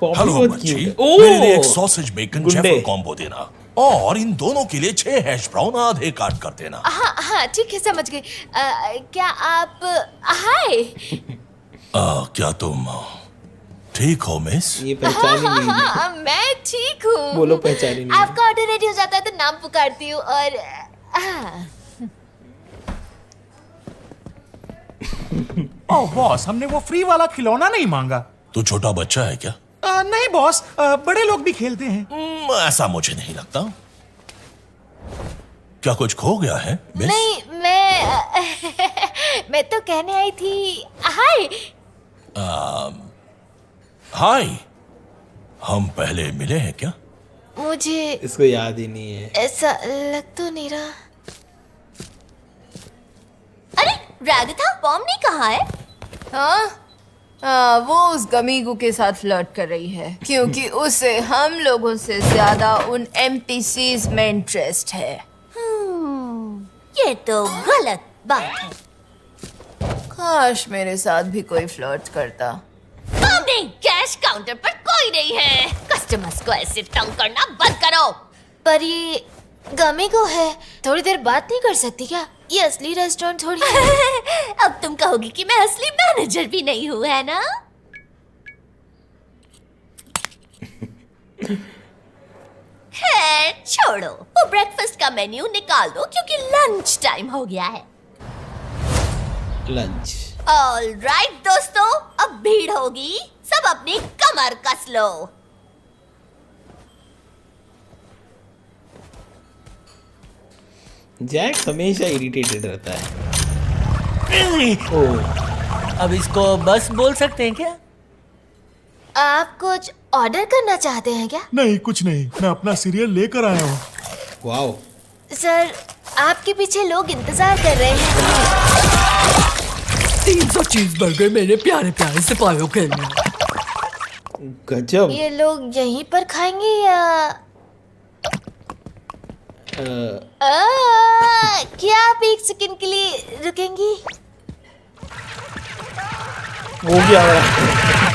K: हेलो बच्ची, मेरे लिए एक सॉसेज बेकन जेफर कॉम्बो देना और इन दोनों के लिए 6 हैश ब्राउन आधे काट कर देना।
C: हाँ हाँ ठीक है, समझ गई। क्या आप हाय?
K: क्या तुम ठीक हो मिस?
A: ये पहचानी नहीं।
C: हाँ, मैं ठीक हूँ।
A: बोलो पहचानी नहीं।
C: आपका ऑर्डर रेडी हो जाता है तो नाम पुकारती हूँ और
L: ओह बॉस, हमने वो फ्री वाला खिलौना नहीं मांगा।
K: तू छोटा बच्चा है क्या?
L: नहीं बॉस, बड़े लोग भी खेलते हैं।
K: ऐसा मुझे नहीं लगता। क्या कुछ खो गया है मिस?
C: नहीं, मैं तो कहने आई थी हाय।
K: हाय, हम पहले मिले हैं क्या?
C: मुझे
A: इसको याद ही नहीं है।
C: ऐसा लग तो नहीं रहा।
J: अरे राधिका, पॉमनी कहाँ है?
G: वो उस गमीगू के साथ फ्लर्ट कर रही है क्योंकि उसे हम लोगों से ज्यादा उन एमपीसीज में इंटरेस्ट है।
J: ये तो गलत बात है।
G: काश मेरे साथ भी कोई फ्लर्ट करता।
J: पॉमनी, कैश काउंटर पर कोई नहीं है। कस्टमर्स को ऐसे तंग करना बंद करो।
C: पर ये गमीगो है, थोड़ी देर बात नहीं कर सकती क्या? ये असली रेस्टोरेंट थोड़ी है।
J: अब तुम कहोगी कि मैं असली मैनेजर भी नहीं हूँ, है ना? खैर छोड़ो, वो ब्रेकफास्ट का मेन्यू निकाल दो क्योंकि लंच टाइम हो गया है।
A: लंच।
J: ऑलराइट दोस्तों, अब भीड़ होगी, सब अपनी कमर कस लो।
A: जैक हमेशा इरिटेटेड रहता है।
D: अब इसको बस बोल सकते हैं क्या?
C: आप कुछ ऑर्डर करना चाहते हैं क्या?
F: नहीं, कुछ नहीं, मैं अपना सीरियल लेकर आया हूँ।
A: वाओ।
C: सर, आपके पीछे लोग इंतजार कर रहे हैं।
N: 300 चीज़बर्गर मेरे प्यारे प्यारे सिपाहियों के लिए।
A: गजब।
C: ये लोग यहीं पर खाएंगे या क्या आप एक सेकंड के लिए रुकेंगी?
A: वो क्या हो रहा
N: है?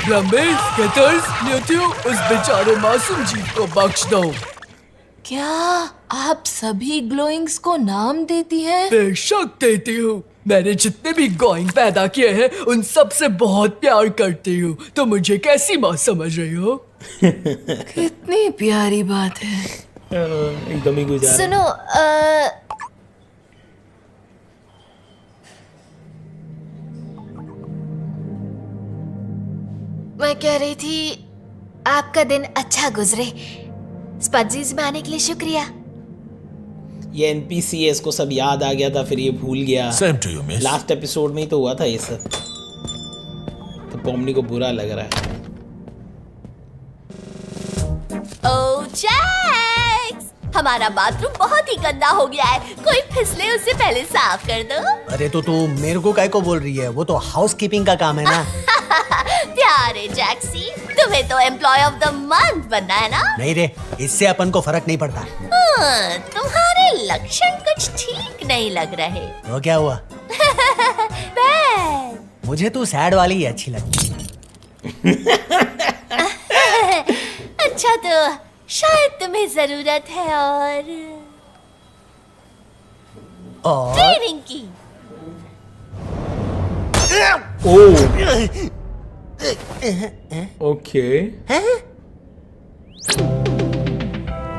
N: रमेश, केटर्स, न्यूट्यू, उस बेचारे मासूम जीव को बख्श दो।
G: क्या आप सभी ग्लोइंग्स को नाम देती हैं?
N: बेशक देती हूँ। मैंने जितने भी ग्लोइंग पैदा किए हैं उन सब से बहुत प्यार करती हूँ। तो मुझे कैसी माँ समझ रही हो?
G: कितनी प्यारी बात है।
A: एकदम ही गुजार।
C: सुनो, मैं कह रही थी आपका दिन अच्छा गुजरे। स्पजीज में आने के लिए शुक्रिया।
A: ये एनपीसी है, इसको सब याद आ गया था, फिर ये भूल गया।
K: Same to you, miss.
A: Last episode में ही तो हुआ था ये सब, तो पॉमनी को बुरा लग रहा है।
J: ओह जैक्स, हमारा बाथरूम बहुत ही गंदा हो गया है, कोई फिसले उससे पहले साफ कर दो।
D: अरे तो तू मेरे को काय को बोल रही है, वो तो हाउसकीपिंग का काम है ना।
J: प्यारे जैक्सी, तुम्हें तो एम्प्लॉय ऑफ द मंथ बनना है ना।
D: नहीं रे, इससे अपन को फर्क नहीं पड़ता।
J: तुम्हारे लक्षण कुछ ठीक नहीं लग रहे।
D: वो क्या हुआ? मुझे तो सैड वाली ही अच्छी लगती।
J: अच्छा तो शायद तुम्हें जरूरत है और ट्रेनिंग की।
A: ओके।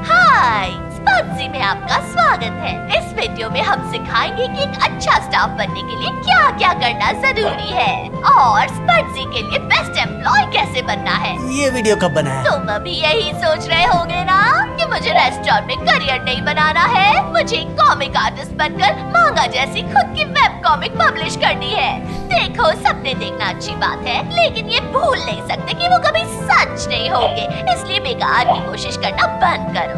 J: हाय, स्पॉट्सी में आपका स्वागत है। इस वीडियो में हम सिखाएंगे कि एक अच्छा स्टाफ बनने के लिए क्या क्या करना जरूरी है और स्पॉट्सी के लिए बेस्ट एम्प्लॉय कैसे बनना है।
D: ये वीडियो कब बना है?
J: तुम अभी यही सोच रहे होगे ना कि मुझे रेस्टोरेंट में करियर नहीं बनाना है, मुझे कॉमिक आर्टिस्ट बनकर मांगा जैसी खुद की वेब कॉमिक पब्लिश करनी है। देखो, सपने देखना अच्छी बात है, लेकिन ये भूल नहीं सकते कि वो कभी सच नहीं होंगे, इसलिए बेकार की कोशिश करना बंद करो।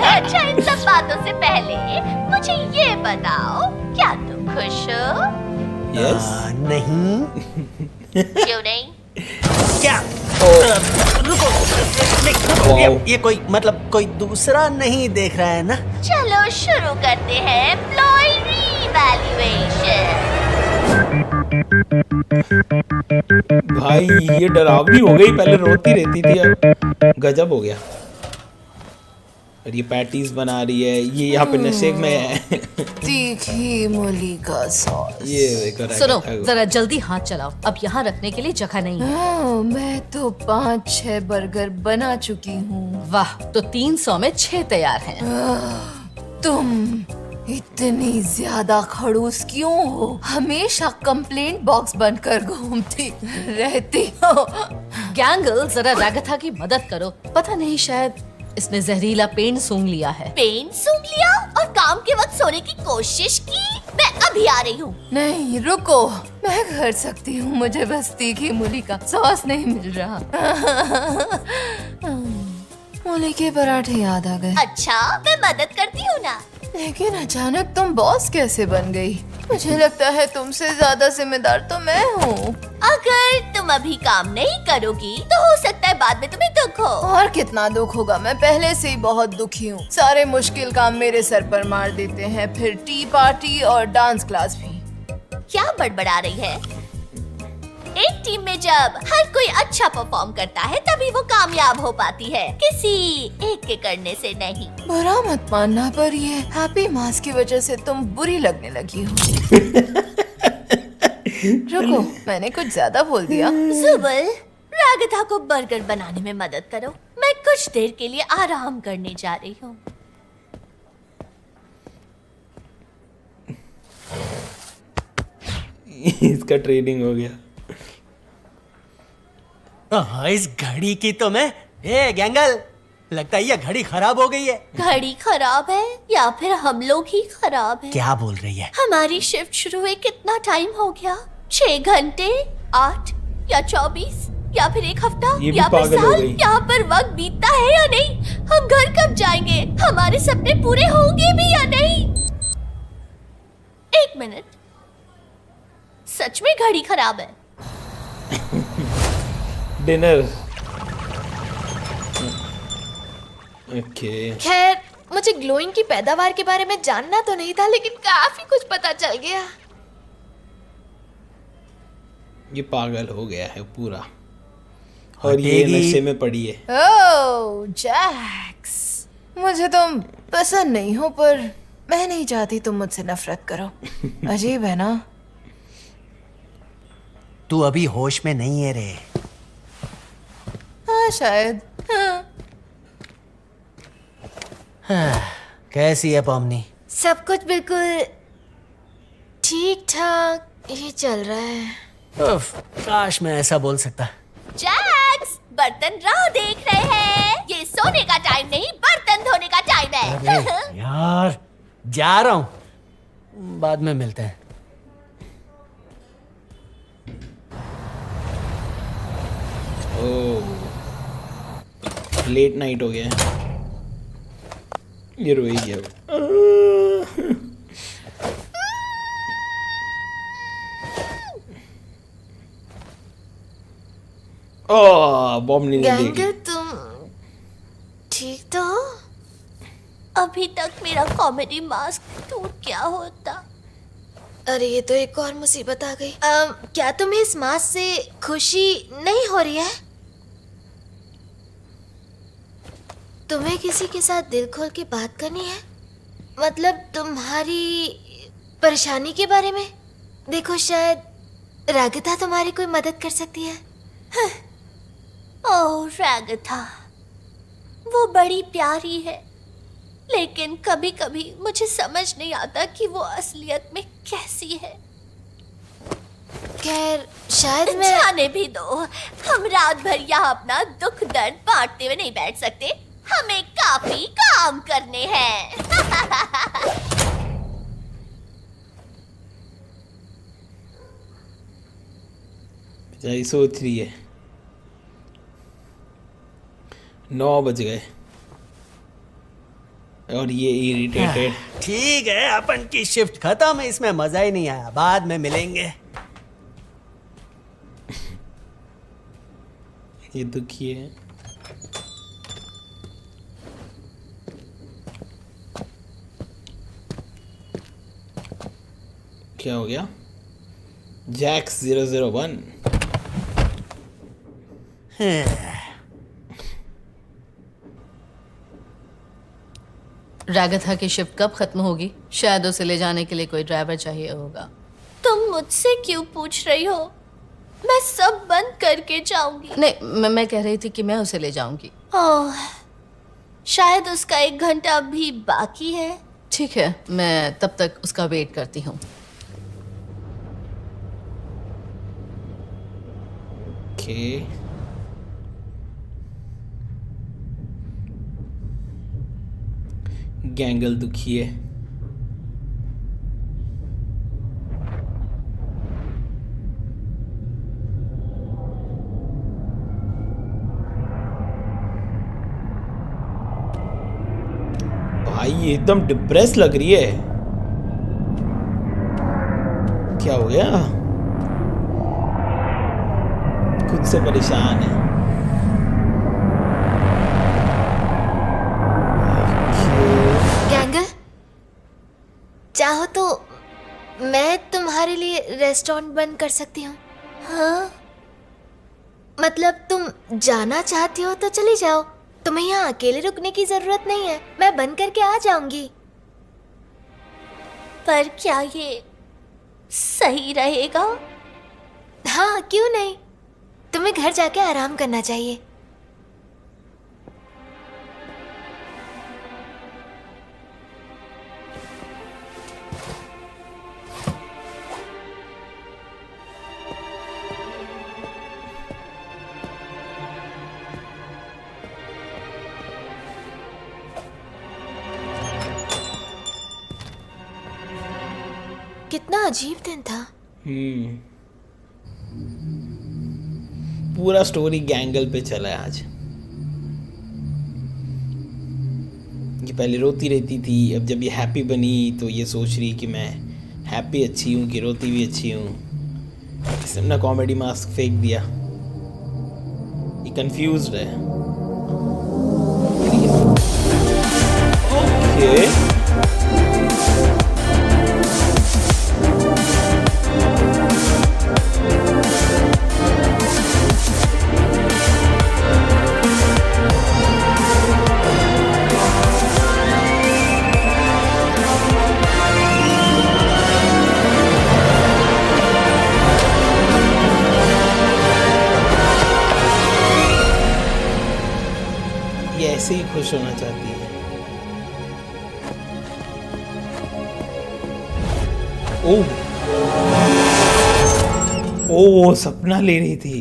J: अच्छा, इन सब बातों से पहले मुझे ये बताओ, क्या तुम खुश हो?
A: यस।
D: नहीं।
J: क्यों नहीं?
D: क्या? रुको, ये कोई मतलब कोई दूसरा नहीं देख रहा है ना?
J: चलो शुरू करते हैं एम्प्लॉय रीवैल्यूएशन।
A: भाई ये डरावनी हो गई, पहले रोती रहती थी, अब गजब हो गया। और ये पैटीज बना रही है, ये यहाँ पे नशे में है।
H: तीखी मूली का सॉस।
A: ये देखो,
E: सुनो, जरा जल्दी हाथ चलाओ, अब यहाँ रखने के लिए जगह नहीं है।
H: मैं तो 5-6 बर्गर बना चुकी हूँ।
E: वाह, तो 300 में 6 तैयार हैं।
H: तुम इतनी ज्यादा खड़ूस क्यों हो? हमेशा कंप्लेंट बॉक्स बनकर घूमती रहती हो।
E: गैंगल, जरा रागथा की मदद करो, पता नहीं शायद इसने जहरीला पेंट सूंघ लिया है।
J: पेंट सूंघ लिया और काम के वक्त सोने की कोशिश की? मैं अभी आ रही हूँ।
H: नहीं रुको, मैं कर सकती हूँ, मुझे बस तीखी मूली का सॉस नहीं मिल रहा। मूली के पराठे याद आ गए।
J: अच्छा, मैं मदद करती हूँ ना।
H: लेकिन अचानक तुम बॉस कैसे बन गई? मुझे लगता है तुमसे ज्यादा जिम्मेदार तो मैं हूँ।
J: अगर तुम अभी काम नहीं करोगी तो हो सकता है बाद में तुम्हें दुख हो।
H: और कितना दुख होगा, मैं पहले से ही बहुत दुखी हूँ। सारे मुश्किल काम मेरे सर पर मार देते हैं, फिर टी पार्टी और डांस क्लास भी।
J: क्या बड़बड़ा रही है? एक टीम में जब हर कोई अच्छा परफॉर्म करता है तभी वो कामयाब हो पाती है, किसी एक के करने से नहीं।
H: बुरा मत मानना, पर ये हैप्पी मास की वजह से तुम बुरी लगने लगी हो। रुको, मैंने कुछ ज्यादा बोल दिया।
J: जुबल, रागथा को बर्गर बनाने में मदद करो, मैं कुछ देर के लिए आराम करने जा रही हूँ।
A: इसका ट्रेनिंग हो गया।
D: इस घड़ी की तो मैं गैंगल, लगता है ये घड़ी खराब हो गई है।
J: घड़ी खराब है या फिर हम लोग ही खराब हैं?
D: क्या बोल रही है?
J: हमारी शिफ्ट शुरू हुए कितना टाइम हो गया? 6 घंटे, 8 या 24 या फिर 1 हफ्ता या फिर साल? यहाँ पर वक्त बीतता है या नहीं? हम घर कब जाएंगे? हमारे सपने पूरे होंगे भी या नहीं? 1 मिनट, सच में घड़ी खराब है।
A: डिनर। ओके।
C: खैर, मुझे ग्लोइंग की पैदावार के बारे में जानना तो नहीं था, लेकिन काफी कुछ पता चल गया।
A: ये पागल हो गया है पूरा, और ये नशे में पड़ी है।
H: ओह जैक्स, मुझे तुम पसंद नहीं हो, पर मैं नहीं चाहती तुम मुझसे नफरत करो। अजीब है ना?
D: तू अभी होश में नहीं है रे।
H: हाँ शायद। हाँ। कैसी है पॉमनी?
C: सब कुछ बिल्कुल ठीक ठाक ही चल रहा है।
D: काश मैं ऐसा बोल सकता।
J: जैक्स, बर्तन राह देख रहे हैं। ये सोने का टाइम नहीं, बर्तन धोने का टाइम है।
D: अरे यार, जा रहा हूं, बाद में मिलते हैं।
A: ओह, लेट नाइट हो गया है, ये रोई गया। ओह, बॉम्ब नहीं
C: गैंगल,
A: देगी।
C: तुम ठीक तो हो?
J: अभी तक मेरा कॉमेडी मास्क टूट गया होता।
C: अरे ये तो एक और मुसीबत आ गई। क्या तुम्हें इस मास्क से खुशी नहीं हो रही है? तुम्हें किसी के साथ दिल खोल के बात करनी है? मतलब तुम्हारी परेशानी के बारे में? देखो, शायद रागिता तुम्हारी कोई मदद कर सकती है।
J: ओह रागिता, वो बड़ी प्यारी है, लेकिन कभी कभी मुझे समझ नहीं आता कि वो असलियत में कैसी है।
C: खैर, शायद मैं
J: जाने भी दो, हम रात भर यहाँ अपना दुख दर्द बांटते हुए नहीं बैठ सकते, हमें काफी काम करने हैं।
A: बेचारी सोच रही है। 9 बज गए और ये इरिटेटेड।
D: ठीक है, अपन की शिफ्ट खत्म है, इसमें मजा ही नहीं आया, बाद में मिलेंगे।
A: ये दुखी है। क्या हो गया? जैक्स 001।
E: रागथा की शिफ्ट कब खत्म होगी? शायद उसे ले जाने के लिए कोई ड्राइवर चाहिए होगा।
J: तुम मुझसे क्यों पूछ रही हो? मैं सब बंद करके जाऊंगी।
E: नहीं, मैं कह रही थी कि मैं उसे ले जाऊंगी।
J: ओह, शायद उसका 1 घंटा भी बाकी है।
E: ठीक है, मैं तब तक उसका वेट करती हूँ।
A: ओके, गैंगल दुखी है। भाई ये एकदम डिप्रेस लग रही है। क्या हो गया? खुद से परेशान है।
C: गैंगल, चाहो तो मैं तुम्हारे लिए रेस्टोरेंट बंद कर सकती हूँ।
J: हाँ?
C: मतलब तुम जाना चाहती हो तो चली जाओ, तुम्हें यहाँ अकेले रुकने की जरूरत नहीं है, मैं बंद करके आ जाऊंगी।
J: पर क्या ये सही रहेगा?
C: हाँ, क्यों नहीं, तुम्हें घर जाके आराम करना चाहिए। कितना अजीब दिन था।
A: पूरा स्टोरी गैंगल पे चला है आज। ये पहले रोती रहती थी, अब जब ये हैप्पी बनी तो ये सोच रही कि मैं हैप्पी अच्छी हूँ कि रोती भी अच्छी हूँ। इसने अपना कॉमेडी मास्क फेंक दिया। ये कंफ्यूज्ड है। ओके, ऐसे ही खुश होना चाहती है। ओ सपना ले रही थी।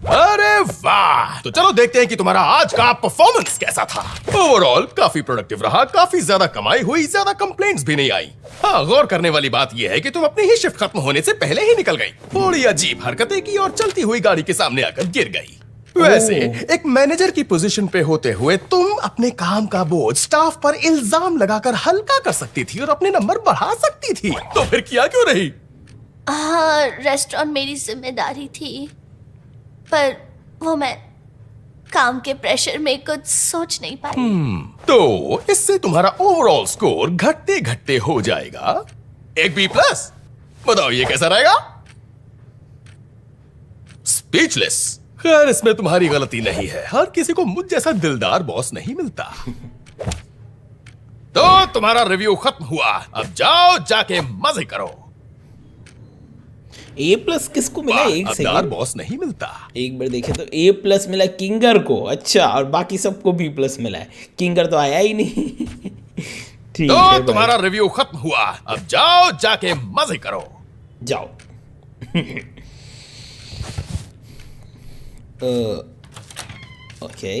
B: अरे वाह, तो चलो देखते हैं कि तुम्हारा आज का परफॉर्मेंस कैसा था। ओवरऑल काफी प्रोडक्टिव रहा, काफी ज्यादा कमाई हुई, ज्यादा कंप्लेंट्स भी नहीं आई। हाँ, गौर करने वाली बात यह है कि तुम अपनी ही शिफ्ट खत्म होने से पहले ही निकल गई, थोड़ी अजीब हरकतें की और चलती हुई गाड़ी के सामने आकर गिर गई। वैसे एक मैनेजर की पोजीशन पे होते हुए तुम अपने काम का बोझ स्टाफ पर इल्जाम लगाकर हल्का कर सकती थी और अपने नंबर बढ़ा सकती थी, तो फिर किया क्यों नहीं?
C: हाँ, रेस्टोरेंट मेरी जिम्मेदारी थी, पर वो मैं काम के प्रेशर में कुछ सोच नहीं पाई।
B: तो इससे तुम्हारा ओवरऑल स्कोर घटते घटते हो जाएगा एक B+। बताओ ये कैसा रहेगा? स्पीचलेस। खैर, इसमें तुम्हारी गलती नहीं है, हर किसी को मुझ जैसा दिलदार बॉस नहीं मिलता। तो तुम्हारा रिव्यू खत्म हुआ, अब जाओ जाके मजे करो।
A: A+ किसको मिला? एक
B: सेकंड, बॉस नहीं मिलता।
A: एक बार देखे तो A+ मिला किंगर को, अच्छा, और बाकी सबको B+ मिला है, किंगर तो आया ही नहीं। ठीक
B: तो
A: है,
B: तुम्हारा रिव्यू खत्म हुआ, अब जाओ जाके मजे करो।
A: जाओ। ओके,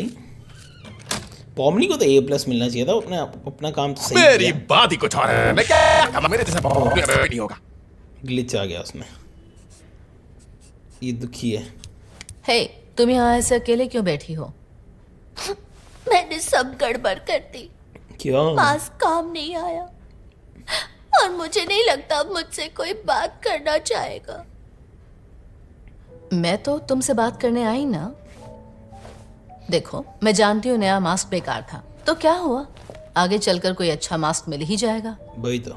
A: पॉमनी को तो A+ मिलना चाहिए था, अपना काम तो सही
B: मेरी बात ही कुछ और है, मैं क्या काम मेरे जैसा नहीं होगा।
A: ग्लिच आ गया उसमें, ये दुखी है।
H: हे, तुम यहाँ ऐसे अकेले क्यों बैठी हो?
C: मैंने सब गड़बड़ कर दी।
A: क्या?
C: पास काम नहीं आया और मुझे नहीं लगता अब मुझसे कोई बात करना चाहेगा।
H: मैं तो तुमसे बात करने आई ना। देखो, मैं जानती हूँ नया मास्क बेकार था, तो क्या हुआ, आगे चलकर कोई अच्छा मास्क मिल ही जाएगा।
A: वही तो।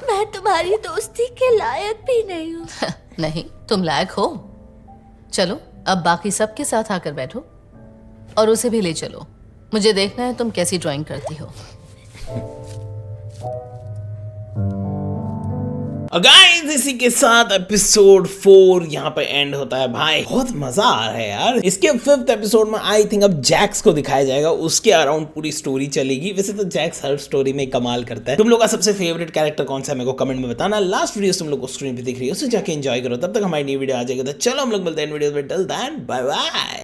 C: मैं तुम्हारी दोस्ती के लायक भी नहीं हूँ।
H: नहीं, तुम लायक हो। चलो, अब बाकी सबके साथ आकर बैठो और उसे भी ले चलो। मुझे देखना है तुम कैसी ड्राइंग करती हो।
A: गाइस, इसी के साथ एपिसोड 4 यहाँ पे एंड होता है। भाई बहुत मजा आ रहा है यार। इसके 5th एपिसोड में आई थिंक अब जैक्स को दिखाया जाएगा, उसके अराउंड पूरी स्टोरी चलेगी। वैसे तो जैक्स हर स्टोरी में कमाल करता है। तुम लोग का सबसे फेवरेट कैरेक्टर कौन सा है मेरे को कमेंट में बताना। लास्ट वीडियो तुम लोग को स्क्रीन पे दिख रही है, उसे जाके एंजॉय करो। तब तक हमारी नई वीडियो आ जाएगी, तो चलो हम लोग मिलते हैं वीडियो में। Till then bye bye.